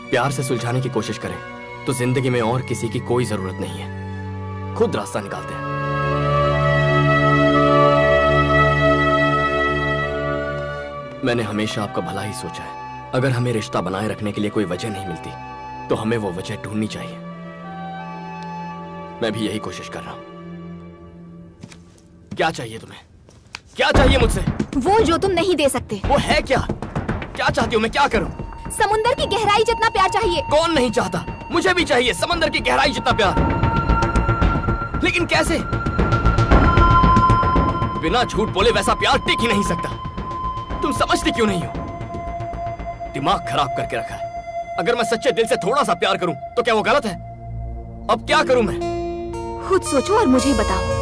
प्यार से सुलझाने की कोशिश करें तो जिंदगी में और किसी की कोई जरूरत नहीं है, खुद रास्ता निकालते हैं। मैंने हमेशा आपका भला ही सोचा है। अगर हमें रिश्ता बनाए रखने के लिए कोई वजह नहीं मिलती तो हमें वो वजह ढूंढनी चाहिए। मैं भी यही कोशिश कर रहा हूं। क्या चाहिए तुम्हें? क्या चाहिए मुझसे? वो जो तुम नहीं दे सकते। वो है क्या? क्या चाहती हो? मैं क्या करूं? समुंदर की गहराई जितना प्यार चाहिए। कौन नहीं चाहता? मुझे भी चाहिए समंदर की गहराई जितना प्यार। लेकिन कैसे? बिना झूठ बोले वैसा प्यार टिक ही नहीं सकता। तुम समझती क्यों नहीं हो? दिमाग खराब करके रखा है। अगर मैं सच्चे दिल से थोड़ा सा प्यार करूं तो क्या वो गलत है? अब क्या करूं मैं? खुद सोचो और मुझे बताओ।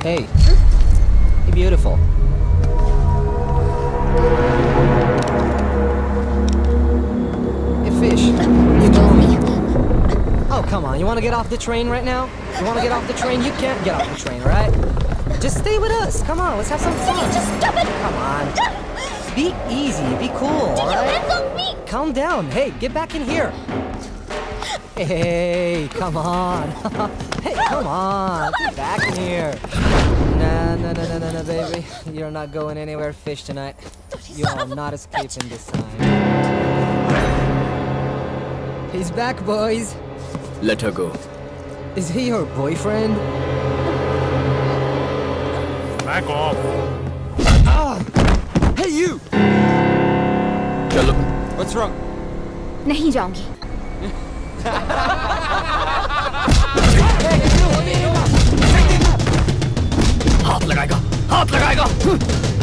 Hey, you're beautiful. Hey, fish. You doing me? Oh, come on. You want to get off the train right now? You want to get off the train? You can't get off the train, all right? Just stay with us. Come on, let's have some fun. Just stop it. Come on. Be easy. Be cool, all right? Hands off me. Calm down. Hey, get back in here. Hey, come on. Hey, come on. Get back in here. No, baby. You're not going anywhere, fish, tonight. You are not escaping this time. He's back, boys. Let her go. Is he your boyfriend? Back off. Ah! Hey, you! चलो. What's wrong? नहीं जाऊंगी. हाथ लगाएगा. हाथ लगाएगा.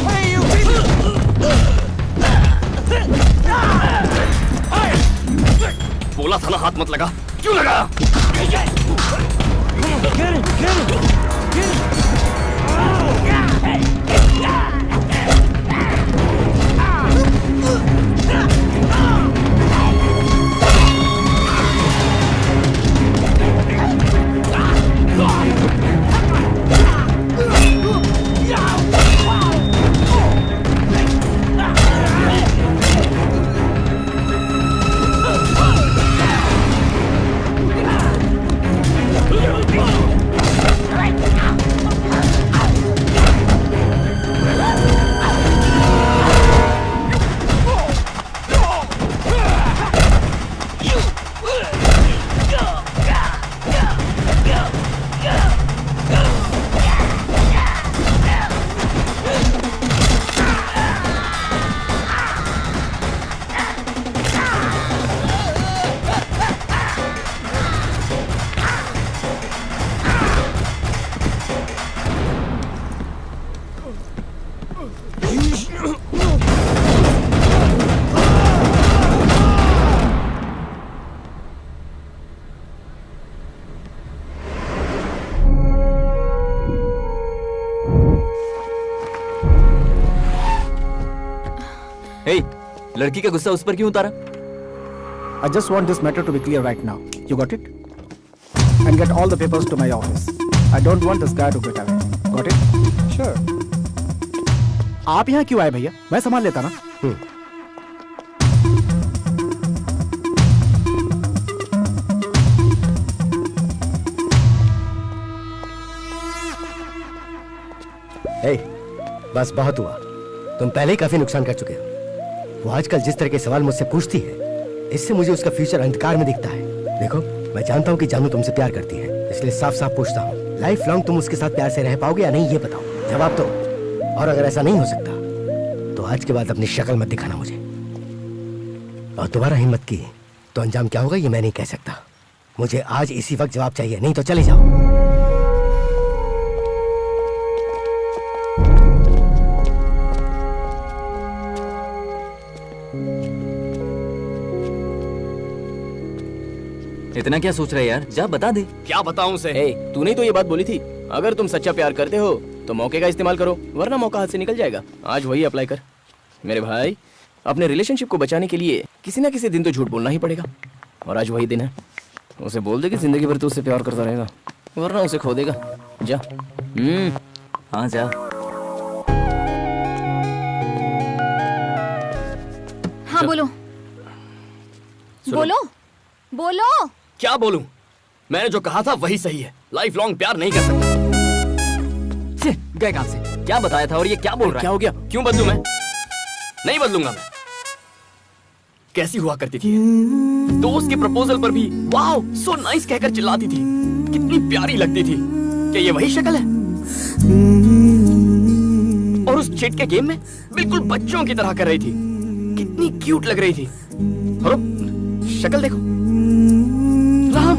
Hey, you! बोला था ना हाथ मत लगा. क्यों लगाया? Get him! Get him! Get him! Hey, लड़की का गुस्सा उस पर क्यों उतारा? I just want this matter to be clear right now. You got it? And get all the papers to my office. I don't want this guy to get away. Got it? Sure. आप यहाँ क्यों आए भैया? मैं संभाल लेता ना. Hey, बस बहुत हुआ. तुम पहले ही काफी नुकसान कर चुके हो. वो आजकल जिस तरह के सवाल मुझसे पूछती है, इससे मुझे उसका फ्यूचर अंधकार में दिखता है. देखो, मैं जानता हूँ कि जानू तुमसे प्यार करती है, इसलिए साफ साफ पूछता हूँ, लाइफ लॉन्ग तुम उसके साथ प्यार से रह पाओगे या नहीं, ये बताओ. जवाब दो. और अगर ऐसा नहीं हो सकता तो आज के बाद अपनी शक्ल मत दिखाना मुझे. और दोबारा हिम्मत की तो अंजाम क्या होगा ये मैं नहीं कह सकता. मुझे आज इसी वक्त जवाब चाहिए, नहीं तो चले जाओ. इतना क्या सोच रहा है यार? जा बता दे. क्या बताऊं उसे? तूने तो ये बात बोली थी, अगर तुम सच्चा प्यार करते हो तो मौके का इस्तेमाल करो, वरना मौका हाथ से निकल जाएगा. आज वही अप्लाई कर. मेरे भाई, अपने रिलेशनशिप को बचाने के लिए किसी ना किसी दिन तो झूठ बोलना ही पड़ेगा, और आज वही दिन है. उसे बोल दे कि जिंदगी भर तू उससे प्यार करता रहेगा, वरना उसे खो देगा. जा. हाँ जा. हाँ बोलो. बोलो. बोलो. क्या बोलूं? मैंने जो कहा था वही सही है. लाइफ लॉन्ग प्यार नहीं कर सकता. गए काम से. क्या बताया था और ये क्या बोल रहा है? क्या हो गया? क्यों बदलूं मैं? नहीं बदलूंगा मैं. कैसी हुआ करती थी? दोस्त के प्रपोजल पर भी वाओ सो नाइस कहकर चिल्लाती थी. कितनी प्यारी लगती थी. क्या ये वही शक्ल है? और उस चिट के गेम में बिल्कुल बच्चों की तरह कर रही थी. कितनी क्यूट लग रही थी. और शक्ल देखो. राम,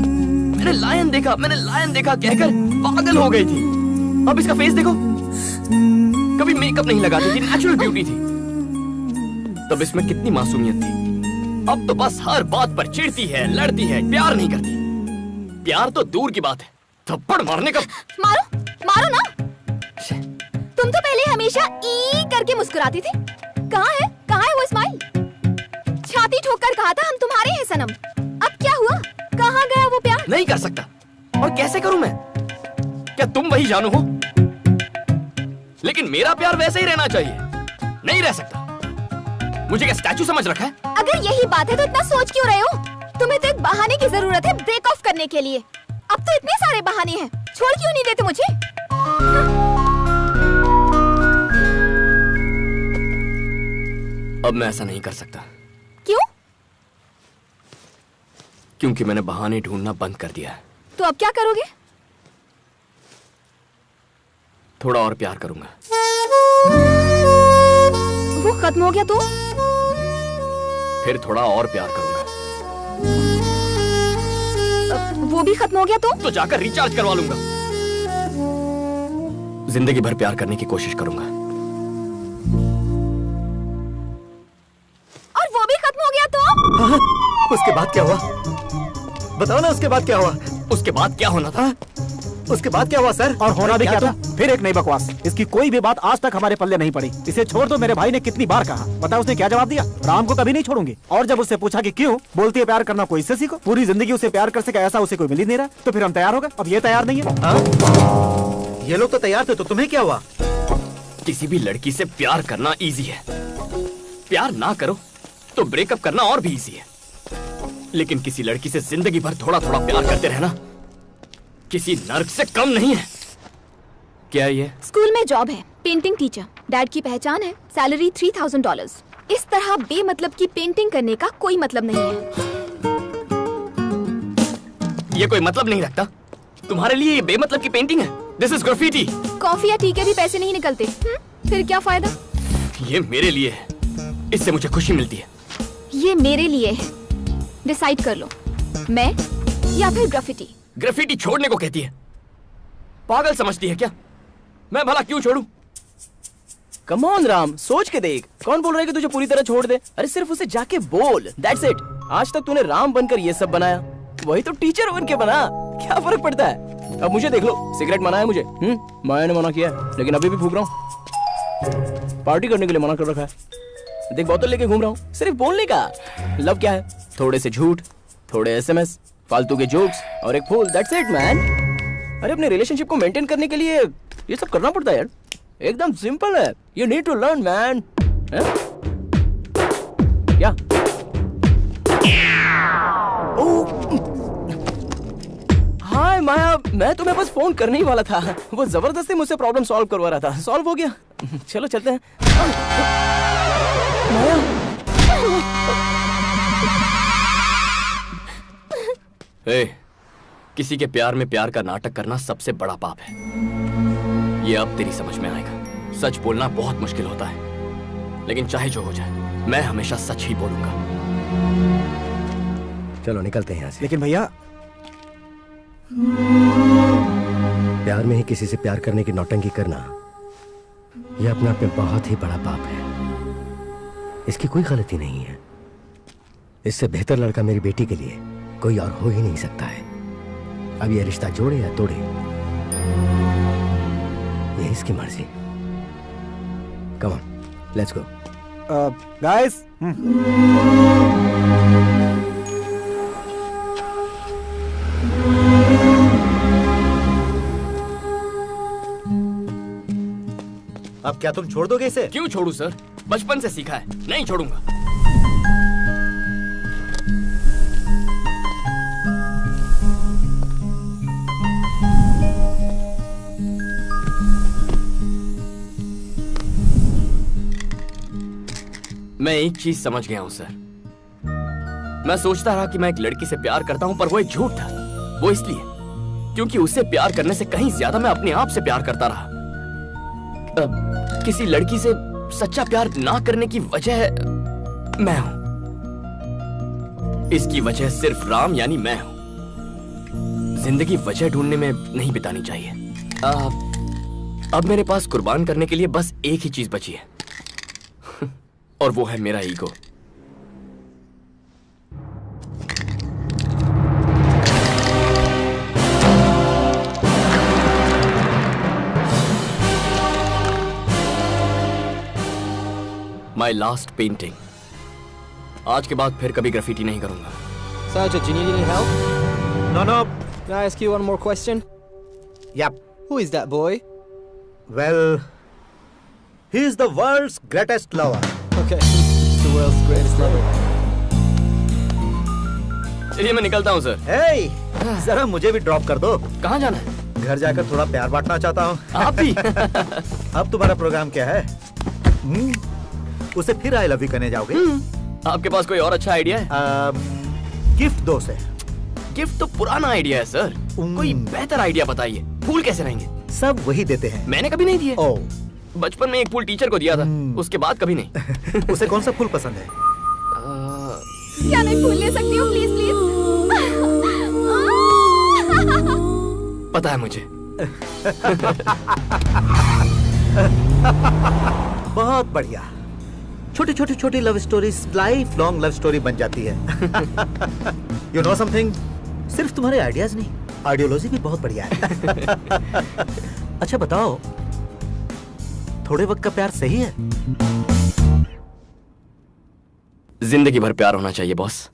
मैंने लायन देखा कहकर पागल हो गई थी. अब इसका फेस देखो. कभी मेकअप नहीं लगाती थी, नेचुरल ब्यूटी थी. तब इसमें कितनी मासूमियत थी. अब तो बस हर बात पर चिढ़ती है, लड़ती है, प्यार नहीं करती. प्यार तो दूर की बात है, थप्पड़ मारने का. मारो ना. पहले हमेशा ई करके मुस्कुराती थी। कहाँ है वो स्माइल? छाती ठोक कर कहा था हम तुम्हारे हैं सनम। अब क्या हुआ? कहाँ गया वो प्यार? नहीं कर सकता। और कैसे करूं मैं? क्या तुम वही जानू हो? लेकिन मेरा प्यार वैसे ही रहना चाहिए। नहीं रह सकता। मुझे क्या स्टैचू समझ रखा है? अगर यही बात है तो इतना सोच क्यों रहे हो? तुम्हें तो एक बहाने की जरूरत है ब्रेक ऑफ करने के लिए। अब तो इतने सारे बहाने हैं, छोड़ क्यों नहीं देते मुझे? अब मैं ऐसा नहीं कर सकता। क्यों? क्योंकि मैंने बहाने ढूंढना बंद कर दिया है। तो अब क्या करोगे? थोड़ा और प्यार करूंगा। वो खत्म हो गया तो? फिर थोड़ा और प्यार करूंगा। वो भी खत्म हो गया तो जाकर रिचार्ज करवा लूंगा। जिंदगी भर प्यार करने की कोशिश करूंगा। और वो भी खत्म हो गया तो? उसके बाद क्या हुआ? बताओ ना, उसके बाद क्या हुआ? उसके बाद क्या होना था? उसके बाद क्या हुआ सर? और होना भी क्या था? फिर एक नई बकवास। इसकी कोई भी बात आज तक हमारे पल्ले नहीं पड़ी। इसे छोड़ दो, मेरे भाई ने कितनी बार कहा। पता उसने क्या जवाब दिया? राम को कभी नहीं छोड़ूंगी। और जब उससे पूछा कि क्यों, बोलती है प्यार करना कोई इससे सीखो। पूरी जिंदगी उसे प्यार कर सके ऐसा उसे कोई मिल ही नहीं रहा। तो फिर हम तैयार हो गए। अब ये तैयार नहीं है। ये लोग तो तैयार थे, तो तुम्हें क्या हुआ? किसी भी लड़की से प्यार करना इजी है। प्यार ना करो तो ब्रेकअप करना और भी इजी है। लेकिन किसी लड़की से जिंदगी भर थोड़ा थोड़ा प्यार करते रहना किसी नर्क से कम नहीं है। क्या ये? स्कूल में जॉब है, पेंटिंग टीचर। डैड की पहचान है, सैलरी $3000। इस तरह बेमतलब की पेंटिंग करने का कोई मतलब नहीं है। ये कोई मतलब नहीं रखता? तुम्हारे लिए ये बेमतलब की पेंटिंग है? This is graffiti. कॉफी या टी के भी पैसे नहीं निकलते। फिर क्या फायदा? ये मेरे लिए है, इससे मुझे खुशी मिलती है। ये मेरे लिए है। डिसाइड कर लो, मैं या फिर ग्राफिटी। ग्राफिटी छोड़ने को कहती है? पागल समझती है क्या? मैं भला क्यों छोड़ूं? कम ऑन राम, सोच के देख। कौन बोल रहा है कि तुझे पूरी तरह छोड़ दे? अरे सिर्फ उसे जाके बोल, दैट्स इट। आज तक तूने राम बनकर ये सब बनाया, वही तो टीचर बन के बना। क्या फर्क पड़ता है? अब मुझे देख लो, सिगरेट मना है मुझे। मैंने मना किया है, लेकिन अभी भी फूक रहा हूँ। पार्टी करने के लिए मना कर रखा है। देख बोतल लेके घूम रहा हूँ, सिर्फ बोलने का। लव क्या है? थोड़े से झूठ, थोड़े SMS, फालतू के जोक्स और एक फूल, दैट्स इट मैन। अरे अपने रिलेशनशिप को मेंटेन करने के लिए ये सब करना पड़ता है यार। एकदम सिंपल है। You need to learn man. क्या? हाय माया, मैं तुम्हें बस फोन करने ही वाला था। वो जबरदस्ती मुझसे प्रॉब्लम सॉल्व करवा रहा था। सॉल्व हो गया। चलो चलते हैं। माया, किसी के प्यार में प्यार का नाटक करना सबसे बड़ा पाप है। ये अब तेरी समझ में आएगा। सच बोलना बहुत मुश्किल होता है, लेकिन चाहे जो हो जाए मैं हमेशा सच ही बोलूंगा। चलो निकलते हैं यहाँ से। लेकिन भैया, प्यार में ही किसी से प्यार करने की नौटंकी करना, यह अपने आप में बहुत ही बड़ा पाप है। इसकी कोई गलती नहीं है। इससे बेहतर लड़का मेरी बेटी के लिए कोई और हो ही नहीं सकता है। अब यह रिश्ता जोड़े या तोड़े, यह इसकी मर्जी। Come on, let's go. Guys, अब क्या तुम छोड़ दोगे इसे? क्यों छोड़ू सर? बचपन से सीखा है, नहीं छोड़ूंगा। मैं एक चीज समझ गया हूं सर। मैं सोचता रहा कि मैं एक लड़की से प्यार करता हूं, पर वो एक झूठ था। वो इसलिए क्योंकि उससे प्यार करने से कहीं ज्यादा मैं अपने आप से प्यार करता रहा। किसी लड़की से सच्चा प्यार ना करने की वजह मैं हूं। इसकी वजह सिर्फ राम यानी मैं हूं। जिंदगी वजह ढूंढने में नहीं बितानी चाहिए। अब मेरे पास कुर्बान करने के लिए बस एक ही चीज बची है, और वो है मेरा ईगो। My last painting. आज के बाद फिर कभी ग्राफिटी नहीं करूंगा। Sergeant, do you need any help? No, no. Can I ask you one more question? Yep. Who is that boy? Well, he is the world's greatest lover. Okay, he's the world's greatest lover. चलिए मैं निकलता हूँ sir. Hey, जरा मुझे भी drop कर दो। कहाँ जाना है? घर जाकर थोड़ा प्यार बांटना चाहता हूँ। आप भी? अब तुम्हारा प्रोग्राम क्या है? उसे फिर आई लव यू कहने जाओगे? आपके पास कोई और अच्छा आइडिया है? गिफ्ट दो से। गिफ्ट तो पुराना आइडिया है सर। कोई बेहतर आइडिया बताइए। फूल कैसे रहेंगे? सब वही देते हैं। मैंने कभी नहीं दिए। ओह, बचपन में एक फूल टीचर को दिया था, उसके बाद कभी नहीं। उसे कौन सा फूल पसंद है? क्या मैं फूल ले सकती हूँ प्लीज प्लीज? पता है मुझे। बहुत बढ़िया। छोटी love stories life long love story बन जाती है। यू नो समथिंग, सिर्फ तुम्हारे आइडियाज नहीं, आइडियोलॉजी भी बहुत बढ़िया है। अच्छा बताओ, थोड़े वक्त का प्यार सही है? जिंदगी भर प्यार होना चाहिए बॉस।